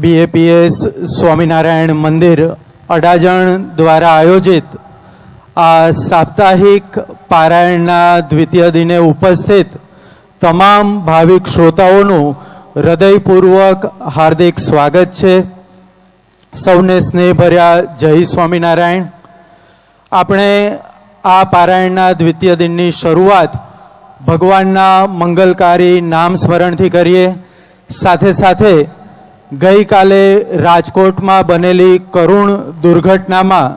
BAPS Swaminarayan મંદિર અડાજણ દ્વારા આયોજિત આ સાપ્તાહિક પારાયણના દ્વિતીય દિને ઉપસ્થિત તમામ ભાવિક શ્રોતાઓનું હૃદયપૂર્વક હાર્દિક સ્વાગત છે. સૌને સ્નેહભર્યા જય સ્વામિનારાયણ. આપણે આ પારાયણના દ્વિતીય દિનની શરૂઆત ભગવાનના મંગલકારી નામ સ્મરણથી કરીએ. સાથે સાથે ગઈકાલે રાજકોટમાં બનેલી કરુણ દુર્ઘટનામાં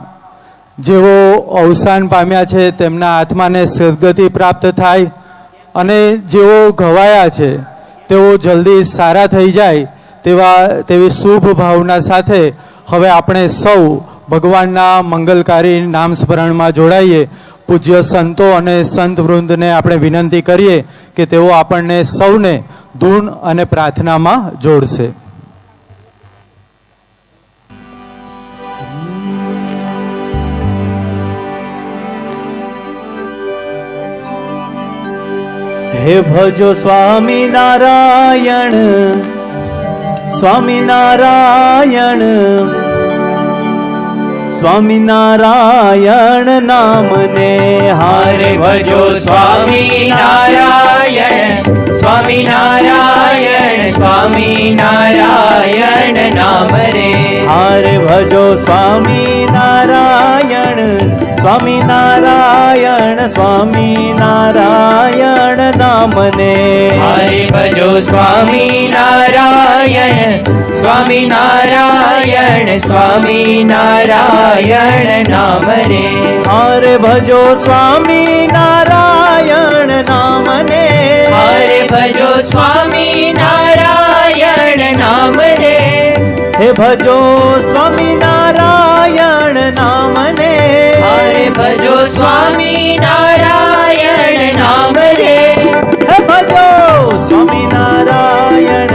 જેઓ અવસાન પામ્યા છે તેમના આત્માને સદગતિ પ્રાપ્ત થાય અને જેઓ ઘવાયા છે તેઓ જલ્દી સારા થઈ જાય તેવી શુભ ભાવના સાથે હવે આપણે સૌ ભગવાનના મંગલકારી નામ સ્મરણમાં જોડાઈએ. પૂજ્ય સંતો અને સંત વૃંદને આપણે વિનંતી કરીએ કે તેઓ આપણને સૌને ધૂન અને પ્રાર્થનામાં જોડશે. હે ભજો સ્વામિનારાયણ સ્વામિનારાયણ સ્વામિનારાયણ નામને હારે ભજો સ્વામિનારાયણ સ્વામિનારાયણ સ્વામિનારાયણ નામ રે હારે ભજો સ્વામિનારાયણ સ્વામિનારાયણ સ્વામિનારાયણ નામને હરે ભજો સ્વામિનારાયણ સ્વામિનારાયણ સ્વામિનારાયણ નામ રે હરે ભજો સ્વામિનારાયણ નામને હરે ભજો સ્વામિનારાયણ નામ રે હે ભજો સ્વામિનારાયણ નામને હરે ભજો સ્વામિનારાયણ નામ રે હે ભજો સ્વામિનારાયણ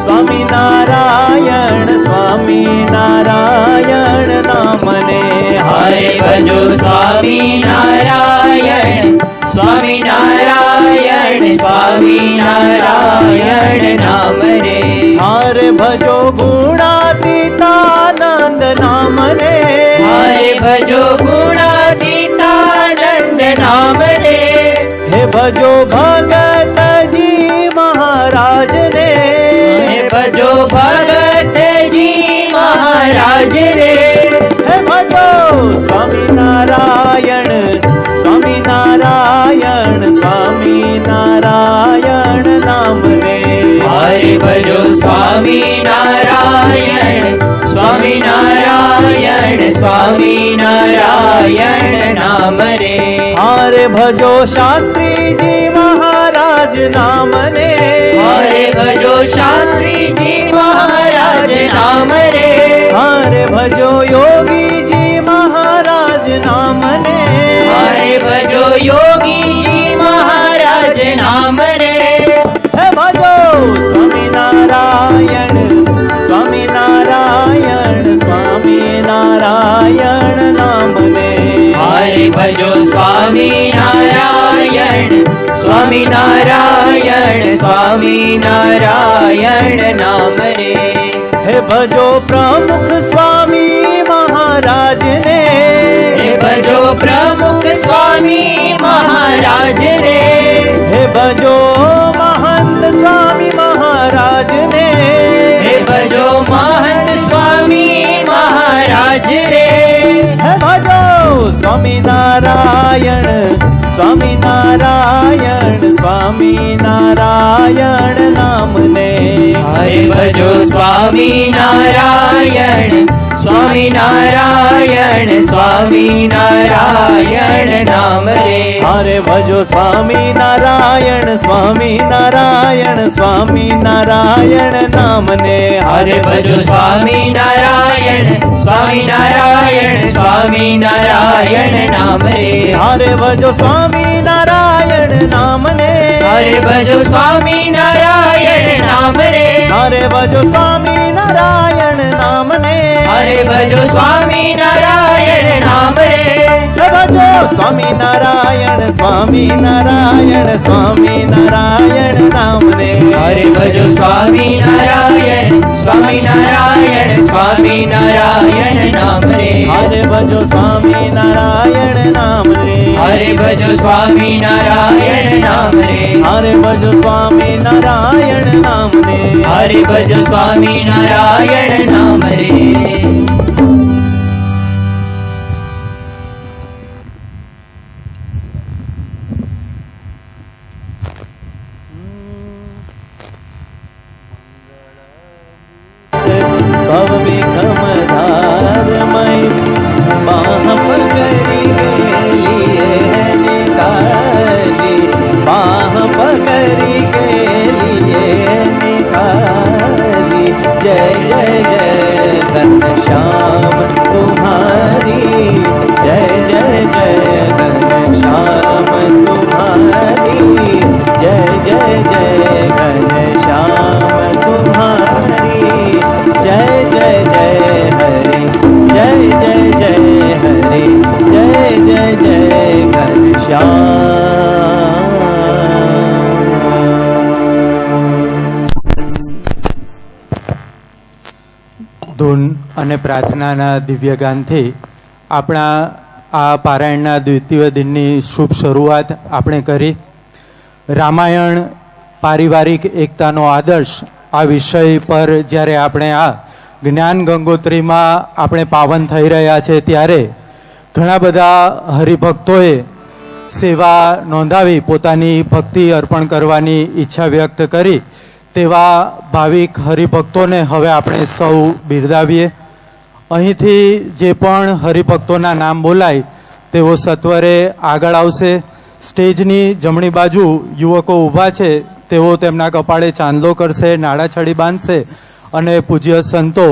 સ્વામિનારાયણ સ્વામિનારાયણ નામને હરે ભજો સ્વામિનારાયણ સ્વામિનારાયણ સ્વામિનારાયણ નામ રે હરે ભજો ગુણાતીતાનંદ નામને હરે ભજો ગુણાતીતાનંદ નામ રે હે ભજો ભગતજી મહારાજને હે ભજો ભગતજી મહારાજ રે હે ભજો સ્વામિનારાયણ સ્વામિનારાયણ સ્વામિનારાયણ નામને હરે ભજો સ્વામિનારાયણ સ્વામિનારાયણ સ્વામિનારાયણ નામ રે હરે ભજો શાસ્ત્રીજી મહારાજ નામને હરે ભજો શાસ્ત્રીજી મહારાજ નામ રે હરે ભજો યોગીજી મહારાજ નામને હરે ભજો યોગીજી મહારાજ નામ રે હે ભજો સ્વામિનારાયણ સ્વામિનારાયણ સ્વામિનારાયણ નામને હરે ભજો સ્વામિનારાયણ સ્વામિનારાયણ સ્વામિનારાયણ નામ રે હે ભજો પ્રમુખ સ્વામી મહારાજને હે ભજો પ્રમુખ સ્વામી મહારાજ રે હે ભજો મહંત સ્વામી મહારાજને હે ભજો મહંત સ્વામી મહારાજ રે હે ભજો સ્વામિનારાયણ સ્વામિનારાયણ સ્વામિનારાયણ નામને હરે ભજો સ્વામિનારાયણ સ્વામિનારાયણ સ્વામિનારાયણ નામ રે હરે ભજો સ્વામિનારાયણ સ્વામિનારાયણ સ્વામિનારાયણ નામને હરે ભજો સ્વામિનારાયણ સ્વામિનારાયણ સ્વામિનારાયણ નામ રે હરે ભજો સ્વામિનારાયણ નામને હરે ભજો સ્વામિનારાયણ નામ રે હરે ભજો સ્વામિનારાયણ નામને હરે ભજો સ્વામિનારાયણ નામ રે ભજો સ્વામિનારાયણ સ્વામિનારાયણ સ્વામિનારાયણ નામને હરે ભજો સ્વામિનારાયણ સ્વામિનારાયણ સ્વામિનારાયણ નામ રે હરે ભજો સ્વામિનારાયણ નામ રે હરે ભજો સ્વામિનારાયણ નામ રે હરે ભજો સ્વામિનારાયણ નામ રે હરે ભજો સ્વામિનારાયણ નામ રે ભવ વિખમ ધારમય બાહ પકડી ગેલીએ નિકાલી બાહ પકડી ગેલીએ નિકાલી જય જય જય ઘનશ્યામ તુમ્હારી જય જય જય ઘનશ્યામ તુમ્હારી જય જય જય ઘનશ્યામ તુમ્હારી जय जय जय हरे जय जय जय हरे जय जय जय घनश्याम ધૂન અને પ્રાર્થનાના દિવ્ય ગાનથી આપણા આ પારાયણના દ્વિતીય દિનની શુભ શરૂઆત આપણે કરી. રામાયણ પારિવારિક એકતાનો આદર્શ આ વિષય પર જ્યારે આપણે આ જ્ઞાન ગંગોત્રીમાં આપણે પાવન થઈ રહ્યા છે ત્યારે ઘણા બધા હરિભક્તોએ સેવા નોંધાવી પોતાની ભક્તિ અર્પણ કરવાની ઈચ્છા વ્યક્ત કરી. તેવા ભાવિક હરિભક્તોને હવે આપણે સૌ બિરદાવીએ. અહીંથી જે પણ હરિભક્તોના નામ બોલાય તેઓ સત્વરે આગળ આવશે. સ્ટેજની જમણી બાજુ યુવકો ઊભા છે, તેઓ તેમના કપાળે ચાંદલો કરશે, નાળાછડી બાંધશે અને પૂજ્ય સંતો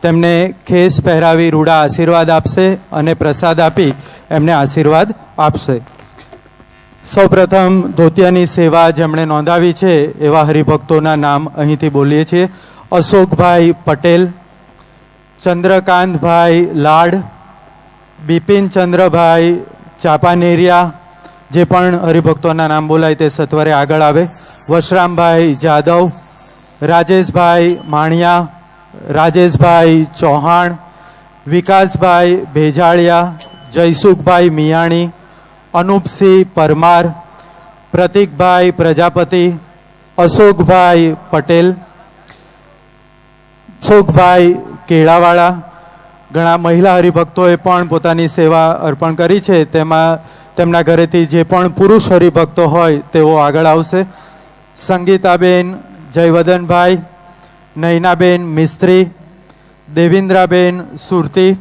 તેમને ખેસ પહેરાવી રૂડા આશીર્વાદ આપશે અને પ્રસાદ આપી એમને આશીર્વાદ આપશે. સૌપ્રથમ ધોતિયાની સેવા જેમણે નોંધાવી છે એવા હરિભક્તોના નામ અહીંથી બોલીએ છીએ. અશોકભાઈ પટેલ, ચંદ્રકાંતભાઈ લાડ, બિપિનચંદ્રભાઈ ચાપાનેરિયા. જે પણ હરિભક્તોના નામ બોલાય તે સત્વરે આગળ આવે. વશરામભાઈ જાદવ, રાજેશભાઈ માણિયા, રાજેશભાઈ ચૌહાણ, વિકાસભાઈ ભેજાળિયા, જયસુખભાઈ મિયાણી, અનુપસિંહ પરમાર, પ્રતિકભાઈ પ્રજાપતિ, અશોકભાઈ પટેલ, અશોકભાઈ કેળાવાળા. ઘણા મહિલા હરિભક્તોએ પણ પોતાની સેવા અર્પણ કરી છે. તેમાં તેમના ઘરેથી જે પણ પુરુષ હરિભક્તો હોય તેઓ આગળ આવશે. સંગીતાબેન જયવદનભાઈ, નૈનાબેન મિસ્ત્રી, દેવિન્દ્રાબેન સુરતી.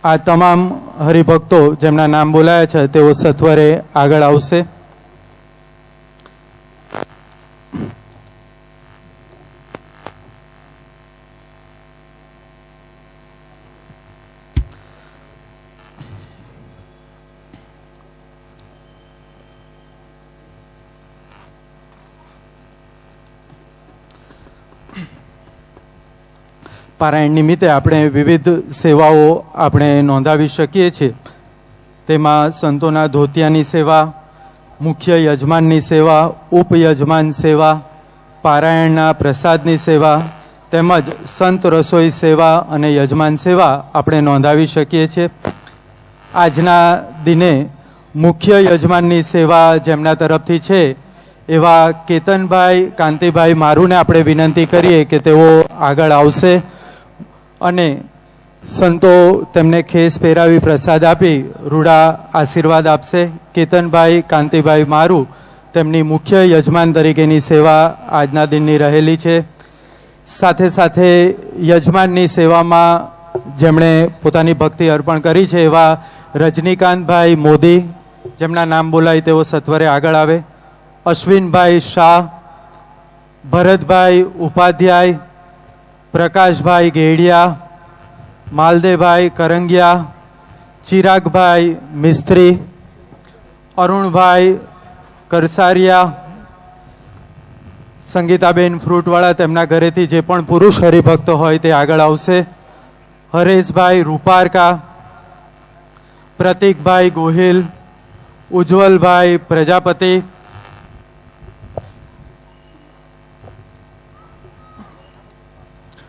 આ તમામ હરિભક્તો જેમના નામ બોલાયા છે તેઓ સત્વરે આગળ આવશે. પારાયણ નિમિત્તે આપણે વિવિધ સેવાઓ આપણે નોંધાવી શકીએ છીએ. તેમાં સંતોના ધોતિયાની સેવા, મુખ્ય યજમાનની સેવા, ઉપયજમાન સેવા, પારાયણના પ્રસાદની સેવા તેમજ સંત રસોઈ સેવા અને યજમાન સેવા આપણે નોંધાવી શકીએ છીએ. આજના દિને મુખ્ય યજમાનની સેવા જેમના તરફથી છે એવા કેતનભાઈ કાંતિભાઈ મારુને આપણે વિનંતી કરીએ કે તેઓ આગળ આવશે અને સંતો તેમને ખેસ પહેરાવી પ્રસાદ આપી રૂડા આશીર્વાદ આપશે. કેતનભાઈ કાંતિભાઈ મારુ તેમની મુખ્ય યજમાન તરીકેની સેવા આજના દિનની રહેલી છે. સાથે સાથે યજમાનની સેવામાં જેમણે પોતાની ભક્તિ અર્પણ કરી છે એવા રજનીકાંતભાઈ મોદી, જેમના નામ બોલાય તેઓ સત્વરે આગળ આવે. અશ્વિનભાઈ શાહ, ભરતભાઈ ઉપાધ્યાય, પ્રકાશભાઈ ગેડિયા, માલદેવભાઈ કરંગિયા, ચિરાગભાઈ મિસ્ત્રી, અરુણભાઈ કરસારિયા, સંગીતાબેન ફ્રૂટવાળા તેમના ઘરેથી જે પણ પુરુષ હરિભક્તો હોય તે આગળ આવશે. હરેશભાઈ રૂપારકા, પ્રતિકભાઈ ગોહિલ, ઉજ્જવલભાઈ પ્રજાપતિ,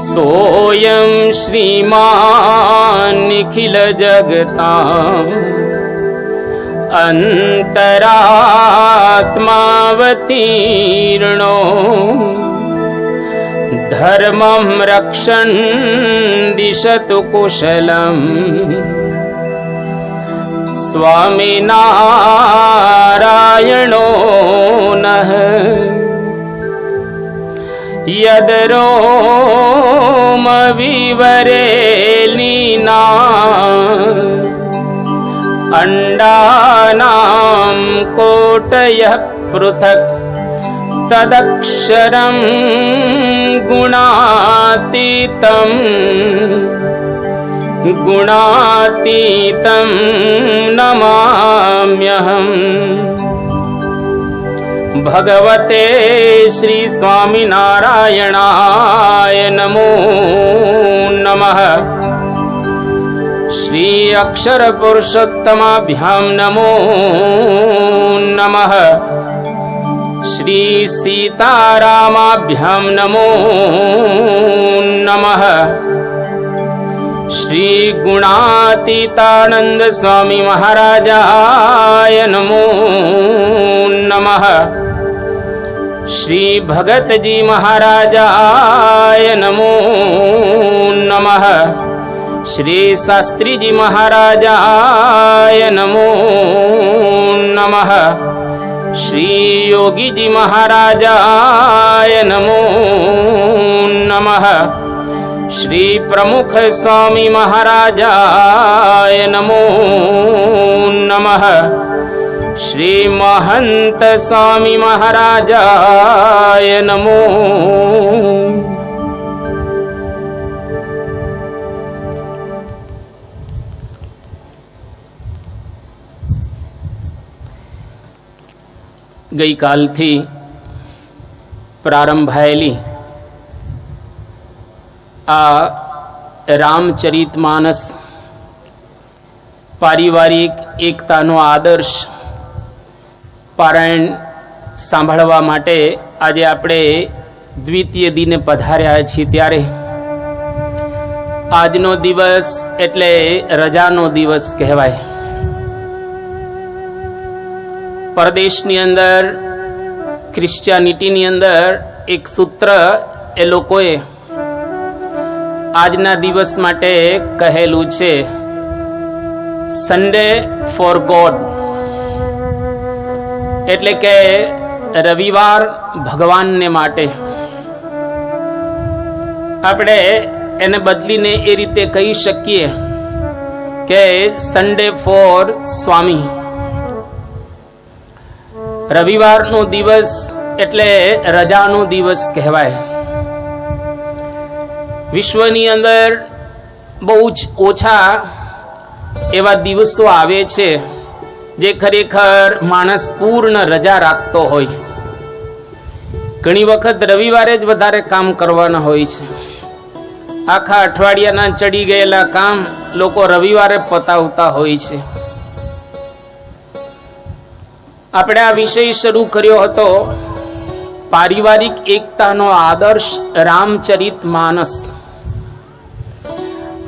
सोऽयं श्रीमान् निखिल जगताम् अन्तरात्मावतीर्णो धर्मं रक्षन् दिशतु कुशलम् स्वामिनारायणो नः यदरोमविवरे लीना अण्डानां कोटयः पृथक् तदक्षरं गुणातीतं नमाम्यहम्। भगवते श्री स्वामिनारायणाय नमो नमः। श्री अक्षर पुरुषोत्तमाभ्यां नमो नमः। श्री सीतारामाभ्यां नमो नमः। श्री गुणातीतानंद स्वामी महाराजाय नमो नमः। श्री भगत जी महाराजाय नमो नमः। श्री शास्त्री जी महाराजाय नमो नमः। श्री योगी जी महाराजाय नमो नमः। श्री प्रमुख स्वामी महाराजाय नमो नमः। श्री महंत स्वामी महाराजाय नमो। ગઈ કાલથી પ્રારંભાયેલી આ રામચરિતમાનસ પારિવારિક એકતાનો આદર્શ પારાયણ સાંભળવા માટે આજે આપણે દ્વિતીય દિને પધાર્યા છીએ ત્યારે આજનો દિવસ એટલે રજાનો દિવસ કહેવાય. પરદેશની અંદર ક્રિશ્ચિયાનિટીની અંદર એક સૂત્ર એ લોકોએ આજના દિવસ માટે કહેલું છે, સન્ડે ફોર ગોડ, એટલે કે રવિવાર ભગવાનને માટે. આપણે એને બદલીને એ રીતે કહી શકીએ કે સન્ડે ફોર સ્વામી. રવિવારનો દિવસ એટલે રજાનો દિવસ કહેવાય. વિશ્વની અંદર બહુ જ ઓછા એવા દિવસો આવે છે જે ખરેખર માણસ પૂર્ણ રજા રાખતો હોય. ઘણી વખત રવિવારે જ વધારે કામ કરવાના હોય છે. આખા અઠવાડિયાના ચડી ગયેલા કામ લોકો રવિવારે પતાવતા હોય છે. આપણે આ વિષય શરૂ કર્યો હતો પારિવારિક એકતાનો આદર્શ રામચરિતમાનસ.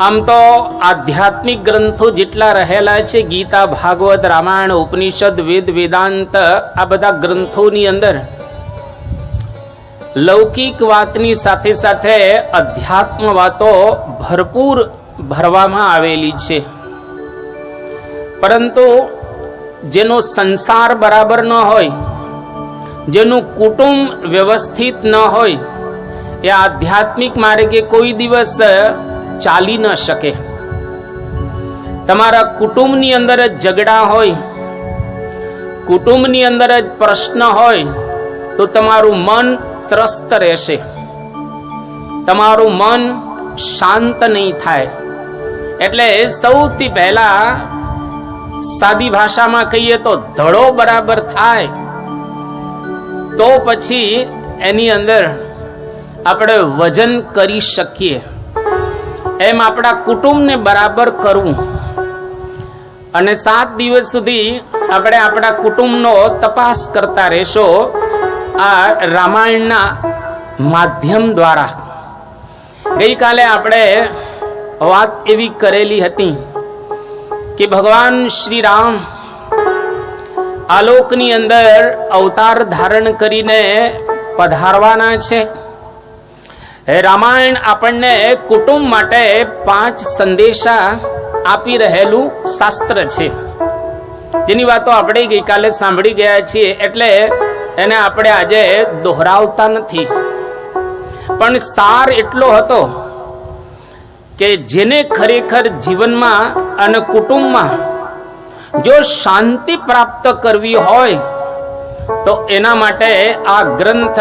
આમ તો આધ્યાત્મિક ગ્રંથો જેટલા રહેલા છે, ગીતા, ભાગવત, રામાયણ, ઉપનિષદ, વેદ, વેદાંત, આ બધા ગ્રંથોની અંદર લૌકિક વાતની સાથે સાથે અધ્યાત્મ વાતો ભરપૂર ભરવામાં આવેલી છે. પરંતુ જેનો સંસાર બરાબર ન હોય, જેનું કુટુંબ વ્યવસ્થિત ન હોય, એ આધ્યાત્મિક માર્ગે કોઈ દિવસ ચાલી ન શકે. તમારા કુટુંબની અંદર જ ઝઘડા હોય, કુટુંબની અંદર જ પ્રશ્ન હોય, તો તમારું મન ત્રસ્ત રહેશે, તમારું મન શાંત નહીં થાય. એટલે સૌથી પહેલા સાદી ભાષામાં કહીએ તો ધડો બરાબર થાય તો પછી એની અંદર આપણે વજન કરી શકીએ. એમ આપણા કુટુંબને બરાબર કરવું. અને 7 દિવસ સુધી આપણે આપણા કુટુંબનો તપાસ કરતા રહેશો આ રામાયણના માધ્યમ દ્વારા. ગઈકાલે આપણે વાત એવી કરેલી હતી કે ભગવાન શ્રી રામ આલોકની અંદર અવતાર ધારણ કરીને પધારવાના છે. રામાયણ આપણને કુટુંબ માટે 5 સંદેશા આપી રહેલું શાસ્ત્ર છે, જેની વાતો આપણે ગઈકાલે સાંભળી ગયા છીએ, એટલે એને આપણે આજે દોહરાવતા નથી. પણ સાર એટલો હતો કે જેને ખરેખર જીવનમાં અને કુટુંબમાં જો શાંતિ પ્રાપ્ત કરવી હોય તો એના માટે આ ગ્રંથ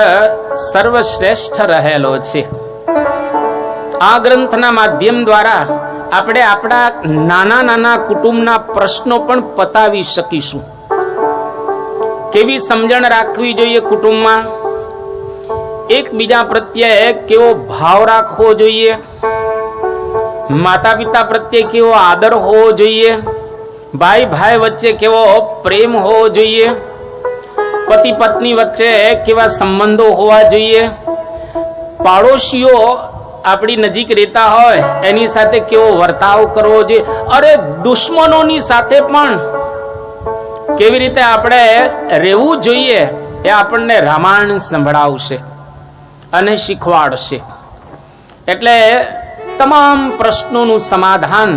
સર્વશ્રેષ્ઠ રહેલો છે. આ ગ્રંથના માધ્યમ દ્વારા આપણે આપણા નાના નાના કુટુંબના પ્રશ્નો પણ પતાવી શકીશું. કેવી સમજણ રાખવી જોઈએ કુટુંબમાં, એકબીજા પ્રત્યે કેવો ભાવ રાખવો જોઈએ, માતા પિતા પ્રત્યે કેવો આદર હોવો જોઈએ, ભાઈ ભાઈ વચ્ચે કેવો પ્રેમ હોવો જોઈએ, પતિ પત્ની વચ્ચે કેવા સંબંધો હોવા જોઈએ, પાડોશીઓ આપણી નજીક રહેતા હોય એની સાથે કેવો વર્તાવ કરવો જોઈએ, અરે દુશ્મનોની સાથે પણ કેવી રીતે આપણે રહેવું જોઈએ એ આપણને રામાયણ સંભળાવશે અને શીખવાડશે. એટલે તમામ પ્રશ્નોનું સમાધાન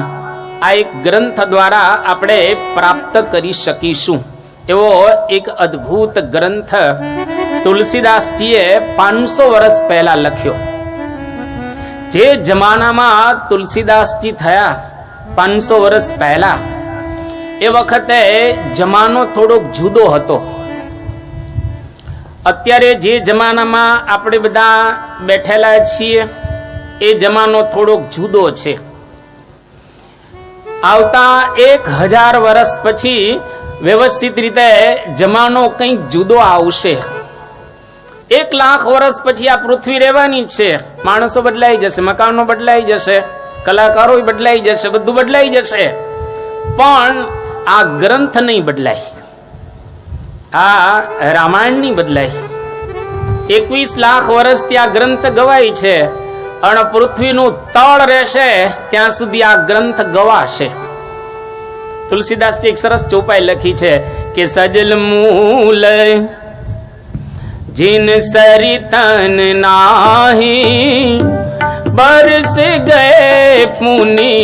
આ એક ગ્રંથ દ્વારા આપણે પ્રાપ્ત કરી શકીશું એવો એક અદ્ભુત ગ્રંથ તુલસીદાસજીએ 500 વર્ષ પહેલા લખ્યો. જે જમાનામાં તુલસીદાસજી થયા 500 વર્ષ પહેલા, એ વખતે જમાનો થોડોક જુદો હતો. અત્યારે જે જમાનામાં આપણે બધા બેઠેલા છીએ એ જમાનો થોડોક જુદો છે. આવતા 1000 વર્ષ પછી વ્યવસ્થિત રીતે જમાનો કંઈક જુદો આવશે. 1 લાખ વર્ષ પછી આ પૃથ્વી રહેવાની છે. માણસો બદલાઈ જશે, મકાનો બદલાઈ જશે, કલાકારો બદલાઈ જશે, બધું બદલાઈ જશે, પણ આ ગ્રંથ નહીં બદલાય, આ રામાયણ નહીં બદલાય. 21 લાખ વર્ષથી આ ગ્રંથ ગવાય છે અને પૃથ્વીનું તળ રહેશે ત્યાં સુધી આ ગ્રંથ ગવાશે. તુલસીદાસજી એક સરસ ચોપાઈ લખી છે કે સજલ મૂલ जिन सरितन नाही बरस गए पुनि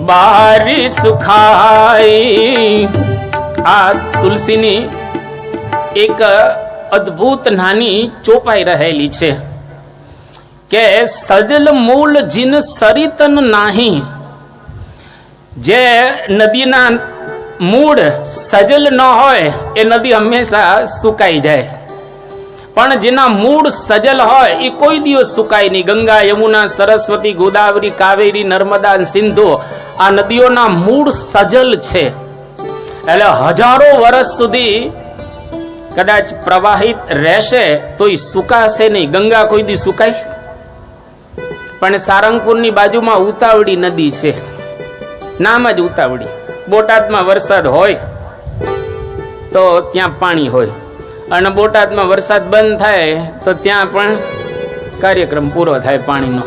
बारिश सुखाई. આ તુલસીની એક અદ્ભુત નાની ચોપાઈ રહેલી છે કે સજલ મૂળ જીન સરિતન નાહી. જે નદીના મૂળ સજલ ન હોય એ નદી હંમેશા સુકાઈ જાય, પણ જેના મૂળ સજલ હોય એ કોઈ દિવસ સુકાય નહીં. ગંગા, યમુના, સરસ્વતી, ગોદાવરી, કાવેરી, નર્મદા, સિંધુ આ નદીઓના મૂળ સજલ છે. એટલે હજારો વર્ષ સુધી કદાચ પ્રવાહિત રહેશે તો એ સુકાશે નહીં. ગંગા કોઈ દી સુકાય? પણ સારંગપુરની બાજુમાં ઉતાવળી નદી છે, નામ જ ઉતાવળી. બોટાદમાં વરસાદ હોય તો ત્યાં પાણી હોય, અને બોટાદમાં વરસાદ બંધ થાય તો ત્યાં પણ કાર્યક્રમ પૂરો થાય પાણીનો.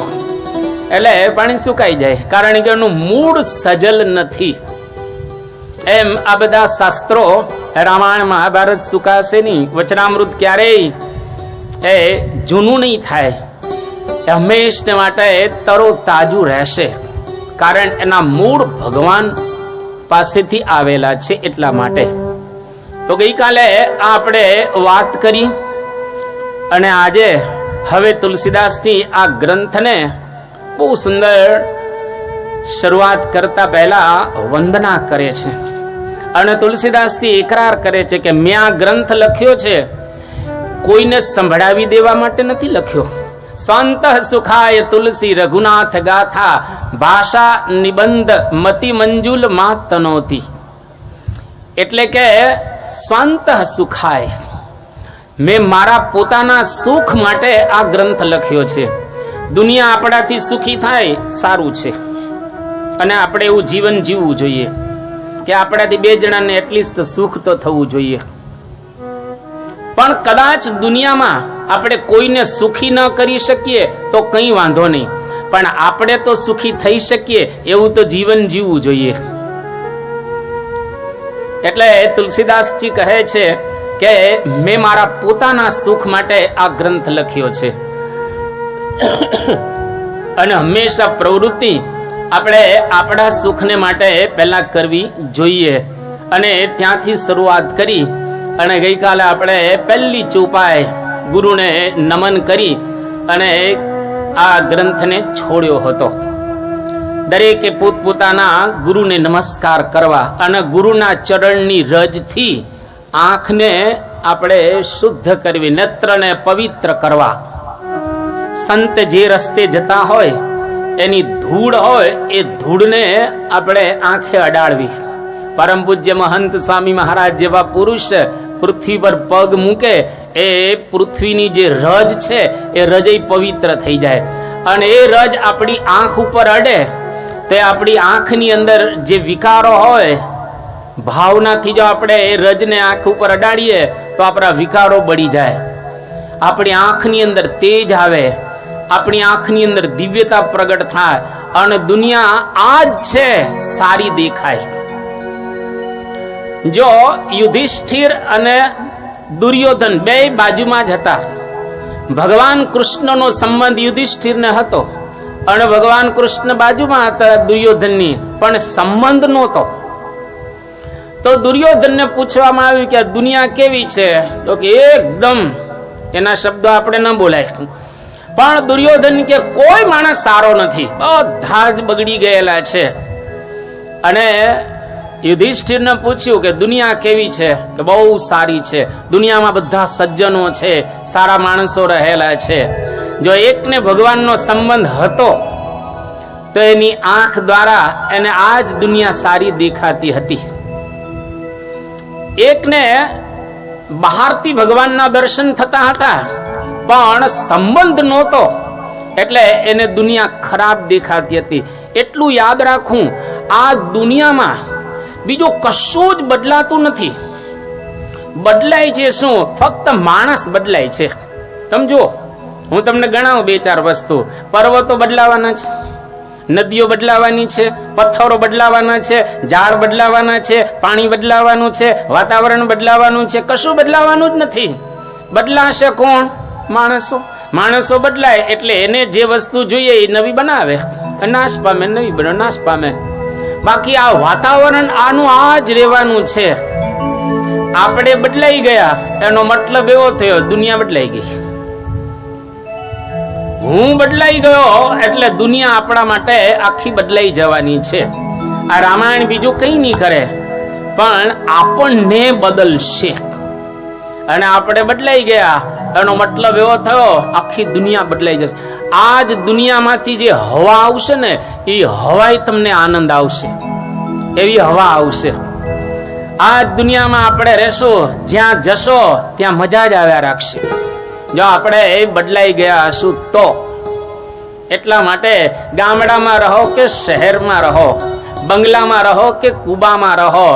એટલે પાણી સુકાઈ જાય, કારણ કે એનું મૂળ સજલ નથી. એમ આ બધા શાસ્ત્રો, રામાયણ, મહાભારત સુકાશે નહીં. વચનામૃત ક્યારેય એ જૂનું નહીં થાય, એ હંમેશા માટે તરો તાજું રહેશે, કારણ એના મૂળ ભગવાન પાસેથી આવેલા છે એટલા માટે. તો ગઈકાલે આપણે વાત કરી અને આજે હવે તુલસીદાસજી આ ગ્રંથને બહુ સુંદર શરૂઆત કરતા પહેલા વંદના કરે છે અને તુલસીદાસજી એકરાર કરે છે કે મેં આ ગ્રંથ લખ્યો છે કોઈને સંભળાવી દેવા માટે નથી લખ્યો. સંત સુખાય તુલસી રઘુનાથ ગાથા ભાષા નિબંધ મતિ મંજુલ માતનોતી. એટલે કે સ્વાંત સુખાય, મેં મારા પોતાના સુખ માટે આ ગ્રંથ લખ્યો છે. દુનિયા આપણાથી સુખી થાય સારું છે, અને આપણે એવું જીવન જીવવું જોઈએ કે આપણાથી 2 જણાને એટલીસ્ટ સુખ તો થવું જોઈએ. પણ કદાચ દુનિયામાં આપણે કોઈને સુખી ન કરી શકીએ તો કંઈ વાંધો નહીં, પણ આપણે તો સુખી થઈ શકીએ એવું તો જીવન જીવવું જોઈએ. એટલે તુલસીદાસજી કહે છે કે મેં મારા પોતાના સુખ માટે આ ગ્રંથ લખ્યો છે. અને હંમેશા પ્રવૃત્તિ આપણે આપણા સુખને માટે પહેલા કરવી જોઈએ. અને ત્યાંથી શરૂઆત કરી અને ગઈકાલે આપણે પહેલી ચોપાઈ ગુરુને નમન કરી અને આ ગ્રંથને છોડ્યો હતો. દરેકે પોતપોતાના ગુરુને નમસ્કાર કરવા અને ગુરુના ચરણની રજથી આંખને આપણે શુદ્ધ કરવી, નેત્રને પવિત્ર કરવા. સંત જે રસ્તે જતા હોય એની ધૂળ હોય એ ધૂળને આપણે આંખે અડાડવી. પરમ પૂજ્ય મહંત સ્વામી મહારાજ જેવા પુરુષ પૃથ્વી પર પગ મૂકે એ પૃથ્વીની જે રજ છે એ રજ પવિત્ર થઈ જાય. અને એ રજ આપણી આંખ ઉપર અડે તે આપણી આંખની અંદર જે વિકારો હોય, ભાવનાથી જો આપણે એ રજને આંખ ઉપર અડાડીએ તો આપણા વિકારો બળી જાય. આપણી આંખની અંદર તેજ આવે, આપણી આંખની અંદર દિવ્યતા પ્રગટ થાય અને દુનિયા આ જ છે સારી દેખાય. જો યુધિષ્ઠિર અને દુર્યોધન બે બાજુમાં જ હતા. ભગવાન કૃષ્ણનો સંબંધ યુધિષ્ઠિરને હતો અને ભગવાન કૃષ્ણ બાજુમાં હતા દુર્યોધનની, પણ સંબંધ નહોતો. તો દુર્યોધનને પૂછવામાં આવ્યું કે આ દુનિયા કેવી છે? તો કે એકદમ, એના શબ્દો આપણે ન બોલાય, પણ દુર્યોધન કે કોઈ માણસ સારો નથી, બધા જ બગડી ગયેલા છે. અને યુધિષ્ઠિરને પૂછ્યું કે દુનિયા કેવી છે? કે બહુ સારી છે, દુનિયામાં બધા સજ્જનો છે, સારા માણસો રહેલા છે. જો એકને ભગવાનનો સંબંધ હતો તો એની આંખ દ્વારા એને આ જ દુનિયા સારી દેખાતી હતી. એકને બહારથી ભગવાનના દર્શન થતા હતા પણ સંબંધ નહોતો એટલે એને દુનિયા ખરાબ દેખાતી હતી. એટલું યાદ રાખવું, આ દુનિયામાં બીજું કશું જ બદલાતું નથી. બદલાય છે શું? ફક્ત માણસ બદલાય છે. સમજો, હું તમને ગણાવું બે ચાર વસ્તુ. પર્વતો બદલાવાના છે, નદીઓ બદલાવાની છે, પથ્થરો બદલાવાના છે, ઝાડ બદલાવાના છે, પાણી બદલાવાનું છે, વાતાવરણ બદલાવાનું છે. કશું બદલાવાનું જ નથી. બદલાશે કોણ? માણસો. માણસો બદલાય એટલે એને જે વસ્તુ જોઈએ એ નવી બનાવે, નાશ પામે, નવી બને, નાશ પામે. બાકી આ વાતાવરણ આનું આ જ રહેવાનું છે. આપણે બદલાઈ ગયા એનો મતલબ એવો થયો દુનિયા બદલાઈ ગઈ. હું બદલાઈ ગયો એટલે દુનિયા આપણા માટે આખી બદલાઈ જવાની છે. આ રામાયણ બીજું કઈ નહીં કરે પણ આપણને બદલશે. અને આપણે બદલાઈ ગયા એનો મતલબ એવો થયો આખી દુનિયા બદલાઈ જશે. આ જ દુનિયામાંથી જે હવા આવશે ને એ હવાય તમને આનંદ આવશે, એવી હવા આવશે. આ દુનિયામાં આપણે રહેશું, જ્યાં જશો ત્યાં મજા જ આવ્યા રાખશે. જો આપણે બદલાઈ ગયા હશું તો. એટલા માટે ગામડામાં રહો કે શહેરમાં રહો, બંગલામાં રહો કે કુબામાં રહો,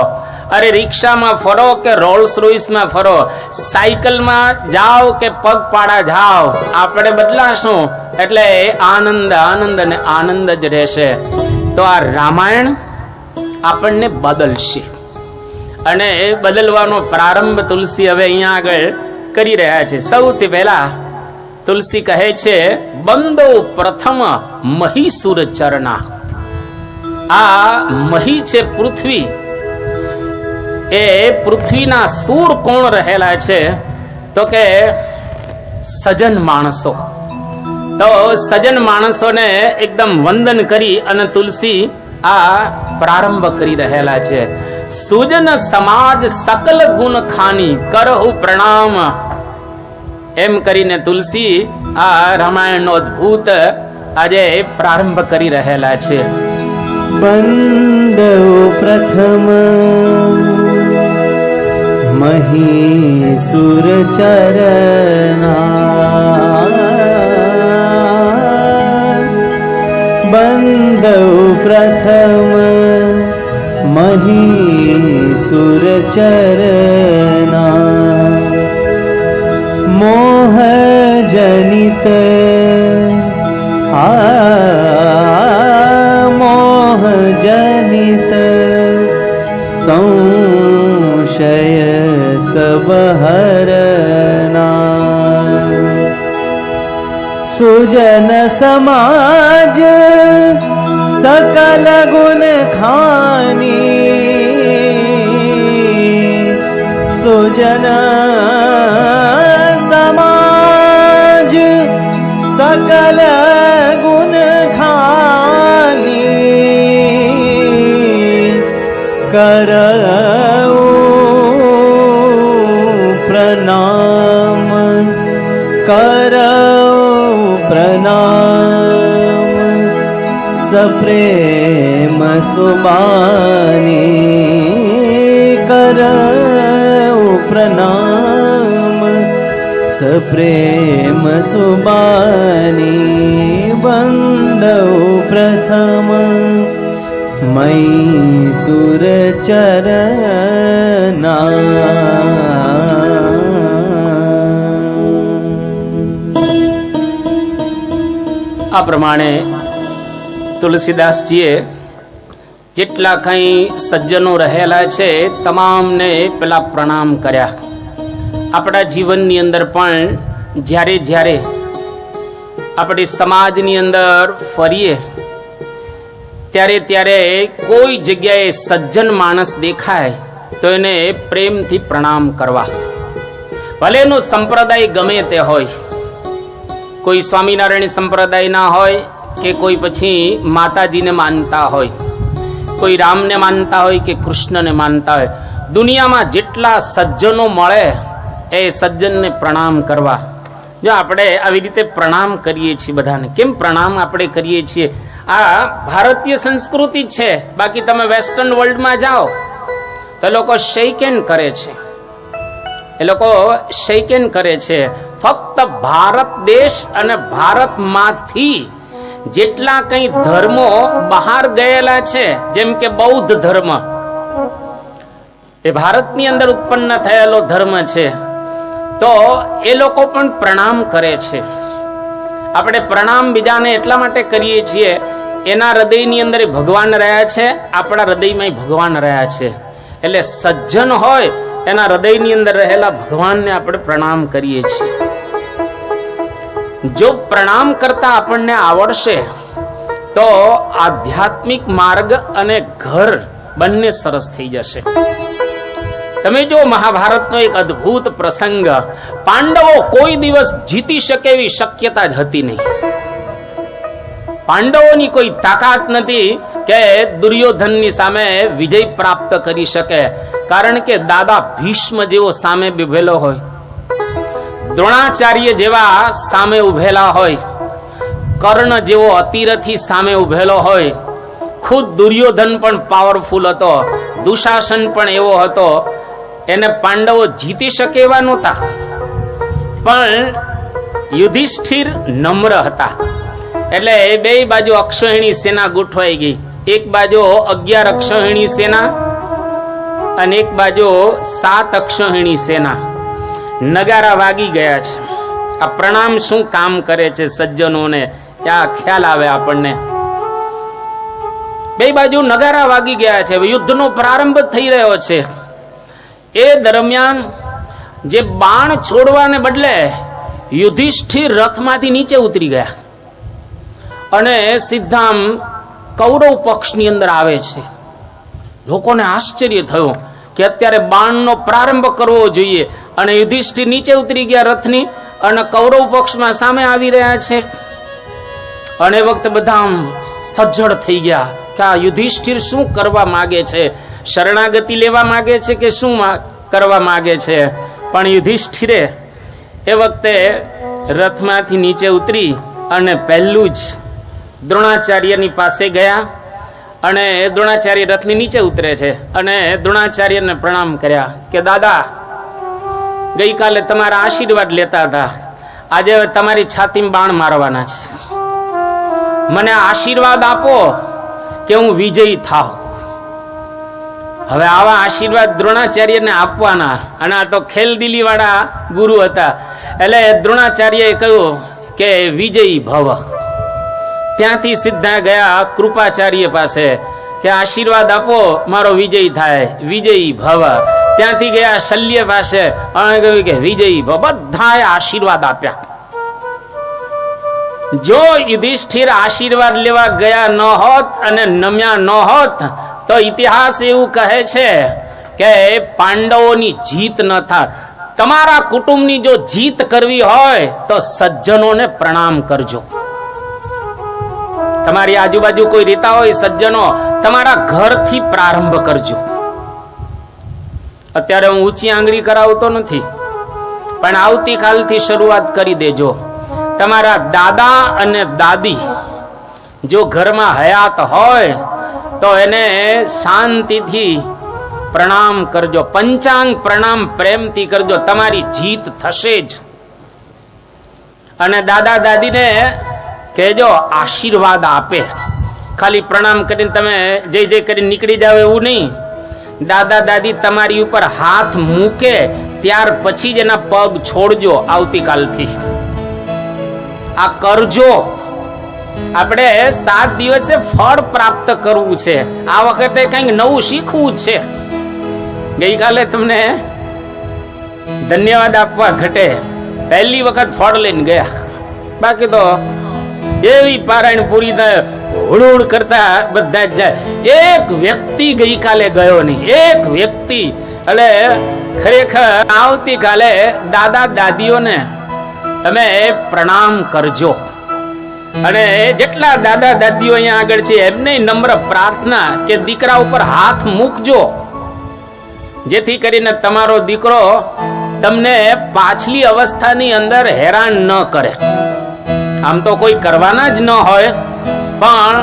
અરે રિક્ષામાં ફરો કે રોલ્સ રોયસમાં ફરો, સાયકલમાં જાઓ કે પગપાળા જાઓ, આપણે બદલાશું એટલે આનંદ આનંદ અને આનંદ જ રહેશે. તો આ રામાયણ આપણને બદલશે અને એ બદલવાનો પ્રારંભ તુલસી હવે અહીંયા આગળ કરી રહ્યા છે. સૌથી પહેલા તુલસી કહે છે બંદો પ્રથમ મહીસુર ચરણા. આ મહી છે પૃથ્વી, એ પૃથ્વીના સૂર કોણ રહેલા છે? તો કે સજ્જન માણસો. તો સજ્જન માણસોને એકદમ વંદન કરી અને તુલસી આ પ્રારંભ કરી રહેલા છે. સુજન સમાજ સકલ ગુણ ખાની કરહુ પ્રણામ. એમ કરીને તુલસી આ રામાયણનો અદ્ભુત આજે પ્રારંભ કરી રહેલા છે. બંદો પ્રથમ મહીસુર ચરણા, બંદો પ્રથમ મહીસુર ચરણા, મોહ જનિત मोह जनित संशय सब हरना सुजन समाज सकल गुण खानी सुजन समाज सकल गुण खानी करऊ प्रणाम करऊ प्रणाम सप्रेम सुबानी करऊ प्रणाम सप्रेम सुबानी बंदौ प्रथम मई सुर चरना આ પ્રમાણે તુલસીદાસજીએ જેટલા કંઈ સજ્જનો રહેલા છે તમામને પેલા પ્રણામ કર્યા. આપણા જીવનની અંદર પણ જ્યારે જ્યારે આપણી સમાજની અંદર ફરીએ ત્યારે ત્યારે કોઈ જગ્યાએ સજ્જન માણસ દેખાય તો એને પ્રેમથી પ્રણામ કરવા. ભલે એનો સંપ્રદાય ગમે તે હોય, કોઈ સ્વામિનારાયણ સંપ્રદાયના હોય કે કોઈ પછી માતાજીને માનતા હોય, કોઈ રામને માનતા હોય કે કૃષ્ણને માનતા હોય, દુનિયામાં જેટલા સજ્જનો મળે એ સજ્જનને પ્રણામ કરવા. જો આપણે આવી રીતે પ્રણામ કરીએ છીએ બધાને, કેમ પ્રણામ આપણે કરીએ છીએ? આ ભારતીય સંસ્કૃતિ છે. બાકી તમે વેસ્ટર્ન વર્લ્ડમાં જાઓ તો લોકો શેક હેન્ડ કરે છે, એ લોકો શેક હેન્ડ કરે છે. ફક્ત ભારત દેશ અને ભારતમાંથી જેટલા કંઈ ધર્મો બહાર ગયેલા છે, જેમ કે બૌદ્ધ ધર્મ, એ ભારતની અંદર ઉત્પન્ન થયેલો ધર્મ છે, તો એ લોકો પણ પ્રણામ કરે છે. આપણે પ્રણામ બીજાને એટલા માટે કરીએ છીએ, એના હૃદયની અંદર ભગવાન રહ્યા છે, આપણા હૃદયમાં ભગવાન રહ્યા છે. એટલે સજ્જન હોય એના હૃદયની અંદર રહેલા ભગવાનને આપણે પ્રણામ કરીએ છીએ. જો પ્રણામ કરતા આપણને આવડશે તો આધ્યાત્મિક માર્ગ અને ઘર બંને સરસ થઈ જશે. તમે જો મહાભારતનો એક અદ્ભુત પ્રસંગ, પાંડવો કોઈ દિવસ જીતી શકે એવી શક્યતા જ હતી નહીં. પાંડવોની કોઈ તાકાત નથી કે દુર્યોધનની સામે વિજય પ્રાપ્ત કરી શકે, કારણ કે દાદા ભીષ્મ જેવો સામે ઉભેલો હોય, દ્રોણાચાર્ય જેવા સામે ઉભેલા હોય, કર્ણ જેવો અતિરથી સામે ઉભેલો હોય, ખુદ દુર્યોધન પણ પાવરફુલ હતો, દુશાસન પણ એવો હતો, એને પાંડવો જીતી શકે એવા નહોતા. પણ યુધિષ્ઠિર નમ્ર હતા, એટલે એ બે બાજુ અક્ષોહિણી સેના ગોઠવાઈ ગઈ. એક બાજુ 11 અક્ષોહિણી સેના અને એક બાજુ 7 અક્ષોહિણી સેના. નગારા વાગી ગયા છે. આ પ્રણામ શું કામ કરે છે સજ્જનોને, ત્યાં ખ્યાલ આવે આપણને. બે બાજુ નગારા વાગી ગયા છે, યુદ્ધનો પ્રારંભ થઈ રહ્યો છે. એ દરમિયાન જે બાણ છોડવાને બદલે યુધિષ્ઠિર રથમાંથી નીચે ઉતરી ગયા અને સીધા કૌરવ પક્ષની અંદર આવે છે. લોકોને આશ્ચર્ય થયું કે અત્યારે બાણનો પ્રારંભ કરવો જોઈએ, અને યુધિષ્ઠિર નીચે ઉતરી ગયા રથની અને કૌરવ પક્ષમાં સામે આવી રહ્યા છે. અને વખતે બધા સજ્જડ થઈ ગયા કે આ યુધિષ્ઠિર શું કરવા માંગે છે, શરણાગતિ લેવા માંગે છે કે શું કરવા માંગે છે? પણ યુધિષ્ઠિરે એ વખતે રથમાંથી નીચે ઉતરી અને પહેલું જ દ્રોણાચાર્યની પાસે ગયા અને દ્રોણાચાર્ય રથની નીચે ઉતરે છે અને દ્રોણાચાર્યને પ્રણામ કર્યા કે દાદા, ગઈકાલે તમારા આશીર્વાદ લેતા હતા, આજે તમારી છાતીમાં બાણ મારવાના છે, મને આશીર્વાદ આપો કે હું વિજયી થાવ. હવે આવા આશીર્વાદ દ્રોણાચાર્યને આપવાના, અને આ તો ખેલદિલી વાળા ગુરુ હતા, એટલે દ્રોણાચાર્યએ કહ્યું કે વિજયી ભવ. ત્યાંથી સીધા ગયા કૃપાચાર્ય પાસે કે આશીર્વાદ આપો, મારો વિજય થાય, વિજયી ભવ. ત્યાંથી ગયા શલ્ય પાસે અને કહ્યું કે વિજયી ભવ. બધાએ આશીર્વાદ આપ્યા. જો યુધિષ્ઠિર આશીર્વાદ લેવા ગયા ન હોત અને નમ્યા ન હોત તો ઇતિહાસ એવું કહે છે કે પાંડવોની જીત ન થાત. તમારા કુટુંબની જો જીત કરવી હોય તો સજ્જનોને પ્રણામ કરજો. તમારી આજુબાજુ કોઈ રહેતા હોય સજ્જનો, તમારા ઘરથી પ્રારંભ કરજો. અત્યારે હું ઊંચી આંગળી કરાવતો નથી, પણ આવતીકાલથી શરૂઆત કરી દેજો. તમારા દાદા અને દાદી જો ઘરમાં હયાત હોય તો એને શાંતિથી પ્રણામ કરજો. પંચાંગ પ્રણામ પ્રેમથી કરજો, તમારી જીત થશે જ. અને દાદા દાદીને કહેજો આશીર્વાદ આપે. ખાલી પ્રણામ કરીને તમે જય જય કરીને નીકળી જાવ એવું નહીં. દાદા દાદી તમારી ઉપર હાથ મૂકે ત્યાર પછી જ એના પગ છોડજો. આવતીકાલથી આ કરજો. આપણે 7 દિવસે ફળ પ્રાપ્ત કરવું છે. આ વખતે કંઈક નવું શીખવું છે. ગઈકાલે તમને ધન્યવાદ આપવા ઘટે, પહેલી વખત ફળ લઈને ગયા. બાકી તો એવી પારાયણ પૂરી થાય હુડુડ કરતા બધા જ જાય. એક વ્યક્તિ ગઈકાલે ગયો નહીં, એક વ્યક્તિ. એટલે ખરેખર આવતીકાલે દાદા દાદીઓને તમે પ્રણામ કરજો. અને જેટલા દાદા દાદીઓ અહીંયા આગળ છે એમને નમ્ર પ્રાર્થના કે દીકરા ઉપર હાથ મૂકજો, જેથી કરીને તમારો દીકરો તમને પાછલી અવસ્થાની અંદર હેરાન ન કરે. આમ તો કોઈ કરવાના જ ન હોય, પણ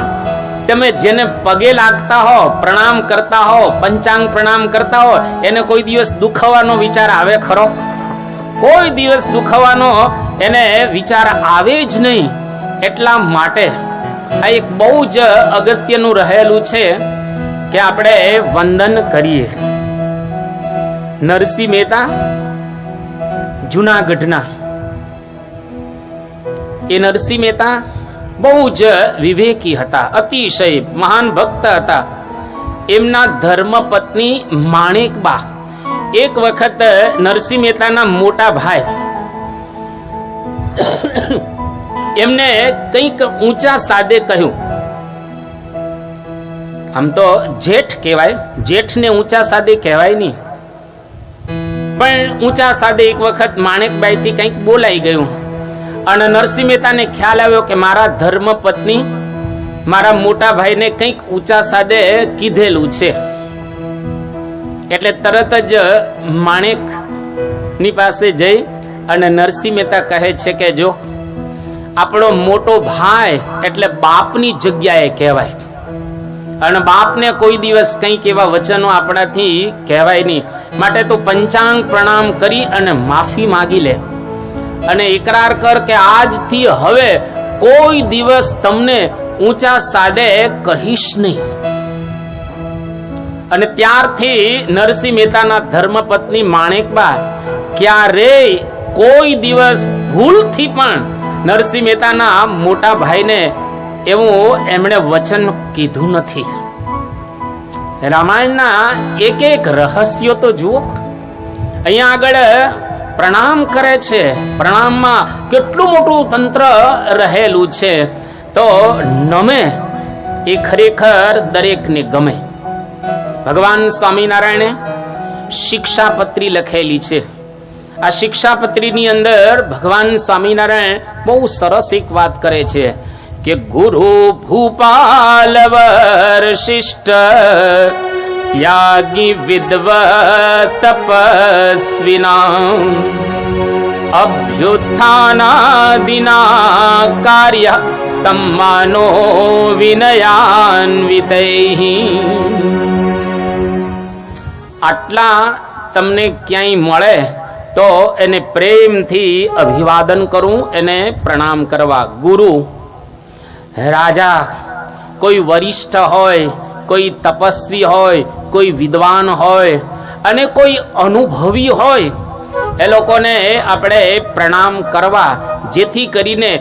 તમે જેને પગે લાગતા હો, પ્રણામ કરતા હો, પંચાંગ પ્રણામ કરતા હો, એને કોઈ દિવસ દુખવાનો વિચાર આવે ખરો? કોઈ દિવસ દુખવાનો એને વિચાર આવે જ નહીં. એટલા માટે આ એક બહુ જ અગત્યનું રહેલું છે કે આપણે વંદન કરીએ. નરસિંહ મહેતા જૂનાગઢના, એ નરસિંહ મહેતા બહુ જ વિવેકી હતા, અતિશય મહાન ભક્ત હતા. એમના ધર્મપત્ની માણેકબા એક વખત નરસિંહ મહેતાના મોટા ભાઈ એમને કંઈક ઊંચા સાદે કહ્યું. આમ તો જેઠ કહેવાય, જેઠને ઊંચા સાદે કહેવાય નહીં, પણ ઊંચા સાદે એક વખત માણેકબાઈથી કંઈક બોલાઈ ગયું. અને નરસિંહ મહેતાને ખ્યાલ આવ્યો કે મારા ધર્મપત્ની મારા મોટા ભાઈને કંઈક ઊંચા સાદે કીધેલું છે. એટલે તરત જ માણેકની પાસે જઈ અને નરસિંહ મહેતા કહે છે કે જો આપણો મોટો ભાઈ એટલે બાપની જગ્યાએ કહેવાય, અને બાપને કોઈ દિવસ કંઈક એવા વચનો આપણાથી કહેવાય નહીં. માટે તો પંચાંગ પ્રણામ કરી અને માફી માંગી લે અને એકરાર કર કે આજથી હવે કોઈ દિવસ તમને ઊંચા સાદે કહીશ નહીં. અને ત્યારથી નરસિંહ મહેતાના ધર્મપત્ની માણેકબા ક્યારેય કોઈ દિવસ ભૂલથી પણ નરસિંહ મહેતાના મોટા ભાઈને એવું એમણે વચન કીધું નથી. રામાયણના એક એક રહસ્યો તો જુઓ. અહીંયા આગળ પ્રણામ કરે છે, પ્રણામમાં કેટલું મોટું તંત્ર રહેલું છે. તો નમે એ ખરેખર દરેકને ગમે. ભગવાન સ્વામિનારાયણે શિક્ષાપત્રી લખેલી છે. આ શિક્ષાપત્રીની અંદર ભગવાન સ્વામિનારાયણ બહુ સરસ એક વાત કરે છે કે ગુરુ ભૂપાલ વરશિષ્ટ ત્યાગી વિદ્વત તપસ્વિના અભ્યુત્થાનાદિના કાર્ય સમ્માનો વિનયાન્વિતૈ. આટલા તમને ક્યાંય મળે તો એને પ્રેમથી અભિવાદન કરવું, એને પ્રણામ કરવા. ગુરુ, રાજા, કોઈ વરિષ્ઠ હોય, કોઈ તપસ્વી હોય, કોઈ વિદ્વાન હોય અને કોઈ અનુભવી હોય, એ લોકોને આપણે પ્રણામ કરવા, જેથી કરીને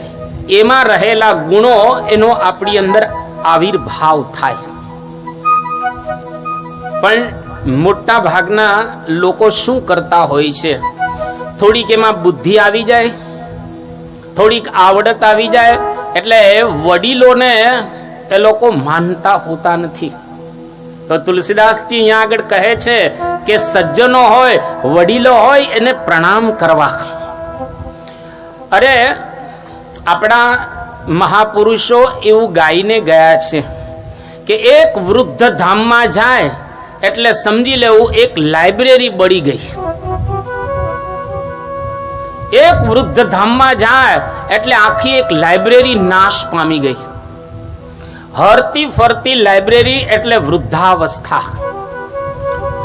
એમાં રહેલા ગુણો એનો આપણી અંદર આવિર્ભાવ થાય. પણ મોટા ભાગના લોકો શું કરતા હોય છે, થોડીક એમાં બુદ્ધિ આવી જાય, થોડીક આવડત આવી જાય એટલે વડીલોને એ લોકો માનતા હોતા નથી. તો તુલસીદાસજી અહીંયા આગળ કહે છે કે સજ્જનો હોય, વડીલો હોય, એને પ્રણામ કરવા. અરે આપણા મહાપુરુષો એવું ગાઈને ગયા છે કે એક વૃદ્ધ ધામમાં જાય એટલે સમજી લેવું એક લાઇબ્રેરી બળી ગઈ. એક વૃદ્ધ ધામમાં જાય એટલે આખી એક લાઇબ્રેરી નાશ પામી ગઈ. હરતી ફરતી લાઇબ્રેરી એટલે વૃદ્ધાવસ્થા.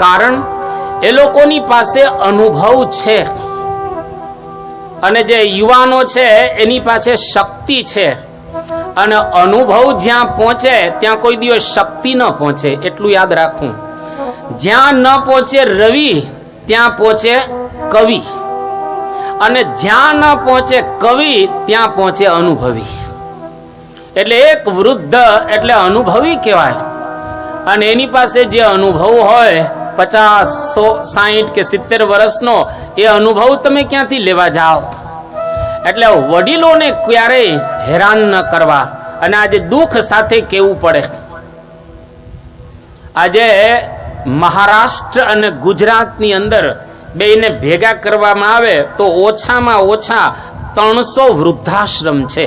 કારણ એ લોકોની પાસે અનુભવ છે, અને જે યુવાનો છે એની પાસે શક્તિ છે, અને અનુભવ જ્યાં પહોંચે ત્યાં કોઈ દિવસ શક્તિ ન પહોંચે. એટલું યાદ રાખવું. જ્યાં ન પહોંચે રવિ ત્યાં પહોંચે કવિ, અને જ્યાં ન પહોંચે કવિ ત્યાં પહોંચે અનુભવી. એટલે એક વૃદ્ધ એટલે અનુભવી કહેવાય. અને એની પાસે જે અનુભવ હોય 50, 100, 60 કે 70 વર્ષનો, એ અનુભવ તમે ક્યાંથી લેવા જાઓ? એટલે વડીલોને ક્યારેય હેરાન ન કરવા. અને આજે દુઃખ સાથે કેવું પડે, આજે મહારાષ્ટ્ર અને ગુજરાતની અંદર બેયને ભેગા કરવામાં આવે તો ઓછામાં ઓછા 300 વૃદ્ધાશ્રમ છે.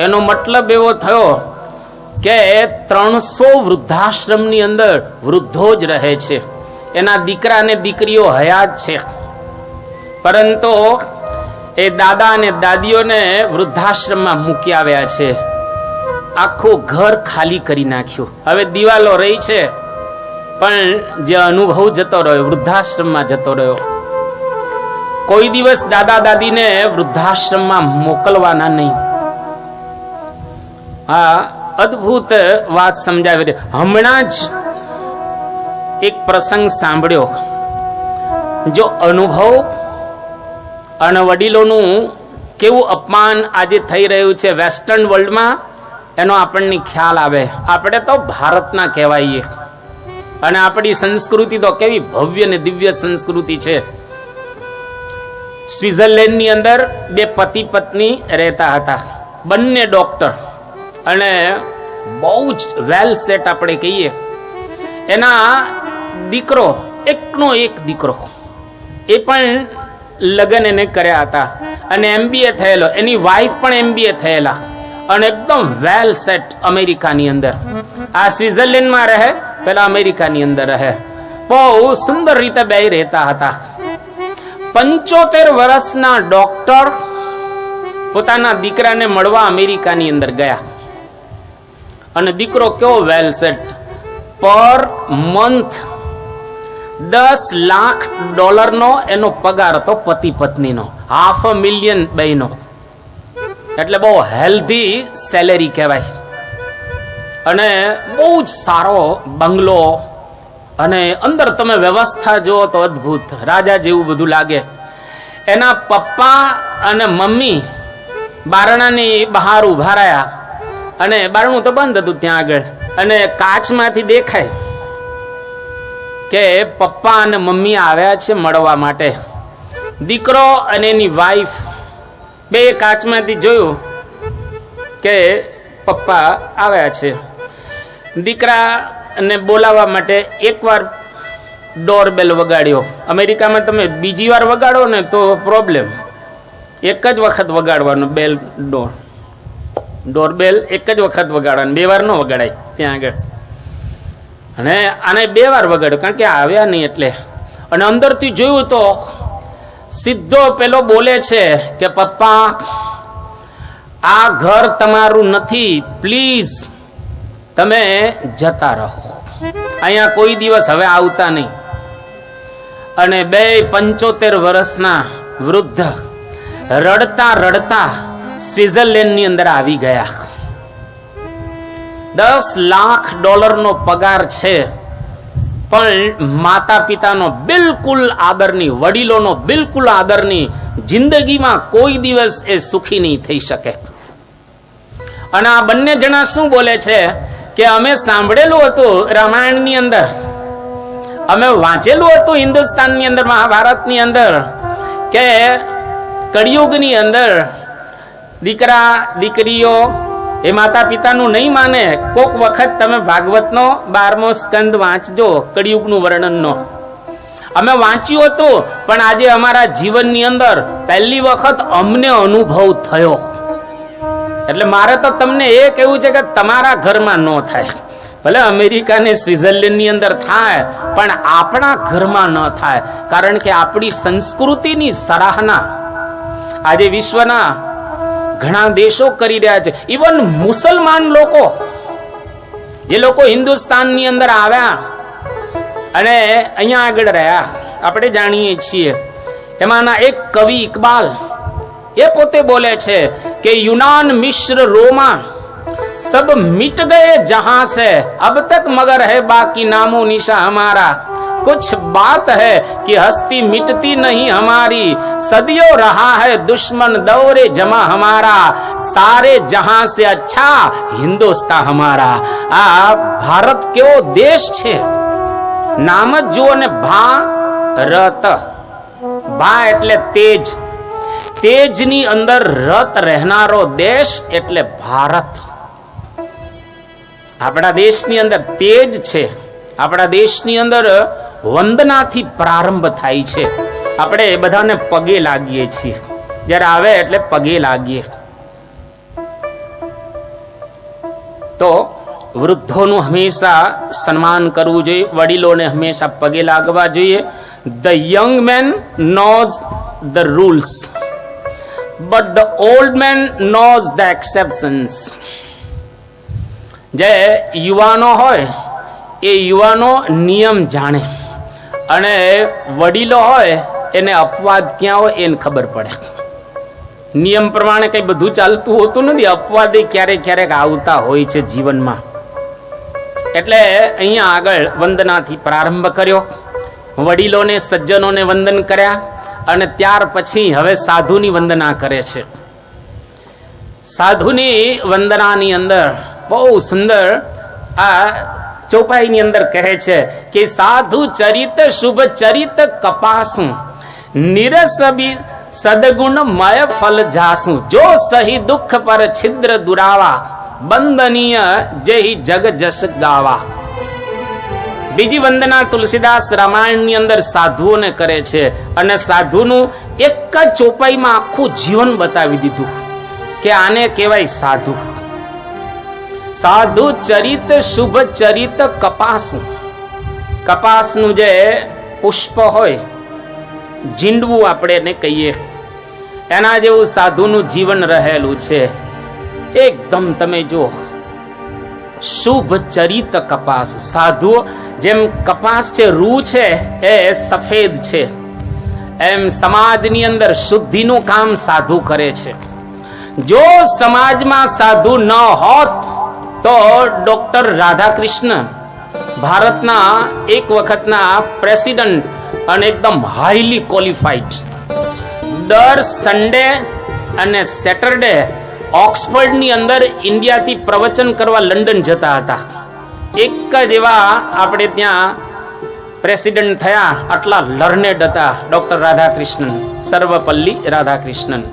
એનો મતલબ એવો થયો કે 300 વૃદ્ધાશ્રમની અંદર વૃદ્ધો જ રહે છે. એના દીકરા અને દીકરીઓ હયાત છે, પરંતુ એ દાદા અને દાદીઓને વૃદ્ધાશ્રમમાં મૂકી આવ્યા છે. આખું ઘર ખાલી કરી નાખ્યું. હવે દિવાલો રહી છે, પણ જે અનુભવ જતો રહ્યો, વૃદ્ધાશ્રમમાં જતો રહ્યો. કોઈ દિવસ દાદા દાદીને વૃદ્ધાશ્રમમાં મોકલવાના નહીં. આ અદ્ભુત વાત સમજાવી રહી. હમણાં જ એક પ્રસંગ સાંભળ્યો. જો અનુભવ અને વડીલોનું કેવું અપમાન આજે થઈ રહ્યું છે વેસ્ટર્ન વર્લ્ડમાં, એનો આપણને ખ્યાલ આવે. આપણે તો ભારતના કહેવાઈએ, અને આપણી સંસ્કૃતિ તો કેવી ભવ્ય ને દિવ્ય સંસ્કૃતિ છે. સ્વિટ્ઝરલેન્ડની અંદર 2 પતિ પત્ની રહેતા હતા, બંને ડોક્ટર, અને બહુ જ વેલ સેટ આપણે કહીએ. એના દીકરો, એકનો એક દીકરો, એ પણ લગ્ન એને કર્યા હતા, અને MBA થયેલો. એની વાઈફ પણ MBA થયેલા, અને એકદમ વેલ સેટ અમેરિકાની અંદર. આ સ્વિટ્ઝરલેન્ડમાં રહે, પેલા અમેરિકાની અંદર રહે. બહુ સુંદર રીતે બે રહેતા હતા. 75 વર્ષના ડોક્ટર પોતાના દીકરાને મળવા અમેરિકાની અંદર ગયા, અને દીકરો કેવો વેલ સેટ. પર મંથ $10 લાખ એનો પગાર હતો પતિ પત્નીનો, $500,000 બેનો. એટલે બહુ હેલ્ધી સેલેરી કહેવાય. અને બહુ જ સારો બંગલો, અને અંદર તમે વ્યવસ્થા જુઓ તો અદ્ભુત, રાજા જેવું બધું લાગે. એના પપ્પા અને મમ્મી બારણાની બહાર ઉભા રહ્યા, અને બારણું તો બંધ હતું ત્યાં આગળ, અને કાચમાંથી દેખાય કે પપ્પા અને મમ્મી આવ્યા છે મળવા માટે. દીકરો અને એની વાઈફ બે કાચમાંથી જોયું કે પપ્પા આવ્યા છે. દીકરાને બોલાવવા માટે એકવાર ડોરબેલ વગાડ્યો. અમેરિકામાં તમે બીજી વાર વગાડો ને તો પ્રોબ્લેમ. એક જ વખત વગાડવાનો બેલ, ડોરબેલ એક જ વખત વગાડવાનું, 2 વાર ન વગાડાય ત્યાં આગળ. અને આને 2 વાર વગાડ્યો, કારણ કે આવ્યા નહીં એટલે. અને અંદરથી જોયું તો સીધો પેલો બોલે છે કે પપ્પા, આ ઘર તમારું નથી, પ્લીઝ તમે જતા રહો, અહીંયા કોઈ દિવસ હવે આવતા નહીં. અને 75 વર્ષના વૃદ્ધ રડતા રડતા સ્વિટ્ઝરલેન્ડની અંદર આવી ગયા. $10 લાખ પગાર છે, પણ માતા પિતાનો બિલકુલ આદર નહીં, વડીલોનો બિલકુલ આદર નહીં. જિંદગીમાં કોઈ દિવસ એ સુખી નહીં થઈ શકે. અને આ બંને જણા શું બોલે છે કે અમે સાંભળેલું હતું રામાયણની અંદર, અમે વાંચેલું હતું હિન્દુસ્તાનની અંદર, મહાભારતની અંદર, કે કળિયુગની અંદર દીકરા દીકરીઓ એ માતા પિતાનું નહીં માને. કોક વખત તમે ભાગવતનો 12મો સ્કંદ વાંચજો, કળિયુગનું વર્ણનનો. અમે વાંચ્યું હતું, પણ આજે અમારા જીવનની અંદર પહેલી વખત અમને અનુભવ થયો. એટલે મારે તો તમને એ કહેવું છે કે તમારા ઘરમાં ન થાય. ભલે અમેરિકા ને સ્વિટ્ઝરલેન્ડ ની અંદર થાય, પણ આપણા ઘરમાં ન થાય. કારણ કે આપણી સંસ્કૃતિની સરાહના આજે વિશ્વના ઘણા દેશો કરી રહ્યા છે. ઇવન મુસલમાન લોકો, જે લોકો હિન્દુસ્તાનની અંદર આવ્યા અને અહીંયા આગળ રહ્યા, આપણે જાણીએ છીએ. એમાંના એક કવિ ઇકબાલ એ પોતે બોલે છે કે યુનાન મિશ્ર રોમા सब मिट गए जहां से अब तक मगर है बाकी नामो निशा हमारा कुछ बात है कि हस्ती मिटती नहीं हमारी सदियों रहा है दुश्मन दौरे जमा हमारा सारे जहां से अच्छा हिंदुस्तान हमारा. આ ભારત કેવો દેશ છે, નામ જ જુઓ ને, ભારત. ભા એટલે તેજ, તેજની અંદર રત રહેનારો દેશ એટલે ભારત. આપણા દેશની અંદર તેજ છે. આપણા દેશની અંદર વંદનાથી પ્રારંભ થાય છે. આપણે બધાને પગે લાગીએ છીએ, જ્યારે આવે એટલે પગે લાગીએ. તો વૃદ્ધોનું હંમેશા સન્માન કરવું જોઈએ, વડીલોને હંમેશા પગે લાગવા જોઈએ. The young man knows the rules but the old man knows the exceptions. જે યુવાનો હોય એ યુવાનો નિયમ જાણે, અને વડીલો હોય એને અપવાદ ક્યાં હોય એને ખબર પડે. નિયમ પ્રમાણે કઈ બધું ચાલતું હોતું નથી, અપવાદ ક્યારેક ક્યારેક આવતા હોય છે જીવનમાં. એટલે અહીંયા આગળ વંદનાથી પ્રારંભ કર્યો, વડીલોને સજ્જનોને વંદન કર્યા, અને ત્યાર પછી હવે સાધુની વંદના કરે છે. સાધુની વંદનાની અંદર બહુ સુંદર આ ચોપાઈની અંદર કહે છે કે સાધુ ચરિત શુભ ચરિત કપાસું નિરસબી સદગુણ મય ફલ જાસું જો સહી દુઃખ પર છિદ્ર દુરાવા બંદનીય જય જગ જસ ગાવા. બીજી વંદના તુલસીદાસ રામાયણની અંદર સાધુઓને કરે છે, અને સાધુનું એક જ ચોપાઈમાં આખું જીવન બતાવી દીધું કે આને કહેવાય સાધુ. સાધુ ચરિત શુભ ચરિત કપાસનું, કપાસનું જે પુષ્પ હોય, જીંડવું આપણે એને કહીએ, એના જેવું સાધુનું જીવન રહેલું છે. એકદમ તમે જો શુભ ચરિત કપાસ. સાધુઓ જેમ કપાસ છે, રૂ છે એ સફેદ છે, એમ સમાજની અંદર શુદ્ધિનું કામ સાધુ કરે છે. જો સમાજમાં સાધુ ન હોત તો ડોક્ટર રાધાકૃષ્ણ, ભારતના એક વખતના પ્રેસિડન્ટ અને એકદમ હાઈલી ક્વોલિફાઈડ, દર સન્ડે અને સેટરડે ઓક્સફર્ડની અંદર ઇન્ડિયાથી પ્રવચન કરવા લંડન જતા હતા. એક જ એવા આપણે ત્યાં પ્રેસિડન્ટ થયા, આટલા લર્નેડ હતા ડોક્ટર રાધાકૃષ્ણન, સર્વપલ્લી રાધાકૃષ્ણન.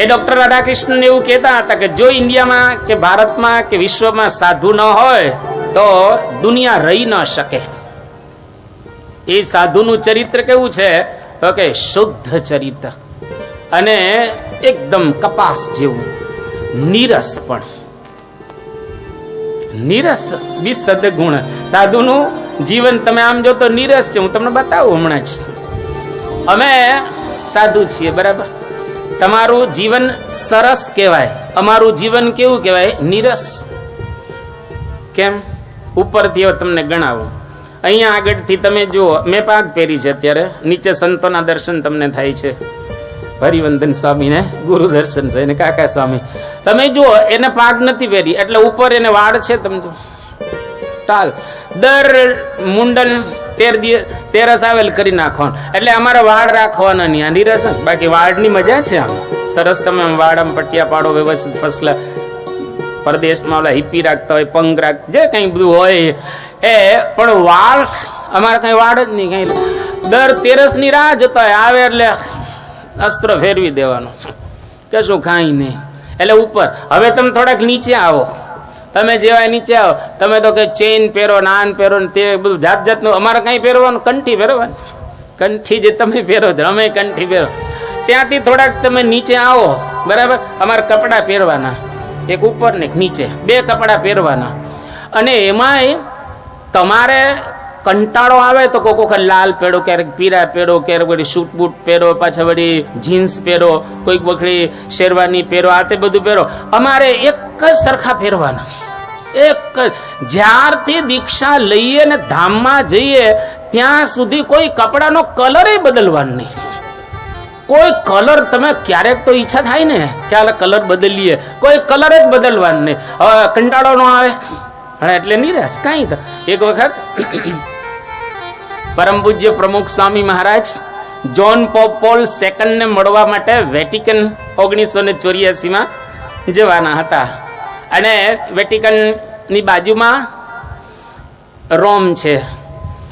એ ડોક્ટર રાધાકૃષ્ણન એવું કહેતા હતા કે જો ઇન્ડિયામાં કે ભારતમાં કે વિશ્વમાં સાધુ ન હોય તો દુનિયા રહી ન શકે. એ સાધુનું ચરિત્ર કેવું છે તો કે શુદ્ધ ચરિત્ર, અને એકદમ કપાસ જેવું, નીરસ, પણ નીરસ બી સદગુણ. સાધુનું જીવન તમે આમ જો તો નીરસ છે. હું તમને બતાવું હમણાં જ. અમે સાધુ છીએ, બરાબર? તમારું જીવન સરસ કહેવાય, અમારું જીવન કેવું કહેવાય? નીરસ. કેમ? ઉપરથી હવે તમને ગણાવું. અહીંયા આગળથી તમે જુઓ, મેં પાગ પહેરી છે અત્યારે, નીચે સંતોના દર્શન તમને થાય છે. હરિવંદન સ્વામી ને ગુરુ દર્શન છે, એને કાકા સ્વામી. તમે જુઓ, એને પાગ નથી પહેરી, એટલે ઉપર એને વાળ છે. તમે જો ટાલ દર મુંડન તેરસ આવેલ કરી નાખવાનું. એટલે અમારે વાળ રાખવાના નહીં, આ નીરસ. બાકી વાળની મજા છે આમ સરસ. તમે વાળ આમ પટિયા પાડો વ્યવસ્થિત ફસલા. પરદેશમાં ઓલા હિપ્પી રાખતા હોય, પંગ રાખ, જે કઈ બધું હોય એ, પણ વાળ અમારે કઈ વાળ જ નહીં. કઈ દર તેરસ ની રાહ જતા હોય, આવે એટલે અસ્ત્ર ફેરવી દેવાનું, કશું કાંઈ નહીં. એટલે ઉપર. હવે તમે થોડાક નીચે આવો. તમે જેવા નીચે આવો, તમે તો કે ચેઇન પહેરો, નાન પહેરો ને તે બધું જાત જાતનું. અમારે કઈ પહેરવાનું, કંઠી પહેરવાની. કંઠી જે તમે પહેરો છો, અમે કંઠી પહેરો. ત્યાંથી થોડાક તમે નીચે આવો, બરાબર. અમારે કપડાં પહેરવાના, એક ઉપર ને એક નીચે, 2 કપડાં પહેરવાના. અને એમાંય તમારે કંટાળો આવે તો કોઈક વખત લાલ પહેરો, ક્યારેક પીળા પહેરો, ક્યારેક વળી શૂટ બૂટ પહેરો, પાછા વળી જીન્સ પહેરો, કોઈક વખત શેરવાની પહેરો, આ તે બધું પહેરો. અમારે એક જ સરખા પહેરવાના, એક જ. જ્યારથી દીક્ષા લઈએ ને ધામમાં જઈએ ત્યાં સુધી કોઈ કપડાનો કલર બદલવાનો નહીં. કોઈ કલર તમે ક્યારેક તો ઈચ્છા થાય ને કે આ કલર બદલીએ, કોઈ કલર જ બદલવાનો નહીં. હવે કંટાળો ન આવે એટલે નિરાશ કાંઈ. એક વખત પરમ પૂજ્ય પ્રમુખ Swami Maharaj John pole II ને મળવા માટે વેટિકન 1984માં જવાના હતા. અને વેટિકનની બાજુમાં રોમ છે,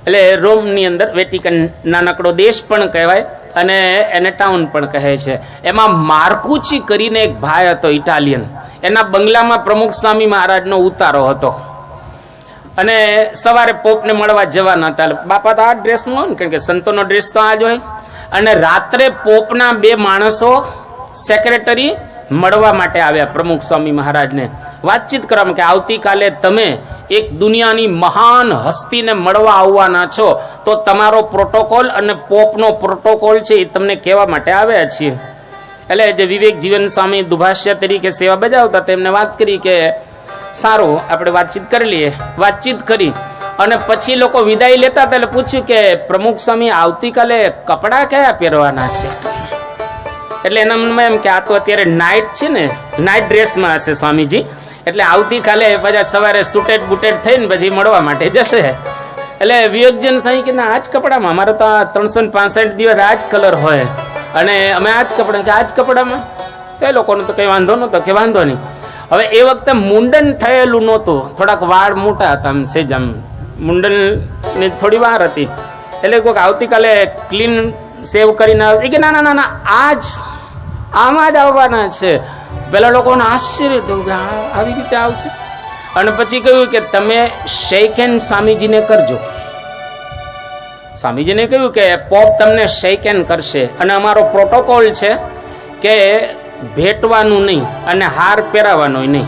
એટલે રોમની અંદર વેટિકન નાનકડો દેશ પણ કહેવાય અને એને ટાઉન પણ કહે છે. એમાં માર્કુચી કરીને એક ભાઈ હતો ઇટાલિયન, એના બંગલામાં પ્રમુખ સ્વામી મહારાજનો ઉતારો હતો. અને સવારે પોપને મળવા જવાના હતા. બાપા તો આ ડ્રેસમાં હોય ને, કારણ કે સંતોનો ડ્રેસ તો આ જ હોય. અને રાત્રે પોપના 2 માણસો સેક્રેટરી મળવા માટે આવ્યા પ્રમુખ સ્વામી મહારાજને, વાતચીત કરવામાં કે આવતીકાલે તમે એક દુનિયાની મહાન હસ્તીને મળવા આવવાના છો, તો તમારો પ્રોટોકોલ અને પોપનો પ્રોટોકોલ છે એ તમને કહેવા માટે આવ્યા છીએ. એટલે જે વિવેક જીવન સ્વામી દુભાષ્ય તરીકે સેવા બજાવતા તેમને વાત કરી કે સારું આપણે વાતચીત કરી લઈએ. વાતચીત કરી અને પછી લોકો વિદાય લેતા હતા એટલે પૂછ્યું કે પ્રમુખ સ્વામી આવતીકાલે કપડાં કયા પહેરવાના છે? એટલે એના મનમાં એમ કે આ તો અત્યારે નાઇટ છે ને, નાઇટ ડ્રેસમાં હશે સ્વામીજી, એટલે આવતીકાલે પાછા સવારે સુટેડ બુટેડ થઈને પછી મળવા માટે જશે. એટલે વિવેકજન સાંઈ કે ના, આ જ કપડામાં, અમારે તો 365 દિવસ આ જ કલર હોય અને અમે આ જ કપડા, કે આ જ કપડામાં. તો એ લોકોને તો કંઈ વાંધો નહોતો, કે વાંધો નહીં. હવે એ વખતે મુંડન થયેલું નહોતું, થોડાક વાળ મોટા હતા, આમ સેજ આમ મુંડનની થોડી વાર હતી. એટલે કોઈક આવતીકાલે ક્લીન સેવ કરીને આવે કે ના ના ના ના, આમાં જ આવવાના છે. પેલા લોકોને આશ્ચર્ય થયું કે આવી રીતે આવશે. અને પછી કહ્યું કે તમે શેક હેન્ડ સ્વામીજીને કરજો. સ્વામીજીને કહ્યું કે પોપ તમને શેક હેન્ડ કરશે અને અમારો પ્રોટોકોલ છે કે ભેટવાનું નહીં અને હાર પહેરાવાનો નહીં,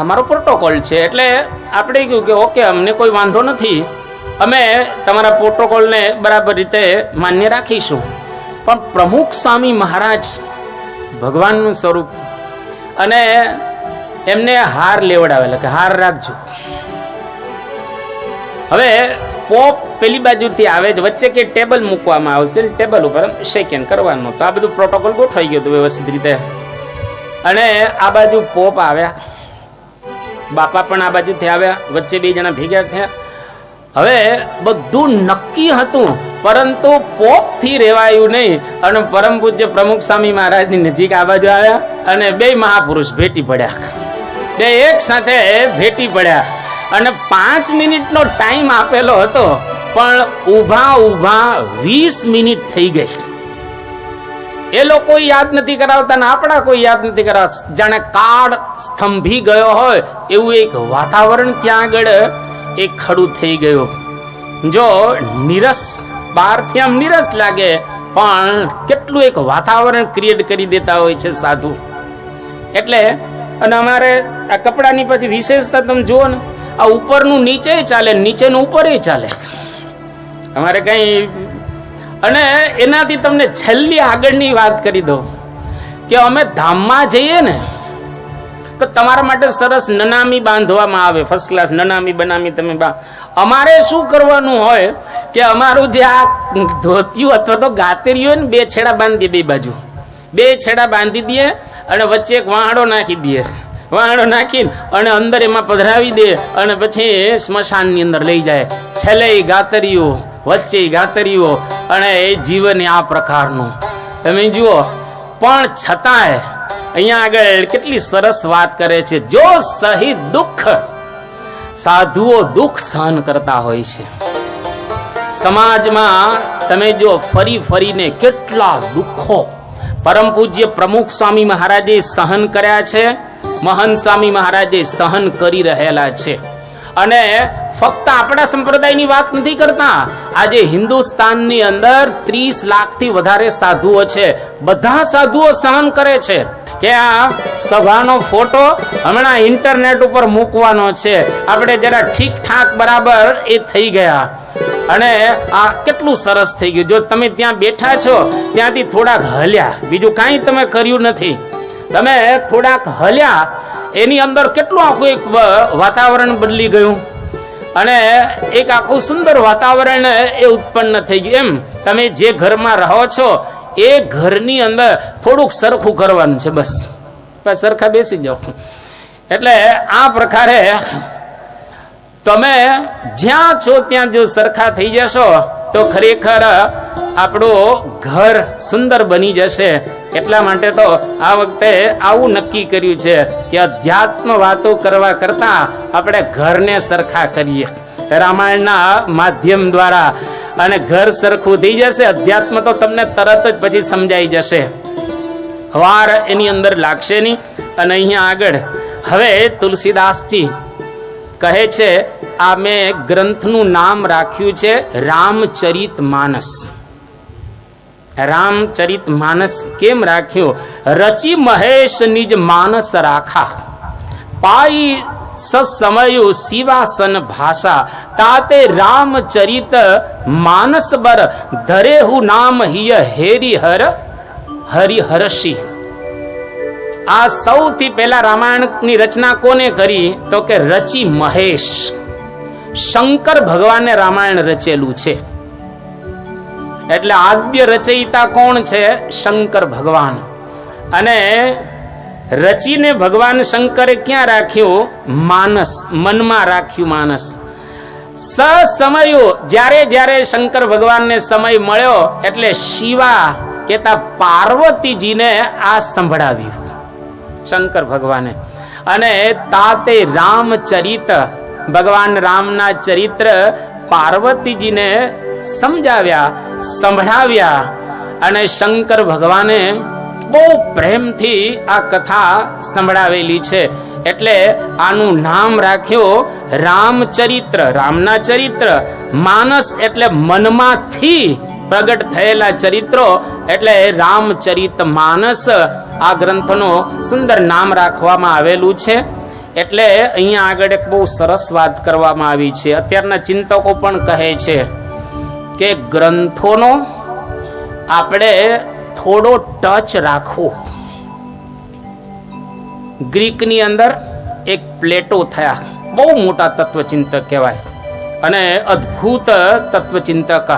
અમારો પ્રોટોકોલ છે. એટલે આપણે કહ્યું કે ઓકે, અમને કોઈ વાંધો નથી, અમે તમારા પ્રોટોકોલને બરાબર રીતે માન્ય રાખીશું. પણ પ્રમુખ સ્વામી મહારાજ ભગવાનનું સ્વરૂપ, અને એમને હાર લેવડાવેલા કે હાર રાખજો. હવે પોપ પેલી બાજુથી આવે છે, વચ્ચે કે ટેબલ મૂકવામાં આવશે, ટેબલ ઉપર શેક હેન્ડ કરવાનું. તો આ બધું પ્રોટોકોલ ગોઠવાઈ ગયું હતું વ્યવસ્થિત રીતે. અને આ બાજુ પોપ આવ્યા, બાપા પણ આ બાજુથી આવ્યા, વચ્ચે 2 જણા ભેગા થયા. હવે બધું નક્કી હતું, પરંતુ પોપ થી રેવાયું નહીં. અને પરમ પૂજ્ય પ્રમુખ સ્વામી મહારાજની નજીક આ બાજુ આવ્યા અને 2 મહાપુરુષ ભેટી પડ્યા, 2 એક સાથે ભેટી પડ્યા. અને 5 મિનિટનો ટાઈમ આપેલો હતો, પણ ઊભા ઊભા 20 મિનિટ થઈ ગઈ. એ લોકો યાદ નથી કરાવતા ને આપણા કોઈ યાદ નથી કરાવતા. જાણે કાળ સ્તંભી ગયો હોય એવું એક વાતાવરણ ત્યાં આગળ એક ખડું થઈ ગયું. જો નિરસ, બહારથી આમ નિરસ લાગે, પણ કેટલું એક વાતાવરણ ક્રિએટ કરી દેતા હોય છે સાધુ. એટલે અને અમારે આ કપડાની પછી વિશેષતા તમે જુઓ ને, આ ઉપરનું નીચે ચાલે, નીચેનું ઉપર ચાલે અમારે કઈ. અને એનાથી તમને છેલ્લી આગળની વાત કરી દઉં કે અમે ધામમાં જઈએ ને તો તમારા માટે સરસ નનામી બાંધવામાં આવે, ફર્સ્ટ ક્લાસ નનામી બનામી તમે અમારે શું કરવાનું હોય કે અમારું જે આ ધોતિયું અથવા તો ગાતરીયું હોય ને, 2 છેડા બાંધી દઈએ, 2 બાજુ 2 છેડા બાંધી દઈએ અને વચ્ચે એક વાહડો નાખી દઈએ. વાણો નાખીને અને અંદર એમાં પધરાવી દે અને પછી સ્મશાનની અંદર લઈ જાય. છેલ્લે ગાતરીઓ, વચ્ચે ગાતરીઓ, અને એ જીવન આ પ્રકારનું તમે જુઓ. પણ છતાંય અહીંયા આગળ કેટલી સરસ વાત કરે છે. જો સહી દુઃખ, સાધુઓ દુઃખ સહન કરતા હોય છે. સમાજમાં તમે જો ફરી ફરીને કેટલા દુઃખો પરમ પૂજ્ય પ્રમુખ સ્વામી મહારાજે સહન કર્યા છે, મહંત સ્વામી મહારાજે સહન કરી રહેલા છે. અને ફક્ત આપણા સંપ્રદાયની વાત નથી કરતા. આજે હિન્દુસ્તાનની અંદર 30 લાખથી વધારે સાધુઓ છે. બધા સાધુઓ સહન કરે છે. કે આ સભાનો ફોટો હમણાં ઇન્ટરનેટ ઉપર મૂકવાનો છે. આપણે જરા ઠીક ઠાક બરાબર એ થઈ ગયા. અને આ કેટલું સરસ થઈ ગયું. જો તમે ત્યાં બેઠા છો ત્યાંથી થોડાક હલ્યા, બીજું કાંઈ તમે કર્યું નથી, તમે થોડાક હલ્યા, એની અંદર કેટલું આખું એક વાતાવરણ બદલી ગયું અને એક આખું સુંદર વાતાવરણ એ ઉત્પન્ન થઈ ગયું. એમ તમે જે ઘરમાં રહો છો એ ઘરની અંદર થોડુંક સરખું કરવાનું છે, બસ સરખા બેસી જાઓ. એટલે આ પ્રકારે તમે જ્યાં છો ત્યાં જો સરખા થઈ જશો તો ખરેખર આપણું ઘર સુંદર બની જશે. એટલા માટે તો આ વખતે આવું નક્કી કર્યું છે કે અધ્યાત્મ વાતો કરવા કરતા આપણે ઘરને સરખા કરીએ રામાયણના માધ્યમ દ્વારા, અને ઘર સરખું થઈ જશે. અધ્યાત્મ તો તમને તરત જ પછી સમજાઈ જશે, વાર એની અંદર લાગશે નહીં. અને અહીંયા આગળ હવે તુલસીદાસજી કહે છે, આ મેં ગ્રંથનું નામ રાખ્યું છે રામચરિત માનસ. રામચરિત માનસ કેમ રાખ્યું? રચી મહેશ નિજ માનસ રાખા, પાઈ સમયું શિવાસન ભાષા, તાતે રામચરિત માનસ બર, ધરેહુ નામ હિય હેરિહર હરિહર્ષિ. આ સૌથી પહેલા રામાયણની રચના કોને કરી? તો કે રચી મહેશ, શંકર ભગવાને રામાયણ રચેલું છે. એટલે આદ્ય રચયિતા કોણ છે? શંકર ભગવાન. અને રચીને ભગવાન શંકરે ક્યાં રાખ્યું? માનસ, મનમાં રાખ્યું માનસ. સમયો, જ્યારે જ્યારે શંકર ભગવાનને સમય મળ્યો એટલે શિવા કેતા પાર્વતીજીને આ સંભળાવ્યું શંકર ભગવાને. અને તાતે રામચરિત, ભગવાન રામના ચરિત્ર પાર્વતીજીને સમજાવ્યા, સંભળાવ્યા. અને શંકર ભગવાને બહુ પ્રેમથી આ કથા સંભળાવેલી છે. એટલે આનું નામ રાખ્યું રામચરિત્ર, રામના ચરિત્ર. માનસ એટલે મનમાંથી પ્રગટ થયેલા ચરિત્રો, એટલે રામચરિત માનસ આ ગ્રંથનું સુંદર નામ રાખવામાં આવેલું છે. એટલે અહીંયા આગળ એક બહુ સરસ વાત કરવામાં આવી છે. અત્યારના ચિંતકો પણ કહે છે કે ગ્રંથોનો આપણે થોડો ટચ રાખવો. ગ્રીકની અંદર એક પ્લેટો થયા, બહુ મોટા તત્વચિંતક કહેવાય અને અદ્ભુત તત્વચિંતક.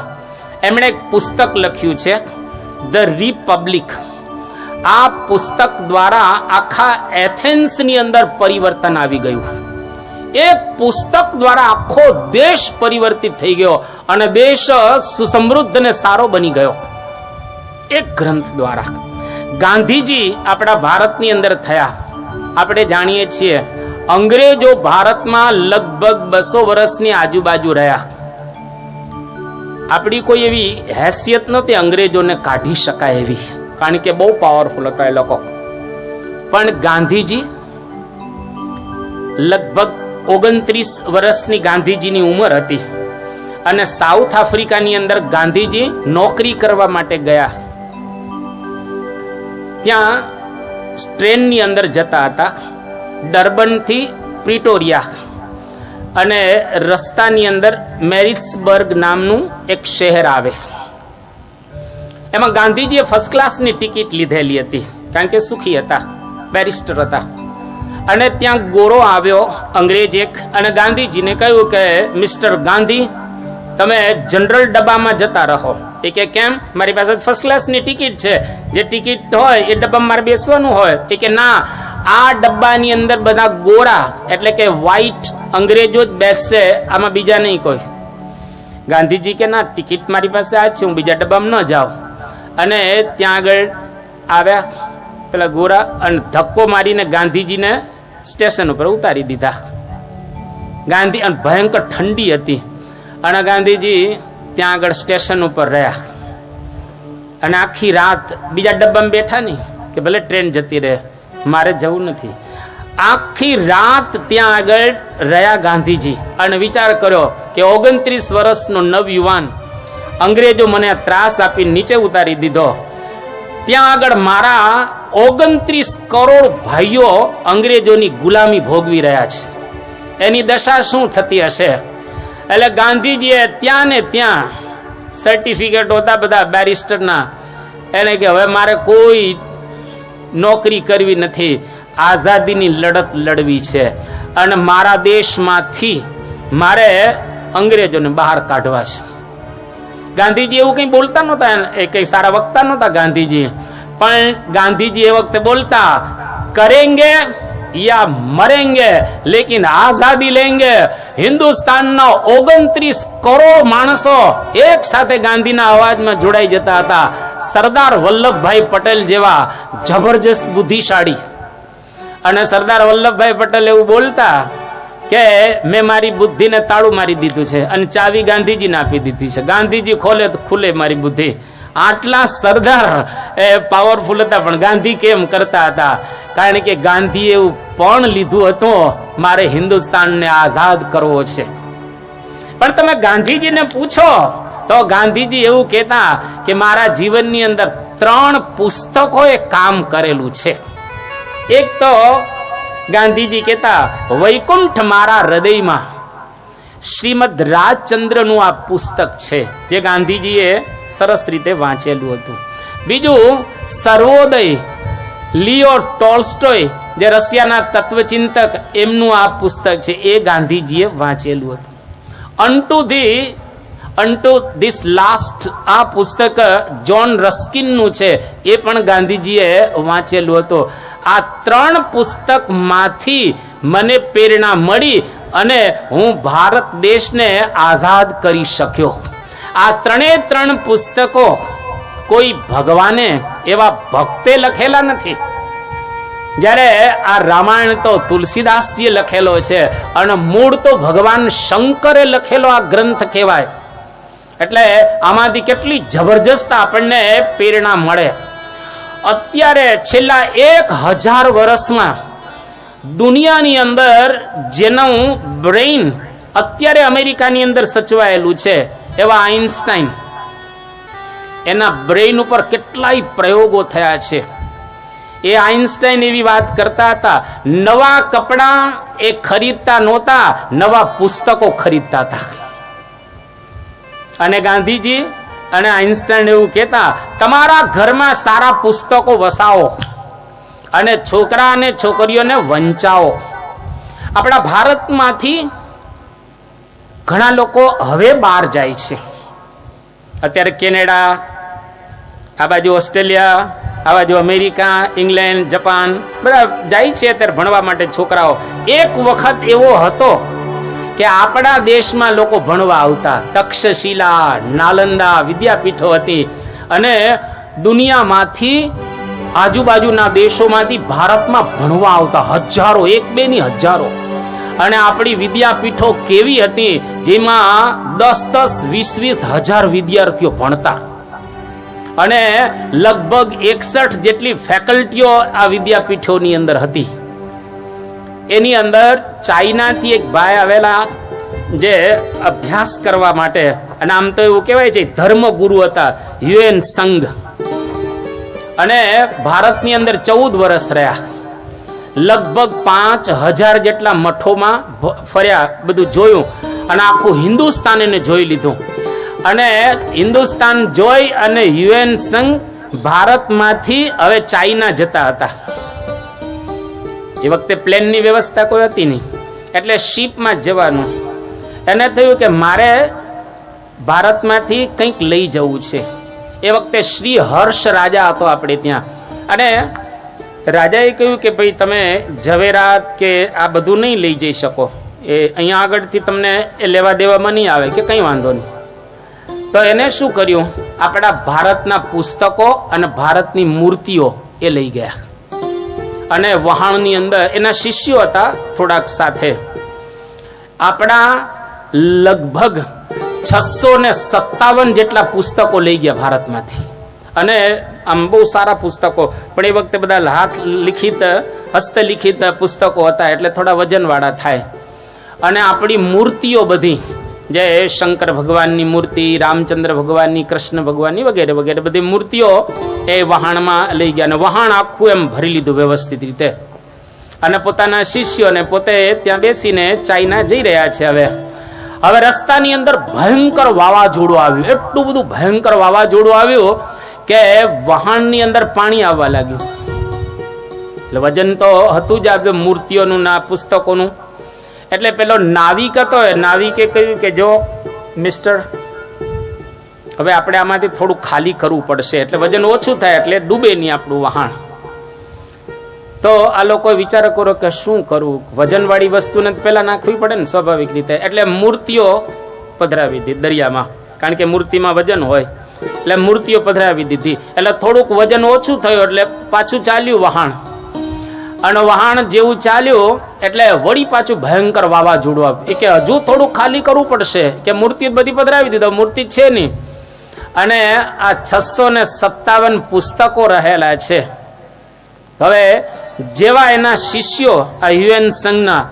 એમણે એક પુસ્તક લખ્યું છે ધ રિપબ્લિક. આ પુસ્તક દ્વારા આખા એથેન્સની અંદર પરિવર્તન આવી ગયું. એક પુસ્તક દ્વારા આખો દેશ પરિવર્તિત થઈ ગયો અને દેશ સુસમૃદ્ધ અને સારો બની ગયો એક ગ્રંથ દ્વારા. ગાંધીજી આપણા ભારતની અંદર થયા. આપણે જાણીએ છીએ અંગ્રેજો ભારતમાં લગભગ 200 વર્ષની આજુબાજુ રહ્યા. આપણી કોઈ એવી હેસિયત નહોતી અંગ્રેજોને કાઢી શકાય એવી, કારણ કે બહુ પાવરફુલ હતા એ લોકો. પણ ગાંધીજી લગભગ 29 વર્ષની ગાંધીજીની ઉંમર હતી અને સાઉથ આફ્રિકાની અંદર ગાંધીજી નોકરી કરવા માટે ગયા. ત્યાં ટ્રેનની અંદર જતા હતા ડર્બનથી પ્રિટોરિયા, અને રસ્તાની અંદર મેરિટ્સબર્ગ નામનું એક શહેર આવે. એમાં ગાંધીજીએ ફર્સ્ટ ક્લાસની ટિકિટ લીધેલી હતી, કારણ કે સુખી હતા, બેરિસ્ટર હતા. અને ત્યાં ગોરો આવ્યો અંગ્રેજ એક, અને ગાંધીજીને કહ્યું કે મિસ્ટર ગાંધી, તમે જનરલ ડબ્બામાં જતા રહો. એ કે કેમ? મારી પાસે ફર્સ્ટ ક્લાસની ટિકિટ છે, જે ટિકિટ હોય એ ડબ્બામાં મારે બેસવાનું હોય. એ કે ના, આ ડબ્બાની અંદર બધા ગોરા એટલે કે વ્હાઈટ અંગ્રેજો જ બેસશે, આમાં બીજા નહીં કોઈ. ગાંધીજી કે ના, ટિકિટ મારી પાસે આ છે, હું બીજા ડબ્બામાં ન જાઉં. અને ત્યાં આગળ આવ્યા પેલા ગોરા અને ધક્કો મારીને ગાંધીજીને સ્ટેશન ઉપર ઉતારી દીધા. ગાંધી અને ભયંકર ઠંડી હતી અને ગાંધીજી ત્યાં આગળ સ્ટેશન ઉપર રહ્યા અને આખી રાત બીજા ડબ્બામાં બેઠા નહીં કે ભલે ટ્રેન જતી રહે, મારે જવું નથી. આખી રાત ત્યાં આગળ રહ્યા ગાંધીજી અને વિચાર કર્યો કે 29 વર્ષનો નવયુવાન અંગ્રેજો મને ત્રાસ આપી નીચે ઉતારી દીધો, ત્યાં આગળ મારા 29 કરોડ ભાઈઓ અંગ્રેજોની ગુલામી ભોગવી રહ્યા છે, એની દશા શું થતી હશે. એટલે ગાંધીજીએ ત્યાં ને ત્યાં સર્ટિફિકેટ હતા બધા બેરિસ્ટરના, એને કે હવે મારે કોઈ નોકરી કરવી નથી, આઝાદીની લડત લડવી છે અને મારા દેશમાંથી મારે અંગ્રેજોને બહાર કાઢવા છે. ગાંધીજી એવું કંઈ બોલતા નહોતા, એ કંઈ સારા વક્તા નહોતા ગાંધીજી, પણ ગાંધીજી એ વખતે બોલતા કરેંગે યા મરેંગે લેકિન આઝાદી લેંગે. હિન્દુસ્તાનના 29 કરોડ માણસો એક સાથે ગાંધીના અવાજમાં જોડાઈ જતા હતા. સરદાર વલ્લભભાઈ પટેલ જેવા જબરજસ્ત બુદ્ધિશાળી, અને સરદાર વલ્લભભાઈ પટેલ એવું બોલતા કે મેં મારી બુદ્ધિને તાળું મારી દીધું છે અને ચાવી ગાંધીજીને આપી દીધી છે, ગાંધીજી ખોલે તો ખુલે મારી બુદ્ધિ. આટલા સરદાર પાવરફુલ હતા, પણ ગાંધી કેમ કરતા હતા? કારણ કે ગાંધીએ એવું પણ લીધું હતું મારે હિન્દુસ્તાનને આઝાદ કરવો છે. પણ તમે ગાંધીજીને પૂછો તો ગાંધીજી એવું કહેતા કે મારા જીવનની અંદર 3 પુસ્તકોએ કામ કરેલું છે. એક તો ગાંધીજી કહેતા વૈકુંઠ મારા હૃદયમાં, શ્રીમદ રાજચંદ્રનું આ પુસ્તક છે જે ગાંધીજીએ સરસ રીતે વાંચેલું હતું. બીજું સર્વોદય, લિયો ટોલ્સ્ટોય જે રશિયાના તત્વચિંતક, એમનું આ પુસ્તક છે, એ ગાંધીજીએ વાંચેલું હતું. અન્ટુ ધીસ લાસ્ટ આ પુસ્તક જ્હોન રસ્કિનનું છે, એ પણ ગાંધીજીએ વાંચેલું હતું. આ 3 પુસ્તકમાંથી મને પ્રેરણા મળી અને હું ભારત દેશને આઝાદ કરી શક્યો. આ 3 પુસ્તકો કોઈ ભગવાને એવા ભક્તે લખેલા નથી. જ્યારે આ રામાયણ તો તુલસીદાસજીએ લખેલો છે અને મૂળ તો ભગવાન શંકરે લખેલો આ ગ્રંથ કહેવાય. એટલે આમાંથી કેટલી જબરજસ્ત આપણને પ્રેરણા મળે. અત્યારે છેલ્લા 1000 વર્ષમાં દુનિયાની અંદર જેનું બ્રેઇન અત્યારે અમેરિકાની અંદર સચવાયેલું છે એવા આઇન્સ્ટાઈન, એના બ્રેઇન ઉપર કેટલાય પ્રયોગો થયા છે. એ આઇન્સ્ટાઈન એવી વાત કરતા હતા, નવા કપડાં એ ખરીદતા નહોતા, નવા પુસ્તકો ખરીદતા હતા. અને ગાંધીજી અને આઇન્સ્ટાઈન એવું કહેતા તમારા ઘરમાં સારા પુસ્તકો વસાવો અને છોકરા અને છોકરીઓને વંચાવો. આપણા ભારતમાંથી ઘણા લોકો હવે બહાર જાય છે. અત્યારે કેનેડા, આ બાજુ ઓસ્ટ્રેલિયા, આ બાજુ અમેરિકા, ઇંગ્લેન્ડ, જાપાન બધા જાય છે અત્યારે ભણવા માટે છોકરાઓ. એક વખત એવો હતો કે આપણા દેશમાં લોકો ભણવા આવતા, તક્ષશિલા, નાલંદા વિદ્યાપીઠો હતી અને દુનિયામાંથી આજુબાજુના દેશોમાંથી ભારતમાં ભણવા આવતા હજારો, 1-2 ની હજારો. અને આપણી વિદ્યાપીઠો કેવી હતી, જેમાં 10-20 હજાર વિદ્યાર્થીઓ ભણતા અને લગભગ 61 જેટલી ફેકલ્ટીઓ આ વિદ્યાપીઠોની અંદર હતી. એની અંદર ચાઇનાથી એક ભાઈ આવેલા જે અભ્યાસ કરવા માટે, અને આમ તો એવું કહેવાય છે ધર્મગુરુ હતા, યુએન સંઘ, અને ભારતની અંદર 14 વર્ષ રહ્યા. લગભગ 5000 જેટલા મઠોમાં ફર્યા, બધું જોયું અને આખું હિન્દુસ્તાન એને જોઈ લીધું. અને હિન્દુસ્તાન જોઈ અને યુએન સંઘ ભારતમાંથી હવે ચાઇના જતા હતા. એ વખતે પ્લેનની વ્યવસ્થા કોઈ હતી નહીં, એટલે શિપમાં જવાનું. એને થયું કે મારે ભારતમાંથી કંઈક લઈ જવું છે. એ વખતે શ્રી હર્ષ રાજા હતો આપણે ત્યાં, અને રાજાએ કહ્યું કે ભાઈ તમે ઝવેરાત કે આ બધું નહીં લઈ જઈ શકો, એ અહીંયા આગળથી તમને એ લેવા દેવામાં નહીં આવે કે કંઈ વાંધો નહીં. તો એને શું કર્યું, આપણા ભારતના પુસ્તકો અને ભારતની મૂર્તિઓ એ લઈ ગયા અને વહાણની અંદર એના શિષ્યો હતા થોડાક સાથે. આપણા લગભગ 657 જેટલા પુસ્તકો લઈ ગયા ભારતમાંથી. અને આમ બહુ સારા પુસ્તકો, પણ એ વખતે બધા હાથ લિખિત હસ્તલિખિત પુસ્તકો હતા એટલે થોડા વજનવાળા થાય. અને આપણી મૂર્તિઓ બધી, જે શંકર ભગવાનની મૂર્તિ, રામચંદ્ર ભગવાનની, કૃષ્ણ ભગવાનની વગેરે વગેરે બધી મૂર્તિઓ એ વહાણમાં લઈ ગયા. અને વહાણ આખું એમ ભરી લીધું વ્યવસ્થિત રીતે. અને પોતાના શિષ્યોને પોતે ત્યાં બેસીને ચાઇના જઈ રહ્યા છે. હવે રસ્તાની અંદર ભયંકર વાવાઝોડું આવ્યું, એટલું બધું ભયંકર વાવાઝોડું આવ્યું કે વહાણની અંદર પાણી આવવા લાગ્યું. એટલે વજન તો હતું જ આ મૂર્તિઓનું ના પુસ્તકોનું. એટલે પેલો નાવિક હતો, એ નાવિકે કહ્યું કે જો મિસ્ટર, હવે આપણે આમાંથી થોડું ખાલી કરવું પડશે, એટલે વજન ઓછું થાય એટલે ડૂબે નહીં આપણું વહાણ. તો આ લોકો વિચાર કરો કે શું કરવું, વજનવાળી વસ્તુને પેલા નાખવી પડે ને સ્વાભાવિક રીતે. એટલે મૂર્તિઓ પધરાવી દીધી દરિયામાં, કારણ કે મૂર્તિમાં વજન હોય એટલે મૂર્તિઓ પધરાવી દીધી. એટલે થોડુંક વજન ઓછું થયું એટલે પાછું ચાલ્યું વહાણ. અને વહાણ જેવું ચાલ્યું એટલે વળી પાછું ભયંકર વાવાઝોડું આવ્યું. કે હજુ થોડું ખાલી કરવું પડશે, કે મૂર્તિ બધી પધરાવી દીધો, મૂર્તિ છે નહીં. અને આ 657 પુસ્તકો રહેલા છે. હવે જેવા એના શિષ્યો આ યુએન સંઘના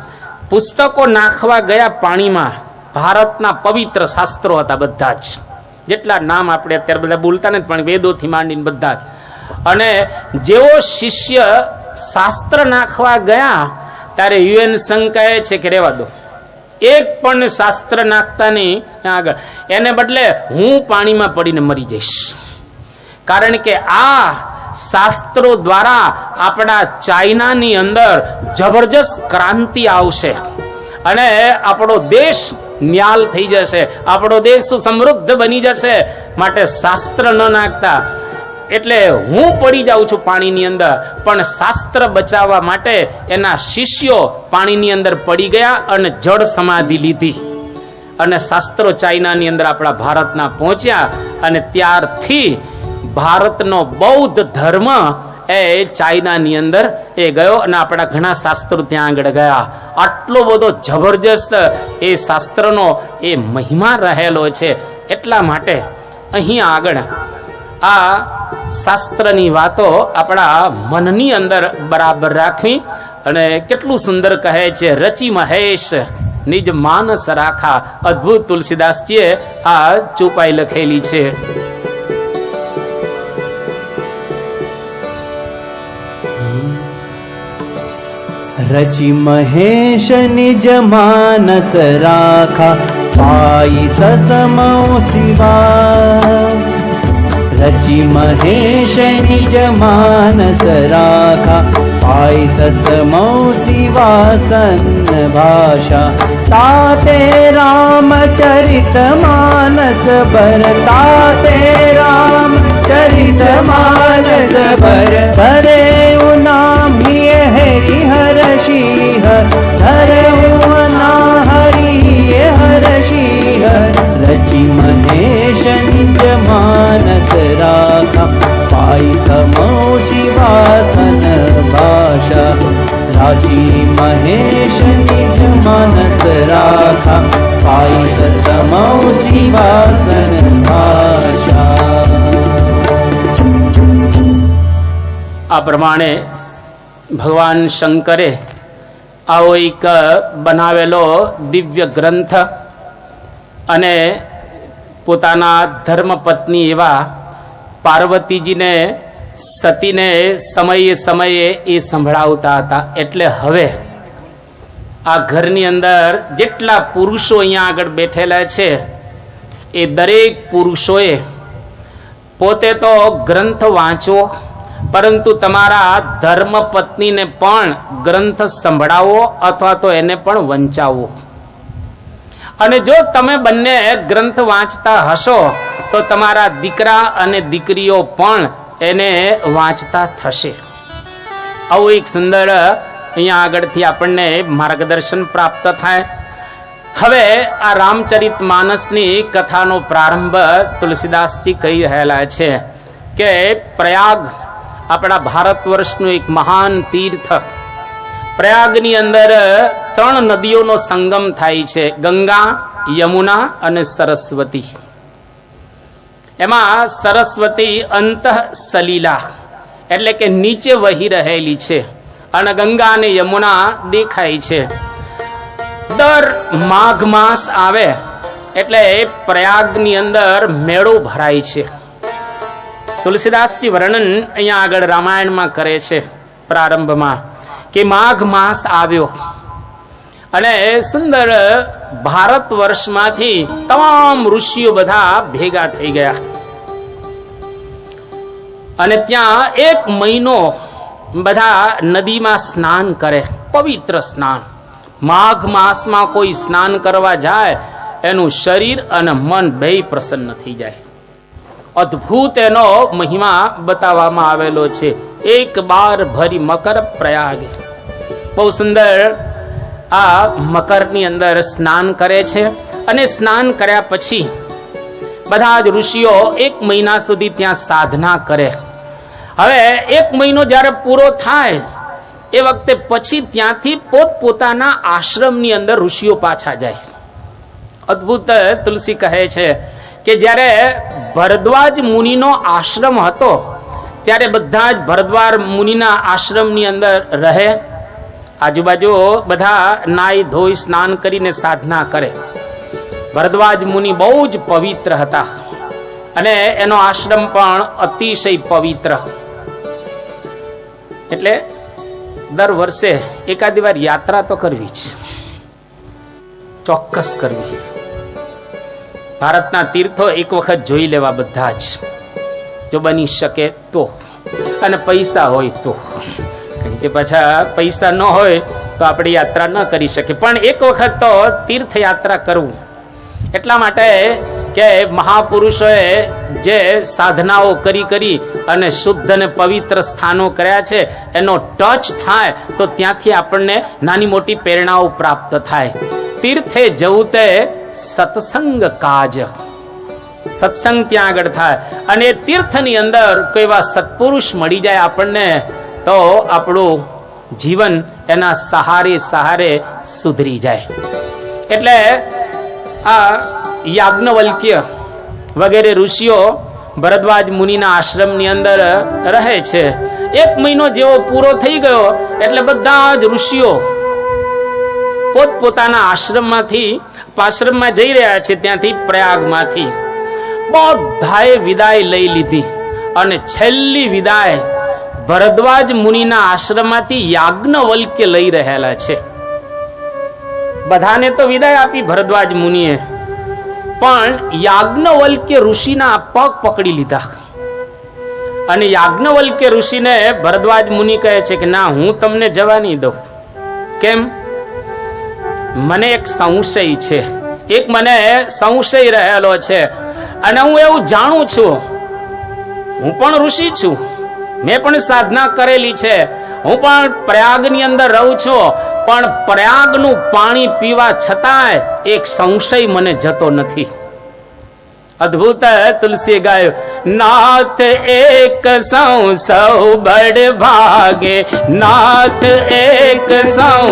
પુસ્તકો નાખવા ગયા પાણીમાં, ભારતના પવિત્ર શાસ્ત્રો હતા બધા જ, જેટલા નામ આપણે અત્યારે બધા બોલતા નથી પણ વેદોથી માંડીને બધા જ. અને જેવો શિષ્ય શાસ્ત્ર નાખવા ગયા ત્યારે યુએન સંઘ કહે છે કે રહેવા દો, એક પણ શાસ્ત્ર નાખતા નહીં આગળ, એને બદલે હું પાણીમાં પડીને મરી જઈશ. કારણ કે આ શાસ્ત્રો દ્વારા આપણા ચાઇનાની અંદર જબરજસ્ત ક્રાંતિ આવશે અને આપણો દેશ ન્યાલ થઈ જશે, આપણો દેશ સમૃદ્ધ બની જશે. માટે શાસ્ત્ર ન નાખતા. એટલે હું પડી જાઉં છું પાણીની અંદર, પણ શાસ્ત્ર બચાવવા માટે એના શિષ્યો પાણીની અંદર પડી ગયા અને જળ સમાધિ લીધી. અને શાસ્ત્રો ચાઇનાની અંદર આપણા ભારતના પહોંચ્યા. અને ત્યારથી ભારતનો બૌદ્ધ ધર્મ એ ચાઇનાની અંદર એ ગયો અને આપણા ઘણા શાસ્ત્રો ત્યાં આગળ ગયા. આટલો બધો જબરજસ્ત એ શાસ્ત્રનો એ મહિમા રહેલો છે. એટલા માટે અહીંયા આગળ આ શાસ્ત્રની વાતો આપણા મનની અંદર બરાબર રાખવી. અને કેટલું સુંદર કહે છે, રચી મહેશ નિજ માનસ રાખા. અદ્ભુત તુલસીદાસજીએ આ ચોપાઈ લખેલી છે. रचि महेश निज मानस राखा, पाई ससमौ शिवा. रचि महेश निज मानस राखा, पाई ससमौ शिवासन भाषा. ताते रामचरित मानस बर, ताते रामचरित मानस बर. करे नाम हरिहर शिह, हरे उना हरि हर शिह. रचि महेश निज मानस राखा, पाई समौ शिवासन भाषा. रचि महेश निज मानस राखा, पाई समौ शिवासन भाषा. આ પ્રમાણે ભગવાન શંકરે આવો એક બનાવેલો દિવ્ય ગ્રંથ અને પોતાના ધર્મપત્ની એવા પાર્વતીજીને સતીને સમયે સમયે એ સંભળાવતા હતા. એટલે હવે આ ઘરની અંદર જેટલા પુરુષો અહીંયા આગળ બેઠેલા છે એ દરેક પુરુષોએ પોતે તો ગ્રંથ વાંચવો, પરંતુ તમારા ધર્મપત્નીને પણ ગ્રંથ સંભળાવો અથવા તો એને પણ વંચાવો. અને જો તમે બંને ગ્રંથ વાંચતા હશો તો તમારા દીકરા અને દીકરીઓ પણ એને વાંચતા થશે. આવું એક સુંદર અહીંયા આગળથી આપણને માર્ગદર્શન પ્રાપ્ત થાય. હવે આ રામચરિત માનસની કથાનો પ્રારંભ તુલસીદાસજી કહી રહેલા છે કે પ્રયાગ આપણા ભારત વર્ષનું એક મહાન તીર્થ. પ્રયાગની અંદર 3 નદીઓનો સંગમ થાય છે, ગંગા, યમુના અને સરસ્વતી. એમાં સરસ્વતી અંતઃ સલીલા એટલે કે નીચે વહી રહેલી છે અને ગંગા અને યમુના દેખાય છે. દર માઘ માસ આવે એટલે પ્રયાગની અંદર મેળો ભરાય છે. તુલસીદાસજી વર્ણન અહીંયા આગળ રામાયણમાં કરે છે પ્રારંભમાં કે માઘ માસ આવ્યો અને સુંદર ભારત વર્ષમાંથી તમામ ઋષિઓ બધા ભેગા થઈ ગયા અને ત્યાં 1 મહિનો બધા નદીમાં સ્નાન કરે, પવિત્ર સ્નાન. માઘ માસમાં કોઈ સ્નાન કરવા જાય એનું શરીર અને મન બેય પ્રસન્ન થઈ જાય. અદ્ભુત એનો મહિમા બતાવવામાં આવેલો છે. 1 બાર ભરી મકર પ્રયાગ. બહુ સુંદર આ મકરની અંદર સ્નાન કરે છે અને સ્નાન કર્યા પછી બધા જ ઋષિઓ 1 મહિના સુધી ત્યાં સાધના કરે. હવે 1 મહિનો જ્યારે પૂરો થાય એ વખતે પછી ત્યાંથી પોતપોતાના આશ્રમની અંદર ઋષિઓ પાછા જાય. અદ્ભુત તુલસી કહે છે કે જ્યારે ભરદ્વાજ મુનિનો આશ્રમ હતો ત્યારે બધા જ ભરદ્વાજ મુનિના આશ્રમની અંદર રહે. આજુબાજુ બધા નાઈ ધોઈ સ્નાન કરીને સાધના કરે. ભરદ્વાજ મુનિ બહુ જ પવિત્ર હતા અને એનો આશ્રમ પણ અતિશય પવિત્ર. એટલે દર વર્ષે એકાદી વાર યાત્રા તો કરવી જ, ચોક્કસ કરવી. ભારતના તીર્થો એક વખત જોઈ લેવા બધા જ, જો બની શકે તો, અને પૈસા હોય તો. કારણ કે પાછા પૈસા ન હોય તો આપણે યાત્રા ન કરી શકીએ, પણ એક વખત તો તીર્થયાત્રા કરવું. એટલા માટે કે મહાપુરુષોએ જે સાધનાઓ કરી અને શુદ્ધ અને પવિત્ર સ્થાનો કર્યા છે એનો ટચ થાય તો ત્યાંથી આપણને નાની મોટી પ્રેરણાઓ પ્રાપ્ત થાય. તીર્થે જવું તે સત્સંગ કાજ, સત્સંગ ત્યાં આગળ થાય અને તીર્થની અંદર કોઈ એવા સત્પુરુષ મળી જાય આપણને તો આપણું જીવન એના સહારે સુધરી જાય. એટલે આ યાજ્ઞવલ્ક્ય વગેરે ઋષિઓ ભરદ્વાજ મુનિના આશ્રમની અંદર રહે છે. 1 મહિનો જેવો પૂરો થઈ ગયો એટલે બધા જ ઋષિઓ પોતપોતાના આશ્રમમાં જઈ રહ્યા છે. ત્યાંથી પ્રયાગમાંથી બધાએ વિદાય લઈ લીધી અને છેલ્લી વિદાય ભરદ્વાજ મુનિના આશ્રમમાંથી યાજ્ઞવલ્ક્ય લઈ રહેલા છે. બધાને તો વિદાય આપી ભરદ્વાજ મુનિએ, પણ યાજ્ઞવલ્ક્ય ઋષિના પગ પકડી લીધા અને યાજ્ઞવલ્ક્ય ઋષિને ભરદ્વાજ મુનિ કહે છે કે ના, હું તમને જવા નહીં દઉં. કેમ? મને એક સંશય છે, મને સંશય રહેલો છે અને હું એવું જાણું છું, હું પણ ઋષિ છું, મેં પણ સાધના કરેલી છે, હું પણ પ્રયાગની અંદર રહું છું, પણ પ્રયાગનું પાણી પીવા છતાંય એક સંશય મને જતો નથી. અદ્ભુત તુલસી ગાયો, નાથ એક સૌ બડ ભાગે, નાથ એક સૌ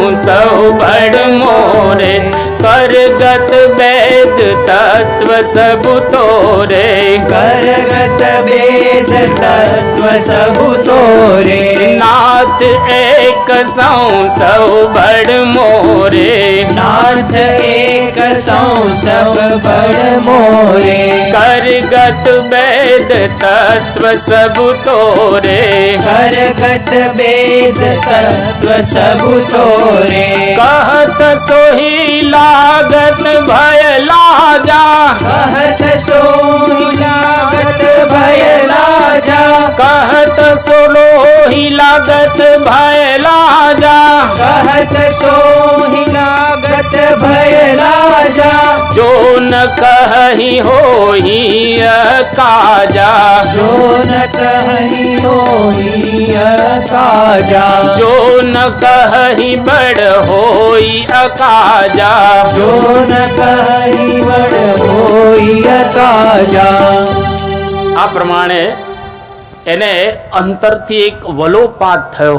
બડ મોરે, કરગત વેદ તત્વ સબુ તોરે, કરગત વેદ તત્વ સબુ તોરે. નાથ એક સૌ બડ મોરે, નાથ એક સૌ બડ મોરે, કરગત વેદ તત્વ સબુ તોરે, કરગત વેદ તત્વ સબુ તોરે. કહત સોહી लागत भय लाजा, कहत सोही लागत भय लाजा, कहत सोलोही लागत भय लाजा, कहत सोही लागत भय लाजा. जो ન કહી હોઈ કાજા જો ન કહી હોઈ કાજા જો ન કહી બડ હોઈ કાજા જો ન કહી બડ હોઈ કાજા આ પ્રમાણે એને અંતરથી એક વલોપાત થયો.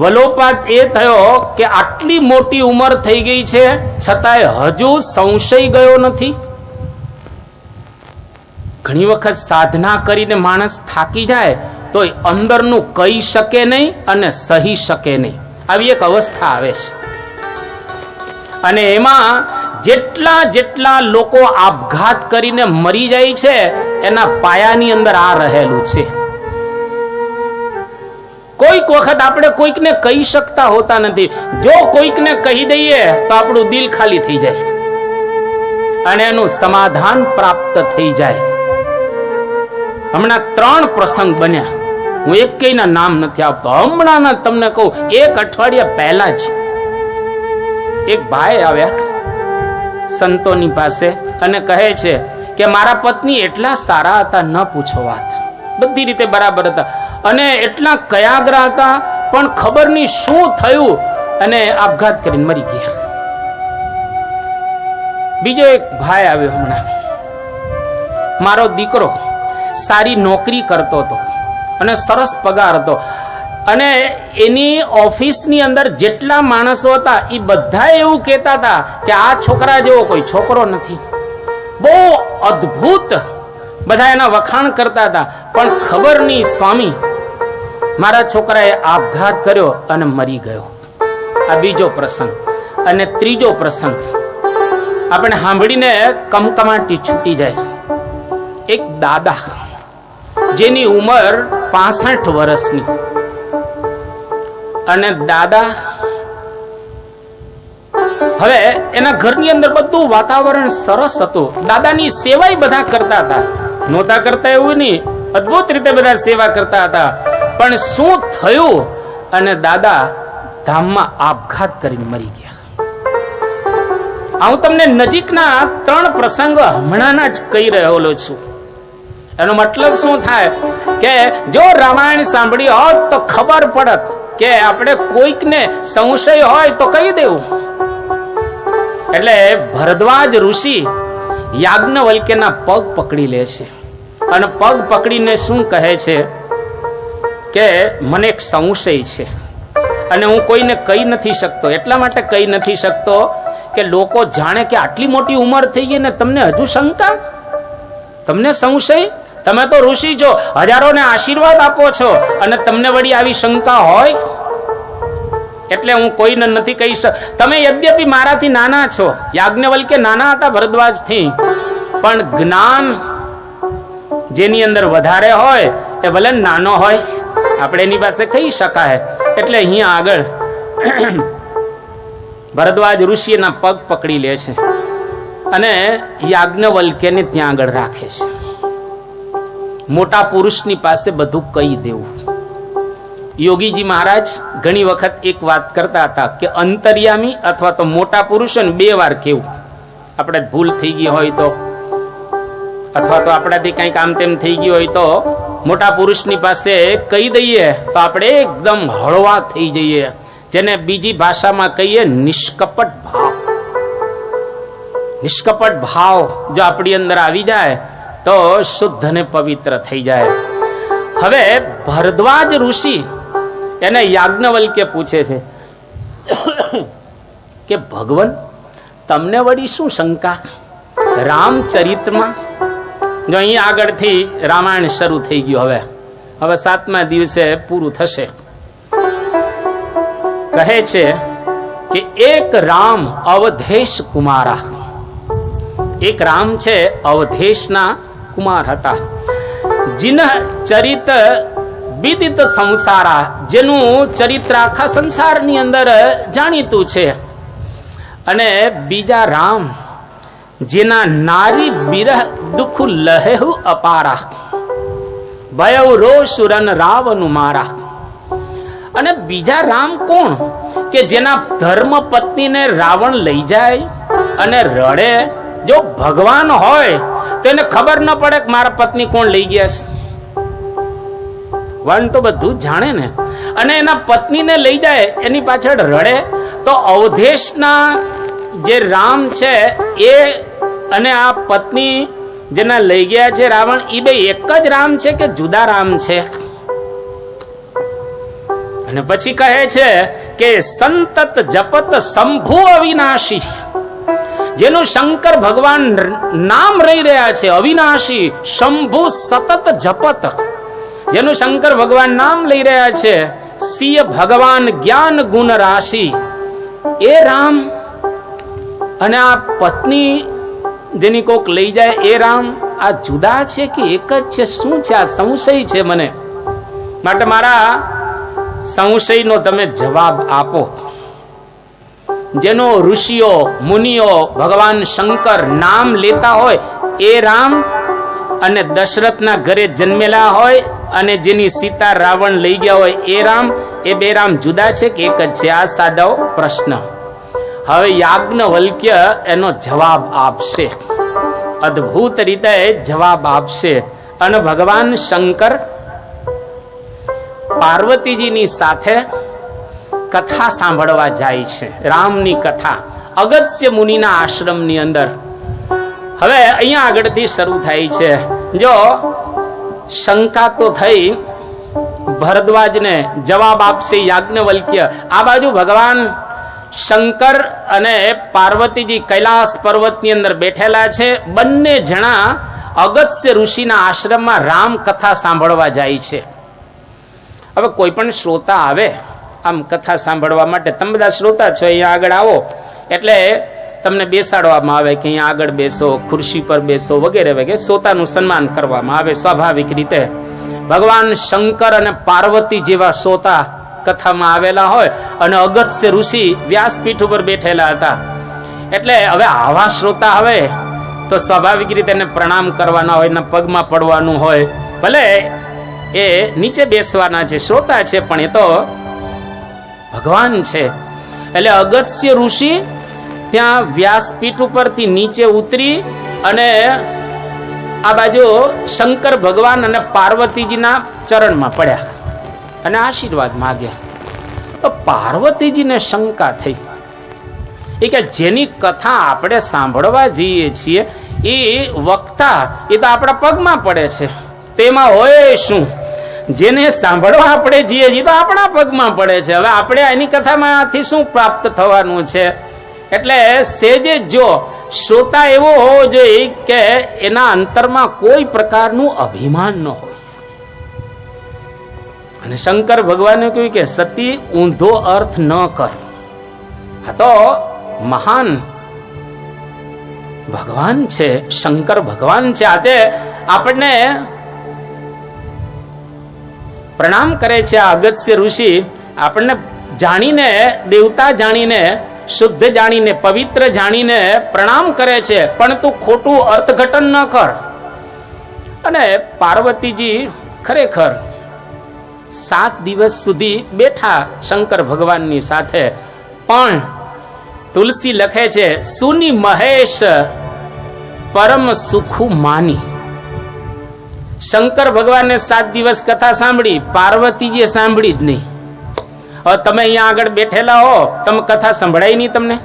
વલોપાત એ થયો કે આટલી મોટી ઉંમર થઈ ગઈ છે છતાંય હજુ સંશય ગયો નથી. ઘણી વખત સાધના કરીને માણસ થાકી જાય તો અંદરનું કહી શકે નહીં અને સહી શકે નહીં, આવી એક અવસ્થા આવે છે. અને એમાં જેટલા લોકો આપઘાત કરીને મરી જાય છે એના પાયાની અંદર આ રહેલું છે. કોઈક વખત આપણે કોઈકને કહી શકતા હોતા નથી. જો કોઈકને કહી દઈએ તો આપણું દિલ ખાલી થઈ જાય અને એનું સમાધાન પ્રાપ્ત થઈ જાય. હમણાં 3 પ્રસંગ બન્યા. હું એકેયના નામ નથી આપતો. હમણાં તમને કહું, 1 અઠવાડિયા પહેલા જ એક ભાઈ આવ્યા સંતોની પાસે અને કહે છે કે મારા પત્ની એટલા સારા હતા, ન પૂછો વાત. બધી રીતે બરાબર હતા અને એટલા કયાગ્રા હતા, પણ ખબર નહીં શું થયું અને આપઘાત કરીને મરી ગયા. બીજો એક ભાઈ આવ્યો હમણાં. મારો દીકરો સારી નોકરી કરતો હતો અને સરસ પગાર હતો અને એની ઓફિસની અંદર જેટલા માણસો હતા એ બધા એવું કહેતા હતા કે આ છોકરા જેવો કોઈ છોકરો નથી. બહુ અદ્ભુત બધા એના વખાણ કરતા હતા. પણ ખબર નહીં સ્વામી, મારા છોકરાએ આપઘાત કર્યો અને મરી ગયો. આ બીજો પ્રસંગ. અને ત્રીજો પ્રસંગ આપણે સાંભળીને કમકમાટી છૂટી જાય. એક દાદા જેની ઉંમર 65 વર્ષની અને દાદા હવે એના ઘરની અંદર બધું વાતાવરણ સરસ હતું. દાદાની સેવા બધા કરતા હતા, નહોતા કરતા એવું નહીં, અદ્ભુત રીતે બધા સેવા કરતા હતા. પણ શું થયું અને દાદા ધામમાં આપઘાત કરીને મરી ગયા. હું તમને નજીકના 3 પ્રસંગો હમણાંના જ કહી રહ્યો છું. એનો મતલબ શું થાય કે જો રામાયણ સાંભળી હોત તો ખબર પડત કે આપણે કોઈકને સંશય હોય તો કહી દેવું. એટલે ભરદ્વાજ ઋષિ યાજ્ઞવલ્ક્યના પગ પકડી લે છે અને પગ પકડીને શું કહે છે કે મને એક સંશય છે અને હું કોઈને કહી નથી શકતો. એટલા માટે કહી નથી શકતો કે લોકો જાણે કે આટલી મોટી ઉંમર થઈ ગઈ ને તમને હજુ શંકા, તમને સંશય. તમે તો ઋષિ છો, હજારોને આશીર્વાદ આપો છો અને તમને વળી આવી શંકા હોય. એટલે હું કોઈને નથી કહી શક. તમે યદ્યપી મારાથી નાના છો, યાજ્ઞવલ્ક્ય નાના હતા ભરદ્વાજથી, પણ જ્ઞાન જેની અંદર વધારે હોય એ ભલે નાનો હોય, આપણે એની પાસે કહી શકાય. એટલે અહીંયા આગળ ભરદ્વાજ ઋષિના પગ પકડી લે છે અને યાજ્ઞવલ્ક્યને ત્યાં આગળ રાખે છે. મોટા પુરુષની પાસે બધું કહી દેવું. યોગીજી મહારાજ ઘણી વખત એક વાત કરતા હતા કે અંતર્યામી અથવા તો મોટા પુરુષોને 2 વાર કેવું. આપણે ભૂલ થઈ ગઈ હોય તો અથવા તો આપણાથી કંઈક આમ તેમ થઈ ગયું હોય તો મોટા પુરુષની પાસે કહી દઈએ તો આપણે એકદમ હળવા થઈ જઈએ. જેને બીજી ભાષામાં કહીએ નિષ્કપટ ભાવ. નિષ્કપટ ભાવ જો આપણી અંદર આવી જાય તો શુદ્ધ અને પવિત્ર થઈ જાય. હવે ભરદ્વાજ ઋષિ એને યાજ્ઞવલ્ક્ય પૂછે છે કે ભગવાન તમને વળી શું શંકા રામચરિત્રમાં? જો અહીં આગળથી રામાયણ શરૂ થઈ ગયું. હવે 7મા દિવસે પૂરું થશે. કહે છે કે એક રામ અવધેશ કુમારા. એક રામ છે, અવધેશના કુમાર હતા. જીન ચરિત વિદિત સંસારા, જેનું ચરિત્ર આખા સંસારની અંદર જાણીતું છે. અને બીજા રામ જેના નારી બિરહ દુઃખ લહેહુ અપારા, ભયવ રોષુરન રાવનું મારા. અને બીજા રામ કોણ કે જેના ધર્મ પત્નીને રાવણ લઈ જાય અને રડે જો ભગવાન હોય તો એને ખબર ન પડે કે મારા પત્ની કોણ લઈ ગયા છે. વન તો બધું જાણે ને. અને એના પત્નીને લઈ જાય એની પાછળ રડે તો અવધેશના જે રામ છે એ અને આ પત્ની જેના લઈ ગયા છે રાવણ, એ બે એક જ રામ છે કે જુદા રામ છે? અને પછી કહે છે કે સંતત જપત શંભુ અવિનાશી, જેનું શંકર ભગવાન નામ રહી રહ્યા છે અવિનાશી, શંભુ સતત જપત, જેનું શંકર ભગવાન નામ લઈ રહ્યા છે, સિય ભગવાન જ્ઞાન ગુણ રાશિ, એ રામ અને આ પત્ની જેની કોક લઈ જાય એ રામ આ જુદા છે કે એક જ છે? શું છે આ? સંશય છે મને. માટે મારા સંશયનો તમે જવાબ આપો. જેનો ઋષિઓ મુનિઓ ભગવાન શંકર નામ લેતા હોય એ રામ અને દશરથના ઘરે જન્મેલા હોય અને જેની સીતા રાવણ લઈ ગયા હોય એ રામ, એ બે રામ જુદા છે કે એક જ છે? આ સાદો પ્રશ્ન. હવે યાજ્ઞવલ્ક્ય એનો જવાબ આપશે, અદ્ભુત રીતે જવાબ આપશે. અને ભગવાન શંકર પાર્વતીજીની સાથે કથા સાંભળવા જાય છે, રામની કથા અગત્ય મુનિના આશ્રમની અંદર. હવે અહીંયા આગળથી શરૂ થાય છે. જો શંકા તો થઈ, ભરદ્વાજને જવાબ આપશે યાજ્ઞવલ્ક્ય. આ બાજુ ભગવાન શંકર અને પાર્વતીજી કૈલાસ પર્વતની અંદર બેઠેલા છે. બંને જણા અગત્ય ઋષિના આશ્રમમાં રામ કથા સાંભળવા જાય છે. હવે કોઈ પણ શ્રોતા આવે આમ કથા સાંભળવા માટે, તમે બધા શ્રોતા છો, અહીંયા આગળ આવો એટલે તમને બેસાડવામાં આવે કે અહીંયા આગળ બેસો, ખુરશી પર બેસો, વગેરે વગેરે શ્રોતાનું સન્માન કરવામાં આવે સ્વાભાવિક રીતે. ભગવાન શંકર અને પાર્વતી જેવા શ્રોતા કથામાં આવેલા હોય અને અગત્ય ઋષિ વ્યાસપીઠ ઉપર બેઠેલા હતા. એટલે હવે આવા શ્રોતા હવે તો સ્વાભાવિક રીતે એને પ્રણામ કરવાના હોય, એના પગમાં પડવાનું હોય. ભલે એ નીચે બેસવાના છે, શ્રોતા છે, પણ એ તો ભગવાન છે. એટલે અગત્ય ઋષિ ત્યાં વ્યાસપીઠ ઉપરથી નીચે ઉતરી અને આ બાજુ શંકર ભગવાન અને પાર્વતીજીના ચરણમાં પડ્યા અને આશીર્વાદ માગ્યા. તો પાર્વતીજીને શંકા થઈ એ કે જેની કથા આપણે સાંભળવા જઈએ છીએ એ વક્તા એ તો આપણા પગમાં પડે છે, તેમાં હોય શું? જેને સાંભળવા આપણે જઈએ છીએ તો આપણા પગમાં પડે છે. હવે આપણે એની કથામાંથી શું પ્રાપ્ત થવાનું છે? એટલે સેજે જો શ્રોતા એવો હોવો જોઈએ કે એના અંતરમાં કોઈ પ્રકારનું અભિમાન ન હોય. અને શંકર ભગવાને કહ્યું કે સતી ઊંધો અર્થ ન કર. આ તો મહાન ભગવાન છે, શંકર ભગવાન છે. આતે આપણને પ્રણામ કરે છે આ અગત્ય ઋષિ. આપણને જાણીને, દેવતા જાણીને, શુદ્ધ જાણીને, પવિત્ર જાણીને પ્રણામ કરે છે, પણ તું ખોટું અર્થઘટન ન કર. અને પાર્વતીજી ખરેખર 7 દિવસ સુધી બેઠા શંકર ભગવાનની સાથે. પણ તુલસી લખે છે સુની મહેશ પરમ સુખુ માની. શંકર ભગવાનને 7 દિવસ કથા સાંભળી, પાર્વતીજીએ સાંભળી જ નહીં. હવે તમે અહીંયા આગળ બેઠેલા હો, તમે કથા સંભળાય નહીં તમને,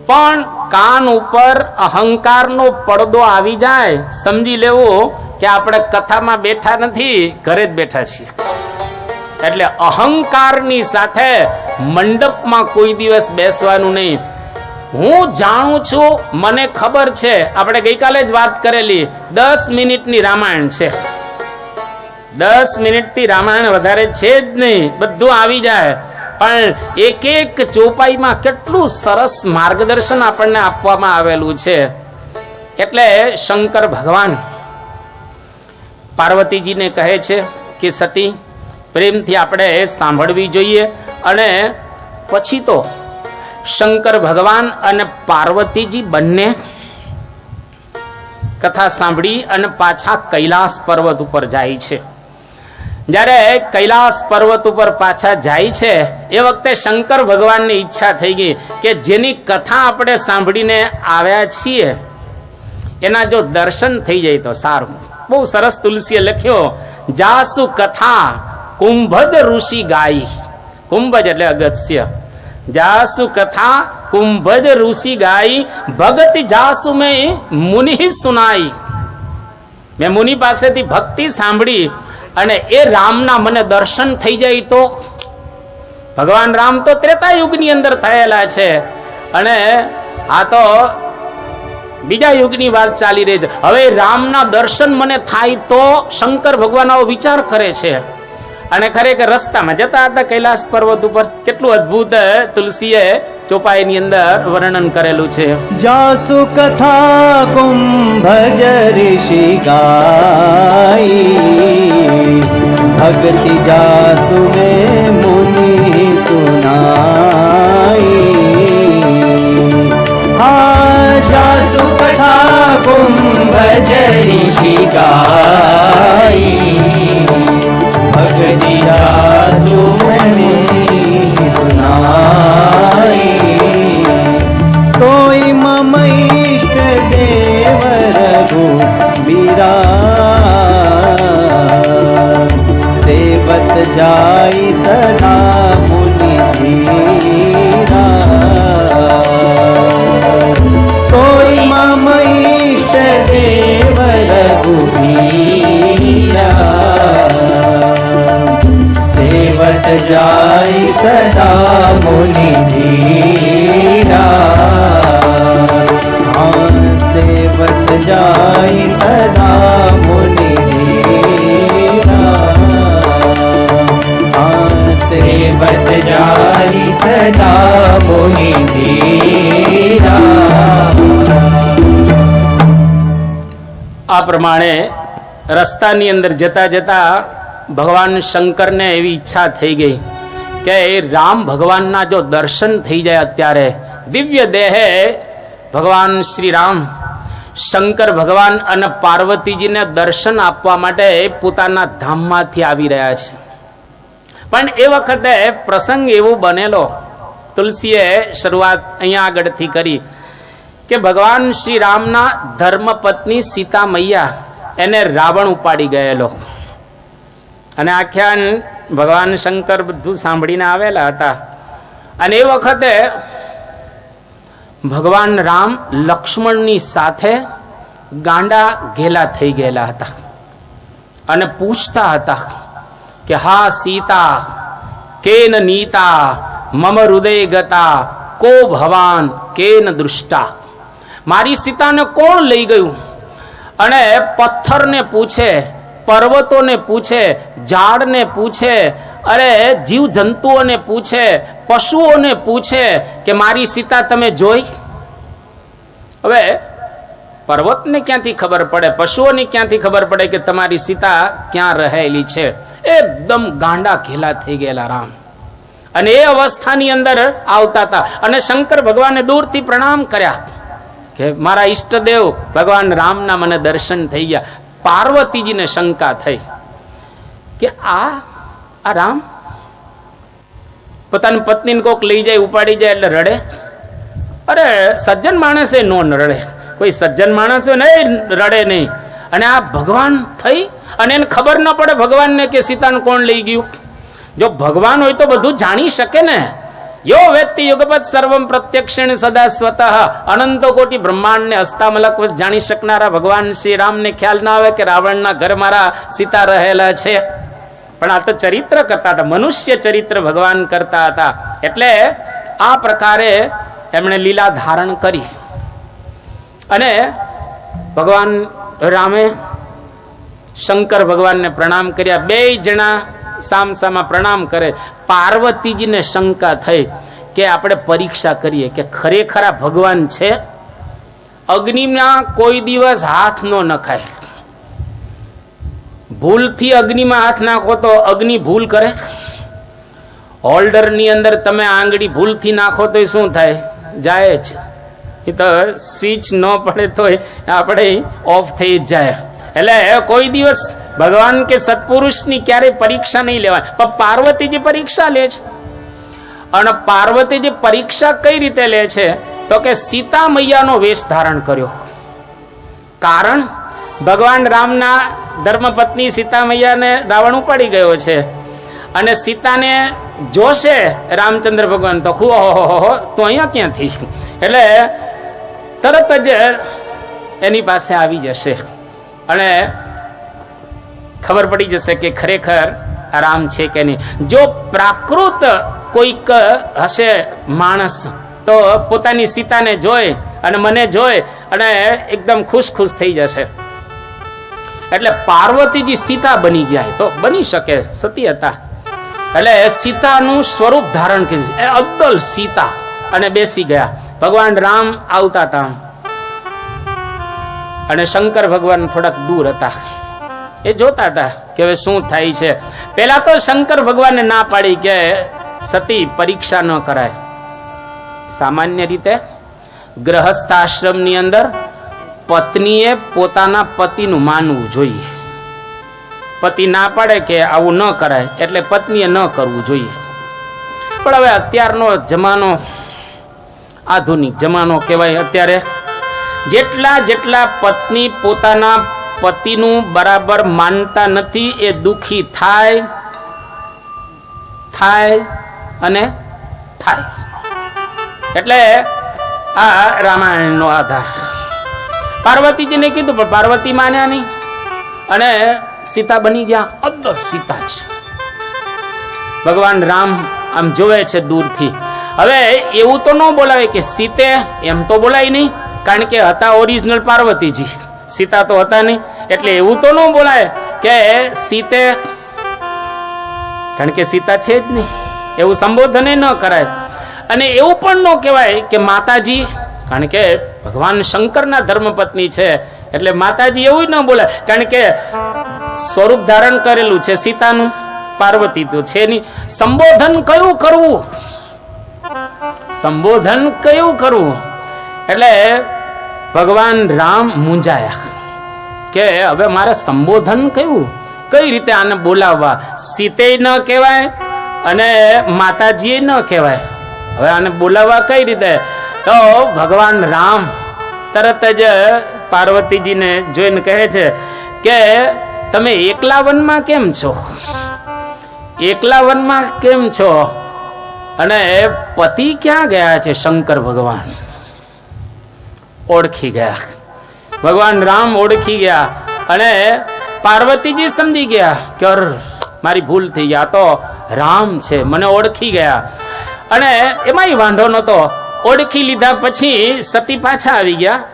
પણ કાન ઉપર અહંકારનો પડદો આવી જાય, સમજી લેવું કે આપણે કથામાં બેઠા નથી, ઘરે જ બેઠા છીએ. એટલે અહંકારની સાથે મંડપમાં કોઈ દિવસ બેસવાનું નહીં. હું જાણું છું, મને ખબર છે, આપણે ગઈકાલે જ વાત કરેલી, 10 મિનિટની રામાયણ છે. 10 મિનિટથી રામાયણ વધારે છે જ નહીં, બધું આવી જાય. પણ એક એક ચોપાઈમાં કેટલું સરસ માર્ગદર્શન આપણને આપવામાં આવેલું છે. એટલે શંકર ભગવાન પાર્વતીજીને કહે છે કે સતી પ્રેમથી આપણે સાંભળવી જોઈએ. અને પછી તો શંકર ભગવાન અને પાર્વતીજી બંને કથા સાંભળી અને પાછા કૈલાસ પર્વત ઉપર જાય છે. જ્યારે કૈલાસ પર્વત ઉપર પાછા જાય છે એ વખતે શંકર ભગવાનની ઈચ્છા થઈ ગઈ કે જેની કથા આપણે સાંભળીને આવ્યા છીએ એના જો દર્શન થઈ જાય તો સારું. બહુ સરસ તુલસીએ લખ્યો, જાસુ કથા કુંભજ ઋષિ ગાઈ. કુંભજ એટલે અગત્ય. જાસુ કથા કુંભજ ઋષિ ગાઈ, ભગતિ જાસુ મેં મુનિ સુનાઈ. મેં મુનિ પાસેથી ભક્તિ સાંભળી અને એ રામના મને દર્શન થઈ જાય તો. ભગવાન રામ તો ત્રેતા યુગની અંદર થયેલા છે અને આ તો બીજા યુગની વાત ચાલી રહી છે. હવે રામના દર્શન મને થાય તો શંકર ભગવાન આવો વિચાર કરે છે. અને ખરેખર રસ્તામાં જતા હતા કૈલાસ પર્વત ઉપર કેટલું અદ્ભુત તુલસીએ ચોપાઈની અંદર વર્ણન કરેલું છે. જાસુ કથા કુંભજ ઋષિ ગાઈ, ભક્તિ જાસુ મે મુનિ સુનાઈ. હા જાસુ કથા કુંભજ ઋષિ ગાઈ, ભક્તિ જાસુ મે સુનાઈ. સોઈ મમ ઈષ્ટ દેવ રઘુબીરા, સેવત જાય સદા મુનિ ધીરા. સોઈ મમ ઈષ્ટ દેવ રઘુબીરા, સેવત જાય સદા મુનિ ધીરા. સેવત જાય સદા મુનિ ધીરા. સેવત જાય સદા મુનિ ધીરા. આ પ્રમાણે રસ્તાની અંદર જતા જતા ભગવાન શંકરને એવી ઈચ્છા થઈ ગઈ કે રામ ભગવાનના જો દર્શન થઈ જાય અત્યારે દિવ્ય દેહે ભગવાન શ્રી રામ શંકર ભગવાન અને પાર્વતીજીને દર્શન આપવા માટે પોતાના ધામમાંથી આવી રહ્યા છે. પણ એ વખતે પ્રસંગ એવો બનેલો, તુલસીએ શરૂઆત અહીંયા આગળથી કરી કે ભગવાન શ્રી રામના ધર્મપત્ની સીતા મૈયા એને રાવણ ઉપાડી ગયેલો. અને આખ્યાન ભગવાન શંકર બધું સાંભળીને આવેલા હતા. અને એ વખતે ભગવાન રામ લક્ષ્મણની સાથે ગાંડા ઘેલા થઈ ગયેલા હતા અને પૂછતા હતા કે હા સીતા કેન નીતા મમ હૃદય ગતા કો ભવાન કેન દૃષ્ટા. મારી સીતાને કોણ લઈ ગયું? અને પથ્થરને પૂછે, પર્વતોને પૂછે, ઝાડને પૂછે, અરે જીવ જંતુઓને પૂછે, પશુઓને પૂછે કે મારી સીતા તમે જોઈ? હવે પર્વતને ક્યાંથી ખબર પડે, પશુઓને ક્યાંથી ખબર પડે કે તમારી સીતા ક્યાં રહેલી છે? એકદમ ગાંડા ઘેલા થઈ ગયેલા રામ. અને એ અવસ્થાની અંદર આવતા હતા અને શંકર ભગવાને દૂરથી પ્રણામ કર્યા કે મારા ઈષ્ટદેવ ભગવાન રામના મને દર્શન થઈ ગયા. પાર્વતીજીને શંકા થઈ કે આ રામ પોતાની પત્નીને કોક લઈ જાય, ઉપાડી જાય એટલે રડે? અરે સજ્જન માણસે નો રડે, કોઈ સજ્જન માણસ હોય ને રડે નહીં. અને આ ભગવાન થઈ અને એને ખબર ન પડે ભગવાનને કે સીતાને કોણ લઈ ગયું? જો ભગવાન હોય તો બધું જાણી શકે ને. યો વેત્તિ યુગપત સર્વમ પ્રત્યક્ષેણ સદા સ્વતઃ. અનંતો કોટી બ્રહ્માંડને હસ્તામલક જાણી શકનારા ભગવાન શ્રી રામને ખ્યાલ ના આવે કે રાવણના ઘર મારા સીતા રહેલા છે? પણ આ તો ચરિત્ર કરતા હતા, મનુષ્ય ચરિત્ર ભગવાન કરતા હતા. એટલે આ પ્રકારે એમણે લીલા ધારણ કરી અને ભગવાન રામે શંકર ભગવાનને પ્રણામ કર્યા. બે જણા સામસામા પ્રણામ કરે. પાર્વતીજીને શંકા થઈ કે આપણે પરીક્ષા કરીએ કે ખરેખર આ ભગવાન છે? અગ્નિમાં કોઈ દિવસ હાથ ન નખાય. ભૂલથી અગ્નિમાં હાથ નાખો તો અગ્નિ ભૂલ કરે? હોલ્ડરની અંદર તમે આંગળી ભૂલથી નાખો તો શું થાય? જાય જ. એ તો સ્વિચ ન પડે તો આપણે ઓફ થઈ જ જાય. એટલે કોઈ દિવસ ભગવાન કે સત્પુરુષની ક્યારેય પરીક્ષા નહીં લેવાય, પણ પાર્વતીજી પરીક્ષા લે છે. અને પાર્વતીજી પરીક્ષા કઈ રીતે લે છે તો કે સીતા મૈયાનો વેશ ધારણ કર્યો. કારણ ભગવાન રામના ધર્મપત્ની સીતા મૈયાને રાવણ ઉપાડી ગયો છે અને સીતાને જોશે રામચંદ્ર ભગવાન તો ઓહો તું અહીંયા ક્યાંથી, એટલે તરત જ એની પાસે આવી જશે અને ખબર પડી જશે કે ખરેખર રામ છે કે નહીં. જો પ્રાકૃત કોઈક હશે માણસ તો પોતાની સીતાને જોઈ અને મને જોઈ અને એકદમ ખુશ ખુશ થઈ જશે. એટલે પાર્વતીજી સીતા બની ગયા તો બની શકે, સતી હતા. એટલે સીતાનું સ્વરૂપ ધારણ કર્યું, એ અદ્દલ સીતા, અને બેસી ગયા. ભગવાન રામ આવતા હતા અને શંકર ભગવાન થોડાક દૂર હતા. એ જોતા હતા કે હવે શું થાય છે. પેલા તો શંકર ભગવાનને ના પાડી કે સતી પરીક્ષા ન કરાય. સામાન્ય રીતે ગ્રહસ્થ આશ્રમની અંદર પત્નીએ પોતાના પતિનું માનવું જોઈએ. પતિ ના પાડે કે આવું ન કરાય એટલે પત્નીએ ન કરવું જોઈએ. પણ હવે અત્યારનો જમાનો આધુનિક જમાનો કહેવાય. અત્યારે જેટલા પત્ની પોતાના પતિનું બરાબર માનતા નથી એ દુખી થાય અને થાય. એટલે આ રામાયણનો આધાર. પાર્વતીજીને કીધું પણ પાર્વતી માન્યા નહીં અને સીતા બની ગયા અદ્ભુત સીતા જ. ભગવાન રામ આમ જોવે છે દૂરથી. હવે એવું તો ન બોલાવે કે સીતે, એમ તો બોલાય નહીં, કારણ કે હતા ઓરિજિનલ પાર્વતીજી, સીતા તો હતા નહીં. એટલે એવું તો ન બોલાય કે સીતે, કારણ કે સીતા છે જ નહીં, એવું સંબોધન ન કરાય. અને એવું પણ ન કહેવાય કે માતાજી, કારણ કે ભગવાન શંકરના ધર્મપત્ની છે એટલે માતાજી એવું ન બોલાય, કારણ કે સ્વરૂપ ધારણ કરેલું છે સીતાનું, પાર્વતી તો છે નહીં. સંબોધન કયું કરવું, સંબોધન કયું કરવું? એટલે ભગવાન રામ મૂંઝાયા કે હવે મારે સંબોધન કયું, કઈ રીતે આને બોલાવવા? સીતે ન કહેવાય અને માતાજીએ ન કહેવાય. હવે આને બોલાવવા કઈ રીતે? તો ભગવાન રામ તરત જ પાર્વતીજીને જોઈને કહે છે કે તમે એકલા વનમાં કેમ છો? એકલા વનમાં કેમ છો? અને પતિ ક્યાં ગયા છે? શંકર ભગવાન ઓળખી ગયા. ભગવાન રામ ઓળખી ગયા અને પાર્વતીજી સમજી ગયા કે મારી ભૂલ થઈ ગયા, તો રામ છે, મને ઓળખી ગયા. અને એમાંય વાંધો નતો. ઓળખી લીધા પછી સતી પાછા આવી ગયા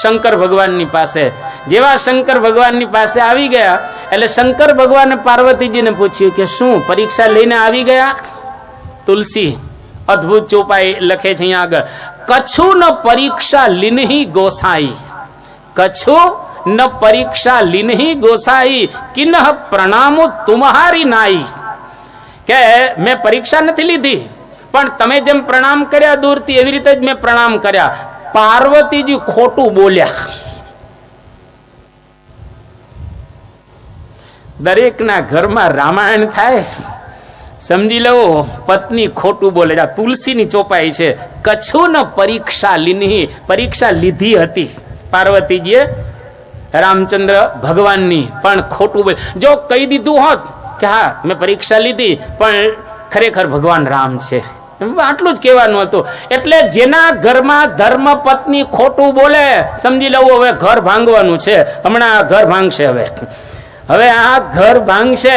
શંકર ભગવાનની પાસે. જેવા શંકર ભગવાનની પાસે આવી ગયા એટલે શંકર ભગવાને પાર્વતીજીને પૂછ્યું કે શું પરીક્ષા લઈને આવી ગયા? તુલસી અદ્ભુત ચોપાઈ લખે છે અહીંયા આગળ, કछु ન પરીક્ષા લીનહી ગોસાઈ, કछु ન પરીક્ષા લીનહી ગોસાઈ, કિન્હ પ્રણામો તુમ્હારી નાઈ. કે મેં પરીક્ષા નથી લીધી, પણ તમે જેમ પ્રણામ કર્યા દૂરથી એવી રીતે જ મેં પ્રણામ કર્યા. પાર્વતીજી ખોટું બોલ્યા. દરેકના ઘરમાં રામાયણ થાય, સમજી લો પત્ની ખોટું બોલે. તુલસીની ચોપાઈ છે, કछु ન પરીક્ષા લીની, પરીક્ષા લીધી હતી પાર્વતીજીએ રામચંદ્ર ભગવાનની, પણ ખોટું બોલે. જો કહી દીધું હોત કે હા મેં પરીક્ષા લીધી પણ ખરેખર ભગવાન રામ છે, આટલું જ કહેવાનું હતું. એટલે જેના ઘરમાં ધર્મ પત્ની ખોટું બોલે, સમજી લઉં હવે ઘર ભાંગવાનું છે, હમણાં ઘર ભાંગશે. હવે આ ઘર ભાંગશે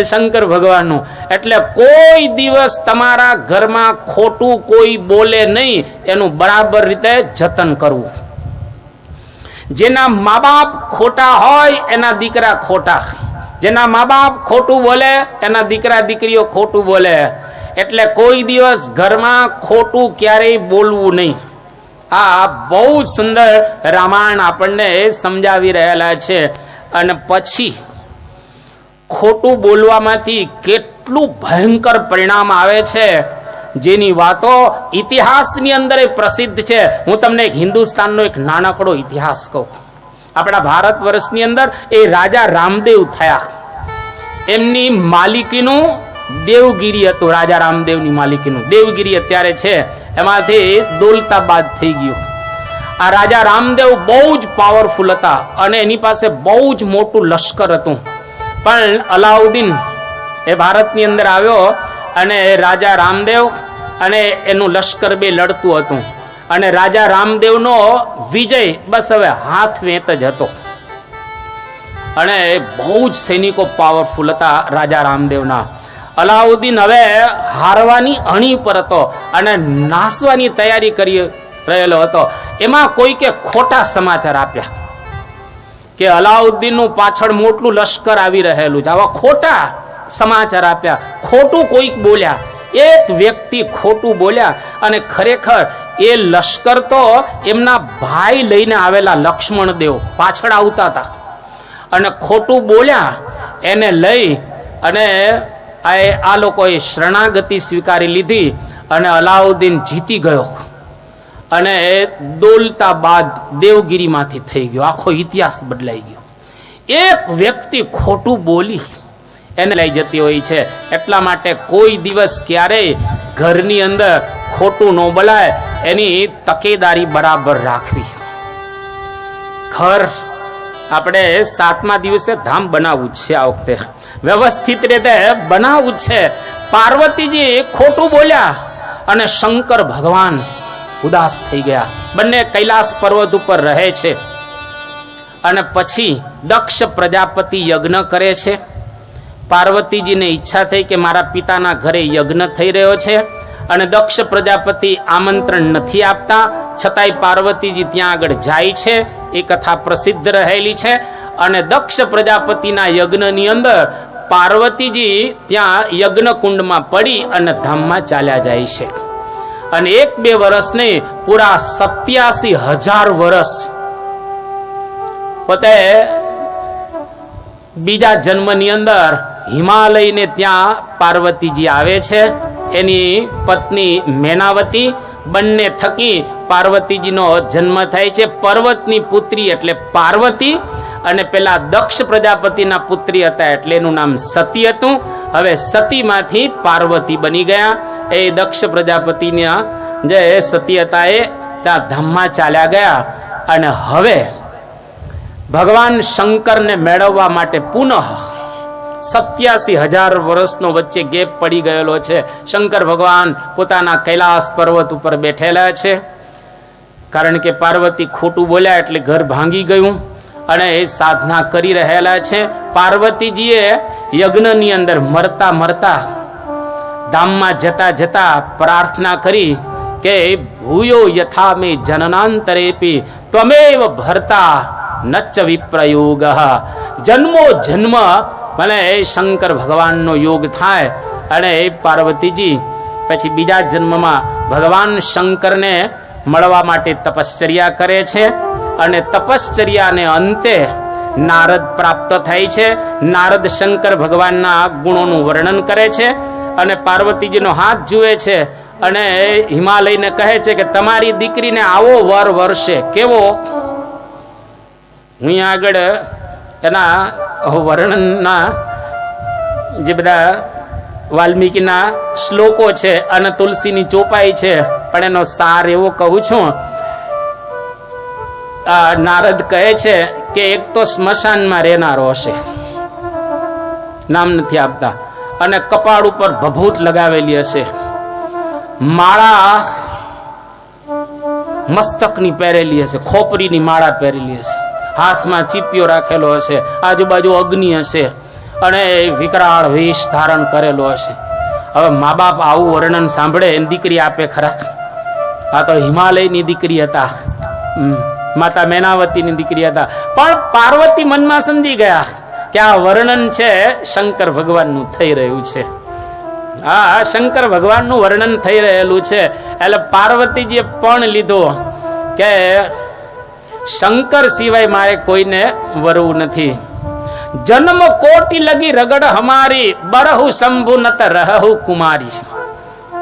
શંકર ભગવાનનું. એટલે કોઈ દિવસ તમારા ઘરમાં ખોટું કોઈ બોલે નહીં, એનું બરાબર રીતે જતન કરવું. જેના મા બાપ ખોટા હોય એના દીકરા ખોટા, જેના મા બાપ ખોટું બોલે એના દીકરા દીકરીઓ ખોટું બોલે. એટલે કોઈ દિવસ ઘરમાં ખોટું ક્યારેય બોલવું નહીં. આ બહુ સુંદર રામાયણ આપણને સમજાવી રહેલા છે. અને પછી ખોટું બોલવામાંથી કેટલું ભયંકર પરિણામ આવે છે, જેની વાતો ઇતિહાસની અંદર પ્રસિદ્ધ છે. હું તમને એક હિન્દુસ્તાનનો એક નાનકડો ઇતિહાસ કહું. આપણા ભારત વર્ષની અંદર એ રાજા રામદેવ થયા. એમની માલિકીનું દેવગીરી હતું. રાજા રામદેવની માલિકીનું દેવગીરી અત્યારે છે, એમાંથી દોલતાબાદ થઈ ગયું. આ રાજા રામદેવ બહુ જ પાવરફુલ હતા અને એની પાસે બહુ જ મોટું લશ્કર હતું. પણ અલાઉદ્દીન એ ભારતની અંદર આવ્યો અને રાજા રામદેવ અને એનું લશ્કર બે લડતું હતું અને રાજા રામદેવનો વિજય બસ હવે હાથ વેત જ હતો. અને બહુ જ સૈનિકો પાવરફુલ હતા રાજા રામદેવના. અલાઉદ્દીન હવે હારવાની અણી પર હતો અને નાસવાની તૈયારી કરી રહેલો હતો. એમાં કોઈકે ખોટા સમાચાર આપ્યા કે અલાઉદ્દીનનું પાછળ મોટું લશ્કર આવી રહેલું છે. આવા ખોટા સમાચાર આપ્યા, ખોટું કોઈક બોલ્યા. એક વ્યક્તિ ખોટું બોલ્યા અને ખરેખર એ લશ્કર તો એમના ભાઈ લઈને આવેલા લક્ષ્મણ દેવ પાછળ આવતા હતા અને ખોટું બોલ્યા. એને લઈ અને આ લોકોએ શરણાગતિ સ્વીકારી લીધી અને અલાઉદ્દીન જીતી ગયો અને દોલતાબાદ દેવગીરીમાંથી થઈ ગયો. આખો ઇતિહાસ બદલાઈ ગયો. એક વ્યક્તિ ખોટું બોલી એને લઈ જતી હોય છે. એટલા માટે કોઈ દિવસ ક્યારેય ઘરની અંદર ખોટું ન બોલાય, એની તકેદારી બરાબર રાખવી. ઘર આપણે 7મા દિવસે ધામ બનાવવું છે. આ વખતે વ્યવસ્થિત રીતે બનાવવું છે. પાર્વતીજી ખોટું બોલ્યા અને શંકર ભગવાન ઉદાસ થઈ ગયા. બંને કૈલાસ પર્વત ઉપર રહે છે અને પછી દક્ષ પ્રજાપતિ યજ્ઞ કરે છે. પાર્વતીજીને ઈચ્છા થઈ કે મારા પિતાના ઘરે યજ્ઞ થઈ રહ્યો છે અને દક્ષ પ્રજાપતિ આમંત્રણ નથી આપતા, છતાંય પાર્વતીજી ત્યાં આગળ જાય છે. એ કથા પ્રસિદ્ધ રહેલી છે. અને દક્ષ પ્રજાપતિના યજ્ઞની અંદર પાર્વતીજી ત્યાં યજ્ઞ કુંડમાં પડી અને ધામમાં ચાલ્યા જાય છે. અને 1-2 વર્ષ નહીં, પૂરા 87,000 વર્ષ પોતે બીજા જન્મની અંદર હિમાલયને ત્યાં પાર્વતીજી આવે છે. એની પત્ની મેનાવતી બંને થકી પાર્વતીજીનો જન્મ થાય છે. પર્વતની પુત્રી એટલે પાર્વતી અને પેલા દક્ષ પ્રજાપતિના પુત્રી હતા એટલે એનું નામ સતી હતું. હવે સતીમાંથી પાર્વતી બની ગયા. એ દક્ષ પ્રજાપતિના જે સતી હતા એ ત્યાં ધામમાં ચાલ્યા ગયા. અને હવે ભગવાન શંકરને મેળવવા માટે પુનઃ 87,000 વર્ષનો વચ્ચે ગેપ પડી ગયેલો છે. શંકર ભગવાન પોતાના કૈલાસ પર્વત ઉપર બેઠેલા છે. કારણ કે પાર્વતી ખોટું બોલ્યા એટલે ઘર ભાંગી ગયું અને એ સાધના કરી રહેલા છે. પાર્વતીજીએ યજ્ઞની અંદર મરતા મરતા ધામમાં જતા જતા પ્રાર્થના કરી કે ભૂયો યથા મે જનનાંતરેપી ત્વમેવ ભર્તા નચ્ચ વિપ્રયોગ. જન્મો જન્મ મને શંકર ભગવાનનો યોગ થાય. અને એ પાર્વતીજી પછી બીજા જન્મમાં ભગવાન શંકરને મળવા માટે તપશ્ચર્યા કરે છે. અને તપશ્ચર્યાને અંતે નારદ પ્રાપ્ત થાય છે. નારદ શંકર ભગવાનના ગુણોનું વર્ણન કરે છે અને પાર્વતીજીનો હાથ જુએ છે અને હિમાલયને કહે છે કે તમારી દીકરીને આવો વર વરસે. કેવો? હું આગળ એના વર્ણનના જે બધા વાલ્મીકીના શ્લોકો છે અને તુલસીની ચોપાઈ છે, પણ એનો સાર એવો કહું છું. નારદ કહે છે કે એક તો સ્મશાનમાં રહેનારો હશે, નામ નથી આપતા, અને કપાળ ઉપર ભભૂત લગાવેલી હશે, માળા મસ્તકની પહેરેલી હશે, ખોપરીની માળા પહેરેલી હશે, હાથમાં ચીપિયો રાખેલો હશે, આજુબાજુ અગ્નિ હશે અને વિકરાળ વેશ ધારણ કરેલો હશે. હવે મા બાપ આવું વર્ણન સાંભળે એની દીકરી આપે ખરા? આ તો હિમાલયની દીકરી હતા, માતા મેનાવતીની દીકરી હતા. પણ પાર્વતી મનમાં સમજી ગયા કે આ વર્ણન છે શંકર ભગવાનનું થઈ રહ્યું છે. હા, શંકર ભગવાનનું વર્ણન થઈ રહેલું છે. એટલે પાર્વતીજીએ પણ લીધો કે શંકર સિવાય મારે કોઈને વરવું નથી. જન્મ કોટી લગી રગડ હમારી બરહુ શંભુ નત રહુ કુમારી.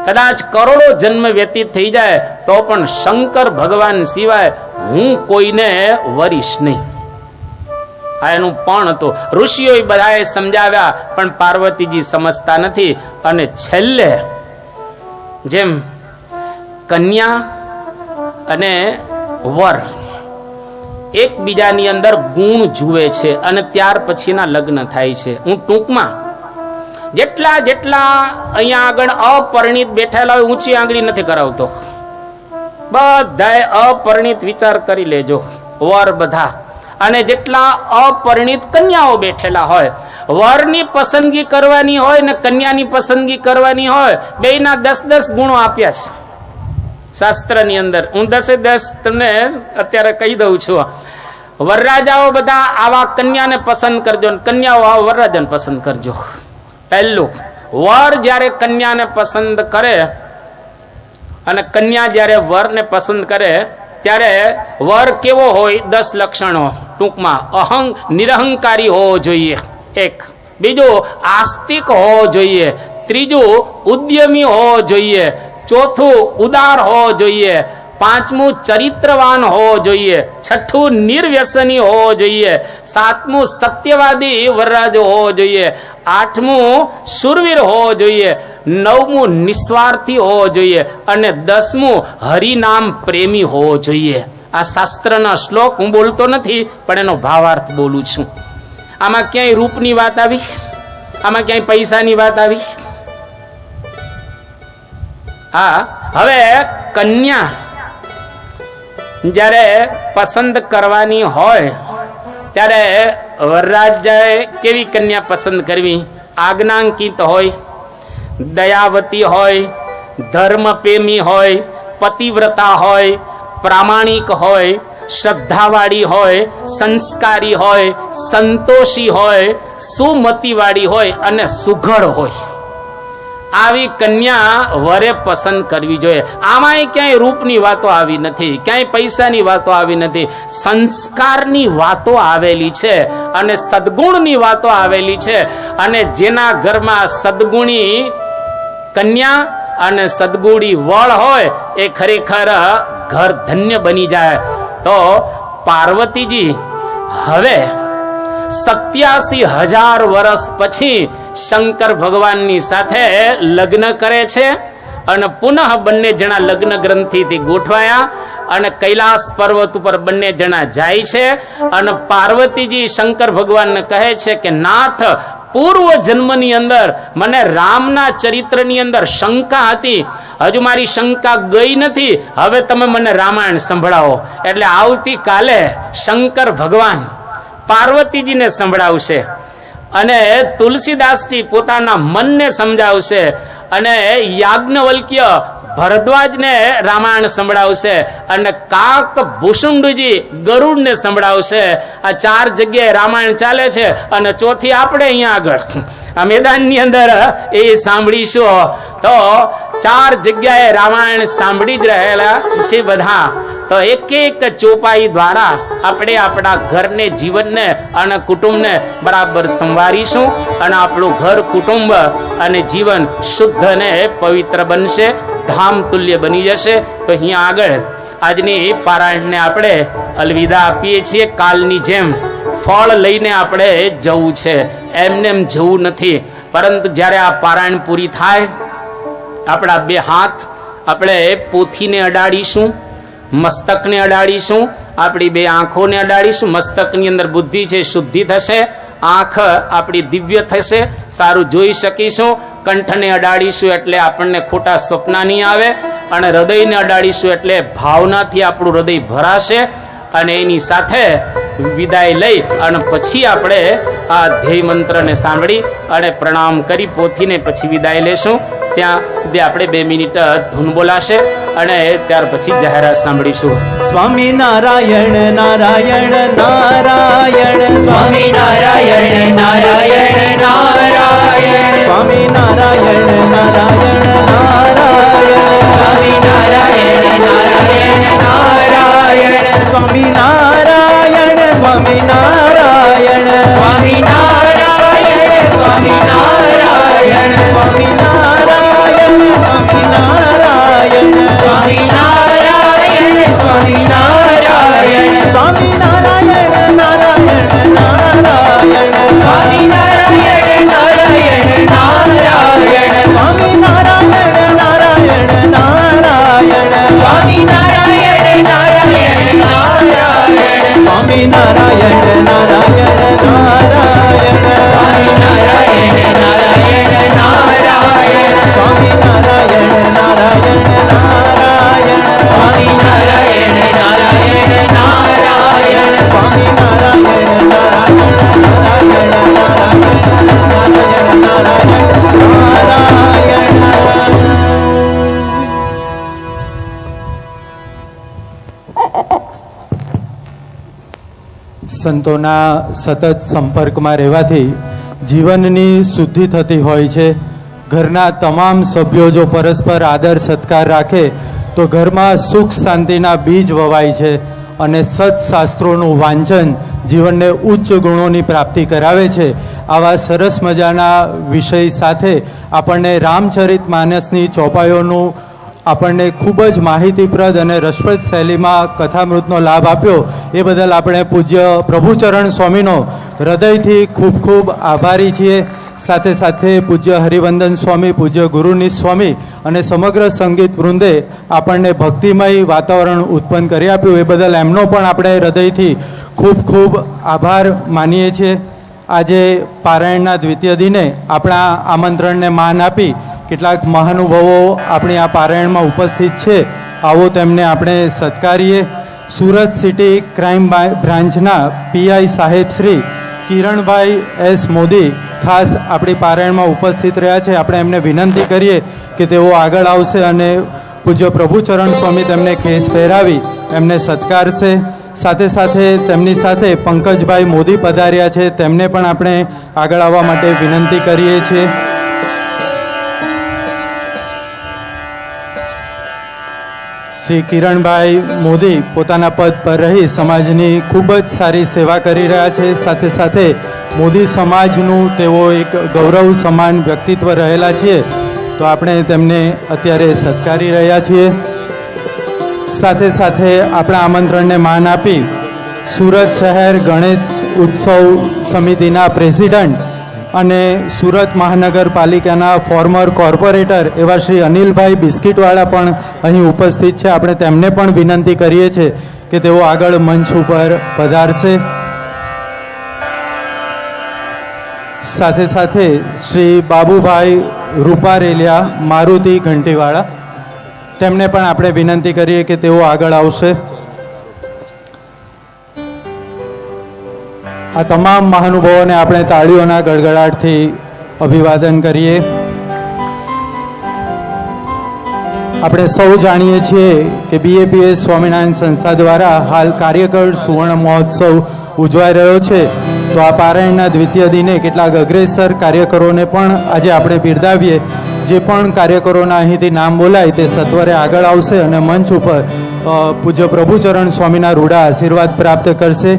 કદાચ કરોડો જન્મ વ્યતીત થઈ જાય તો પણ શંકર ભગવાન સિવાય હું કોઈને વરીશ નહીં. આ એનું પણ હતું. ઋષિઓ બધાએ સમજાવ્યા, પણ પાર્વતીજી સમજતા નથી. અને છેલ્લે જેમ કન્યા અને વર એકબીજાની અંદર ગુણ જુએ છે અને ત્યાર પછીના લગ્ન થાય છે. હું ટૂંકમાં જેટલા અહીંયા આગળ અપરિણિત બેઠેલા હોય, ઊંચી આંગળી નથી કરાવતો, બધાએ અપરિણિત વિચાર કરી લેજો, વર બધા. અને જેટલા અપરિણિત કન્યાઓ બેઠેલા હોય, વરની પસંદગી કરવાની હોય ને કન્યાની પસંદગી કરવાની હોય, બેયના 10-10 ગુણો આપ્યા છે શાસ્ત્રની અંદર. હું 10-10 તમને અત્યારે કહી દઉં છું. વરરાજાઓ બધા આવા કન્યાને પસંદ કરજો, કન્યાઓ આવા વરરાજાને પસંદ કરજો. પહેલું, વર જ્યારે કન્યાને પસંદ કરે અને કન્યા જ્યારે વરને પસંદ કરે ત્યારે વર કેવો હોય? 10 લક્ષણો ટૂંકમાં. નિરહંકારી હોવો જોઈએ એક. બીજું, આસ્તિક હોવો જોઈએ. ત્રીજું, ઉદ્યમી હોવો જોઈએ. ચોથું, ઉદાર હોવો જોઈએ. પાંચમું, ચરિત્રવાન હોવો જોઈએ. છઠ્ઠું, નિર્વ્યસની હોવો જોઈએ. સાતમું, સત્યવાદી વરરાજો હોવો જોઈએ. આઠમું, શૂરવીર હોવો જોઈએ. નવમું, નિસ્વાર્થી હોવો જોઈએ. અને 10મું, હરિનામ પ્રેમી હોવો જોઈએ. આ શાસ્ત્રના શ્લોક હું બોલતો નથી, પણ એનો ભાવાર્થ બોલું છું. આમાં ક્યાંય રૂપની વાત આવી? આમાં ક્યાંય પૈસાની વાત આવી? હા. હવે કન્યા જ્યારે પસંદ કરવાની હોય ત્યારે વરરાજાએ કેવી કન્યા પસંદ કરવી? આજ્ઞાંકિત હોય, દયાવતી હોય, ધર્મપ્રેમી હોય, પતિવ્રતા હોય, પ્રામાણિક હોય, શ્રદ્ધાવાળી હોય, સંસ્કારી હોય, સંતોષી હોય, સુમતિવાળી હોય અને સુઘડ હોય. આવી કન્યા વરે પસંદ કરવી જોઈએ. આમાંય ક્યાંય રૂપની વાતો આવી નથી, ક્યાંય પૈસાની વાતો આવી નથી. સંસ્કારની વાતો આવેલી છે અને સદગુણની વાતો આવેલી છે. અને જેના ઘરમાં સદગુણી કન્યા અને સદગુણી વળ હોય એ ખરેખર ઘર ધન્ય બની જાય. તો પાર્વતીજી હવે 87,000 વર્ષ પછી શંકર ભગવાનની સાથે લગ્ન કરે છે અને પુનઃ બંને જણા લગ્ન ગ્રંથિથી ગોઠવાયા અને કૈલાસ પર્વત ઉપર બંને જણા જાય છે. અને પાર્વતીજી શંકર ભગવાનને કહે છે કે નાથ, પૂર્વ જન્મની અંદર મને રામના ચરિત્રની અંદર શંકા હતી, હજુ મારી શંકા ગઈ નથી, હવે તમે મને રામાયણ સંભળાવો. એટલે આવતીકાલે શંકર ભગવાન પાર્વતીજીને સંભળાવશે અને તુલસીદાસજી પોતાના મનને સમજાવશે અને યાજ્ઞવલ્ક્ય ભરદ્વાજને રામાયણ સંભળાવશે અને કાક ભૂષુંડજી ગરુડને સંભળાવશે. આ 4 જગ્યાએ રામાયણ ચાલે છે અને ચોથી આપણે અહીંયા આગળ આ મેદાનની અંદર એ સાંભળીશું. તો 4 જગ્યાએ રામાયણ સાંભળી જ રહેલા છે બધા. તો એક એક ચોપાઈ દ્વારા આપણે આપણા ઘરને, જીવનને અને કુટુંબને બરાબર સંવારીશું અને આપણું ઘર, કુટુંબ અને જીવન શુદ્ધ અને પવિત્ર બનશે, ધામ તુલ્ય બની જશે. તો અહીંયા આગળ આજની પારાયણને આપણે અલવિદા આપીએ છીએ. કાલની જેમ ફળ લઈને આપણે જવું છે, એમને એમ જવું નથી. પરંતુ જ્યારે આ પારાયણ પૂરી થાય, આપણા 2 હાથ આપણે પોથીને અડાડીશું, મસ્તકને અડાડીશું, આપણી 2 આંખોને અડાડીશું. મસ્તકની અંદર બુદ્ધિ છે, શુદ્ધિ થશે. આંખ આપણી દિવ્ય થશે, સારું જોઈ શકીશું. કંઠને અડાડીશું એટલે આપણને ખોટા સપના નહીં આવે. અને હૃદયને અડાડીશું એટલે ભાવનાથી આપણું હૃદય ભરાશે. અને એની સાથે વિદાય લઈ અને પછી આપણે આ ધ્યેય મંત્રને સાંભળી અને પ્રણામ કરી પોથીને પછી વિદાય લેશું. ત્યાં સુધી આપણે 2 મિનિટ ધૂન બોલાશે અને ત્યાર પછી જાહેરાત સાંભળીશું. સ્વામી નારાયણ નારાયણ નારાયણ, સ્વામી નારાયણ નારાયણ નારાયણ, સ્વામી નારાયણ નારાયણ નારાયણ, સ્વામી નારાયણ નારાયણ નારાયણ, સ્વામી નારાયણ, સ્વામી નારાયણ, સ્વામી નારાયણ સ્વામી નારાયણ, સ્વામી નારાયણ, સ્વામી નારાયણ, સ્વામી નારાયણ સ્વામી નારાયણ, સ્વામી નારાયણ નારાયણ નારાયણ. સંતોના સતત સંપર્કમાં રહેવાથી જીવનની શુદ્ધિ થતી હોય છે. ઘરના તમામ સભ્યો જો પરસ્પર આદર સત્કાર રાખે તો ઘરમાં સુખ શાંતિના બીજ વવાય છે અને સત્શાસ્ત્રોનું વાંચન જીવનને ઉચ્ચ ગુણોની પ્રાપ્તિ કરાવે છે. આવા સરસ મજાના વિષય સાથે આપણને રામચરિત માનસની ચોપાઈઓનું આપણને ખૂબ જ માહિતીપ્રદ અને રસપ્રદ શૈલીમાં કથામૃતનો લાભ આપ્યો એ બદલ આપણે પૂજ્ય પ્રભુચરણ સ્વામીનો હૃદયથી ખૂબ ખૂબ આભારી છીએ. સાથે સાથે પૂજ્ય હરિવંદન સ્વામી, પૂજ્ય ગુરુની સ્વામી અને સમગ્ર સંગીત વૃંદે આપણને ભક્તિમય વાતાવરણ ઉત્પન્ન કરી આપ્યું એ બદલ એમનો પણ આપણે હૃદયથી ખૂબ ખૂબ આભાર માનીએ છીએ. આજે પારાયણના દ્વિતીય દિને આપણા આમંત્રણને માન આપી કેટલાક મહાનુભાવો આપણી આ પારાયણમાં ઉપસ્થિત છે. આવો તેમને આપણે સત્કારીએ. સુરત સિટી ક્રાઇમ બ્રાન્ચના પીઆઈ સાહેબ શ્રી કિરણભાઈ એસ મોદી ખાસ આપણી પારાયણમાં ઉપસ્થિત રહ્યા છે. આપણે એમને વિનંતી કરીએ કે તેઓ આગળ આવશે અને પૂજ્ય પ્રભુચરણ સ્વામી તેમને ખેસ પહેરાવી એમને સત્કારશે. સાથે સાથે તેમની સાથે પંકજભાઈ મોદી પધાર્યા છે, તેમને પણ આપણે આગળ આવવા માટે વિનંતી કરીએ છીએ. શ્રી કિરણભાઈ મોદી પોતાના પદ પર રહી સમાજની ખૂબ જ સારી સેવા કરી રહ્યા છે. સાથે સાથે મોદી સમાજનું તેઓ એક ગૌરવ સમાન વ્યક્તિત્વ રહેલા છે, તો આપણે તેમને અત્યારે સત્કારી રહ્યા છીએ. સાથે સાથે આપણા આમંત્રણને માન આપી સુરત શહેર ગણેશ ઉત્સવ સમિતિના પ્રેસિડન્ટ અને સુરત મહાનગરપાલિકાના ફોર્મર કોર્પોરેટર એવા શ્રી અનિલભાઈ બિસ્કીટવાળા પણ અહીં ઉપસ્થિત છે. આપણે તેમને પણ વિનંતી કરીએ છીએ કે તેઓ આગળ મંચ ઉપર પધારશે. સાથે સાથે શ્રી બાબુભાઈ રૂપારેલિયા મારુતિ ઘંટીવાળા, તેમને પણ આપણે વિનંતી કરીએ કે તેઓ આગળ આવશે. આ તમામ મહાનુભાવોને આપણે તાળીઓના ગડગડાટથી અભિવાદન કરીએ. આપણે સૌ જાણીએ છીએ કે બીએપીએસ સ્વામિનારાયણ સંસ્થા દ્વારા હાલ કાર્યકર સુવર્ણ મહોત્સવ ઉજવાઈ રહ્યો છે. તો આ પારાયણના દ્વિતીય દિને કેટલાક અગ્રેસર કાર્યકરોને પણ આજે આપણે બિરદાવીએ. જે પણ કાર્યકરોના અહીંથી નામ બોલાય તે સત્વરે આગળ આવશે અને મંચ ઉપર પૂજ્ય પ્રભુચરણ સ્વામીના રૂડા આશીર્વાદ પ્રાપ્ત કરશે.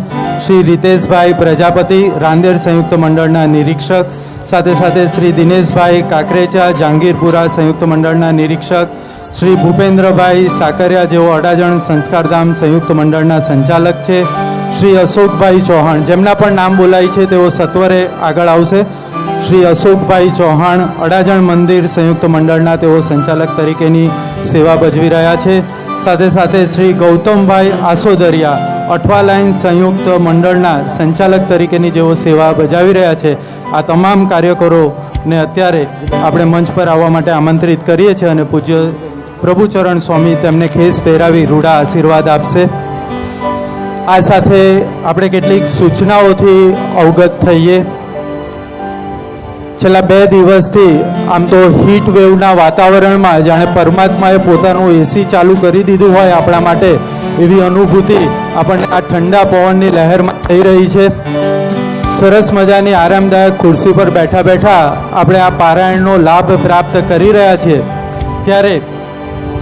શ્રી રીતેશભાઈ પ્રજાપતિ રાંદેર સંયુક્ત મંડળના નિરીક્ષક, સાથે સાથે શ્રી દિનેશભાઈ કાકરેચા જહાંગીરપુરા સંયુક્ત મંડળના નિરીક્ષક, શ્રી ભૂપેન્દ્રભાઈ સાકરિયા જેઓ અડાજણ સંસ્કારધામ સંયુક્ત મંડળના સંચાલક છે, શ્રી અશોકભાઈ ચૌહાણ જેમના પણ નામ બોલાય છે તેઓ સત્વરે આગળ આવશે. શ્રી અશોકભાઈ ચૌહાણ અડાજણ મંદિર સંયુક્ત મંડળના તેઓ સંચાલક તરીકેની સેવા ભજવી રહ્યા છે. સાથે સાથે શ્રી ગૌતમભાઈ આસોદરિયા અઠવા લાઇન સંયુક્ત મંડળના સંચાલક તરીકેની જેઓ સેવા બજાવી રહ્યા છે. આ તમામ કાર્યકરોને અત્યારે આપણે મંચ પર આવવા માટે આમંત્રિત કરીએ છીએ અને પૂજ્ય પ્રભુચરણ સ્વામી તેમને ખેસ પહેરાવી રૂડા આશીર્વાદ આપશે. આ સાથે આપણે કેટલીક સૂચનાઓથી અવગત થઈએ. છેલ્લા 2 દિવસથી આમ તો હીટ વેવના વાતાવરણમાં જાણે પરમાત્માએ પોતાનું એસી ચાલુ કરી દીધું હોય આપણા માટે એવી અનુભૂતિ આપણને આ ઠંડા પવનની લહેરમાં થઈ રહી છે. સરસ મજાની આરામદાયક ખુરશી પર બેઠા બેઠા આપણે આ પારાયણનો લાભ પ્રાપ્ત કરી રહ્યા છીએ. ત્યારે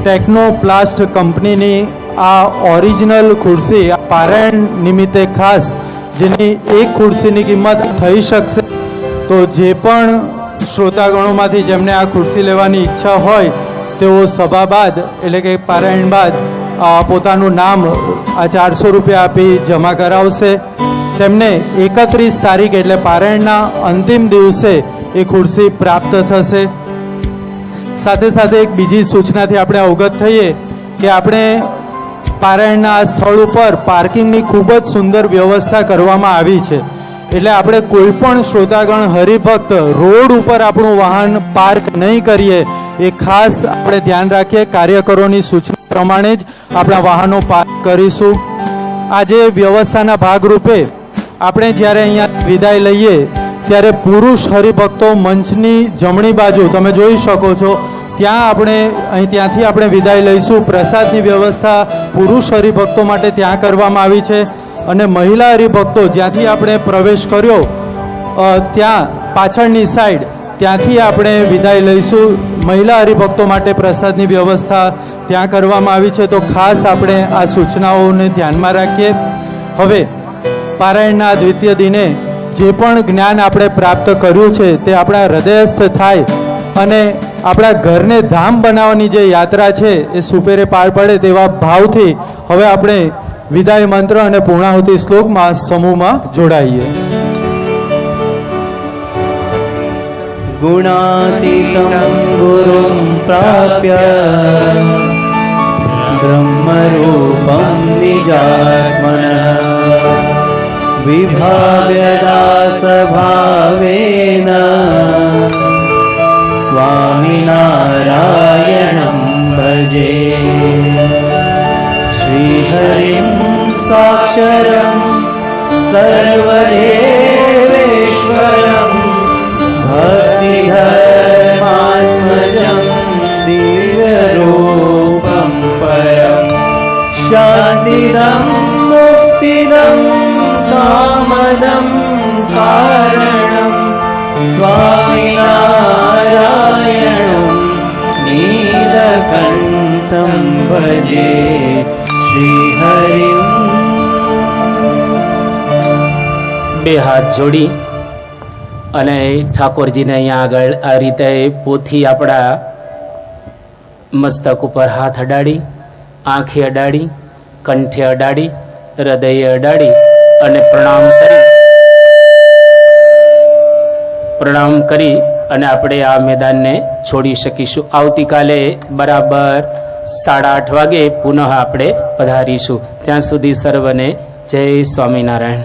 ટેકનોપ્લાસ્ટ કંપનીની આ ઓરિજિનલ ખુરશી આ પારાયણ નિમિત્તે ખાસ જેની એક ખુરશીની કિંમત થઈ શકશે, તો જે પણ શ્રોતાગણોમાંથી જેમને આ ખુરશી લેવાની ઈચ્છા હોય તેઓ સભા બાદ એટલે કે પારાયણ બાદ પોતાનું નામ આ 400 રૂપિયા આપી જમા કરાવશે. તેમને 31 તારીખ એટલે પારાયણના અંતિમ દિવસે એ ખુરશી પ્રાપ્ત થશે. સાથે સાથે એક બીજી સૂચનાથી આપણે અવગત થઈએ કે આપણે પારાયણના આ સ્થળ ઉપર પાર્કિંગની ખૂબ જ સુંદર વ્યવસ્થા કરવામાં આવી છે. એટલે આપણે કોઈ પણ શ્રોતાગણ હરિભક્ત રોડ ઉપર આપણું વાહન પાર્ક નહીં કરીએ એ ખાસ આપણે ધ્યાન રાખીએ. કાર્યકરોની સૂચના પ્રમાણે જ આપણા વાહનો પાર્ક કરીશું. આજે વ્યવસ્થાના ભાગરૂપે આપણે જ્યારે અહીંયા વિદાય લઈએ ત્યારે પુરુષ હરિભક્તો મંચની જમણી બાજુ તમે જોઈ શકો છો ત્યાંથી આપણે વિદાય લઈશું. પ્રસાદની વ્યવસ્થા પુરુષ હરિભક્તો માટે ત્યાં કરવામાં આવી છે. અને મહિલા હરિભક્તો જ્યાંથી આપણે પ્રવેશ કર્યો ત્યાં પાછળની સાઈડ ત્યાંથી આપણે વિદાય લઈશું. મહિલા હરિભક્તો માટે પ્રસાદની વ્યવસ્થા ત્યાં કરવામાં આવી છે, તો ખાસ આપણે આ સૂચનાઓને ધ્યાનમાં રાખીએ. હવે પારાયણના દ્વિતીય દિને જે પણ જ્ઞાન આપણે પ્રાપ્ત કર્યું છે તે આપણા હૃદયસ્થ થાય અને આપણા ઘરને ધામ બનાવવાની જે યાત્રા છે એ સુપેરે પાર પડે તેવા ભાવથી હવે આપણે વિદાય મંત્ર અને પૂર્ણાહુતિ શ્લોકમાં સમૂહમાં જોડાઈએ. गुणातीतं गुरुं प्राप्य ब्रह्मरूपं निजात्मनः विभाव्यदासभावेन स्वामिनारायणं भजे. श्रीहरिं साक्षरं सर्वदेवेश्वरम् भक्तिधर्मात्मजं दिव्यरूपं परं शान्तिदं मुक्तिदं कामदं कारणं स्वामिनारायणं नीलकण्ठं भजे. श्रीहरिं બે હાથ જોડી અને ઠાકોરજીને અહીંયા આગળ આ રીતે પોથી આપણા મસ્તક ઉપર હાથ અડાડી, આંખે અડાડી, કંઠે અડાડી, હૃદયે અડાડી અને પ્રણામ કરી અને આપણે આ મેદાનને છોડી શકીશું. આવતીકાલે બરાબર 8:30 વાગે પુનઃ આપણે પધારીશું. ત્યાં સુધી સર્વને જય સ્વામિનારાયણ.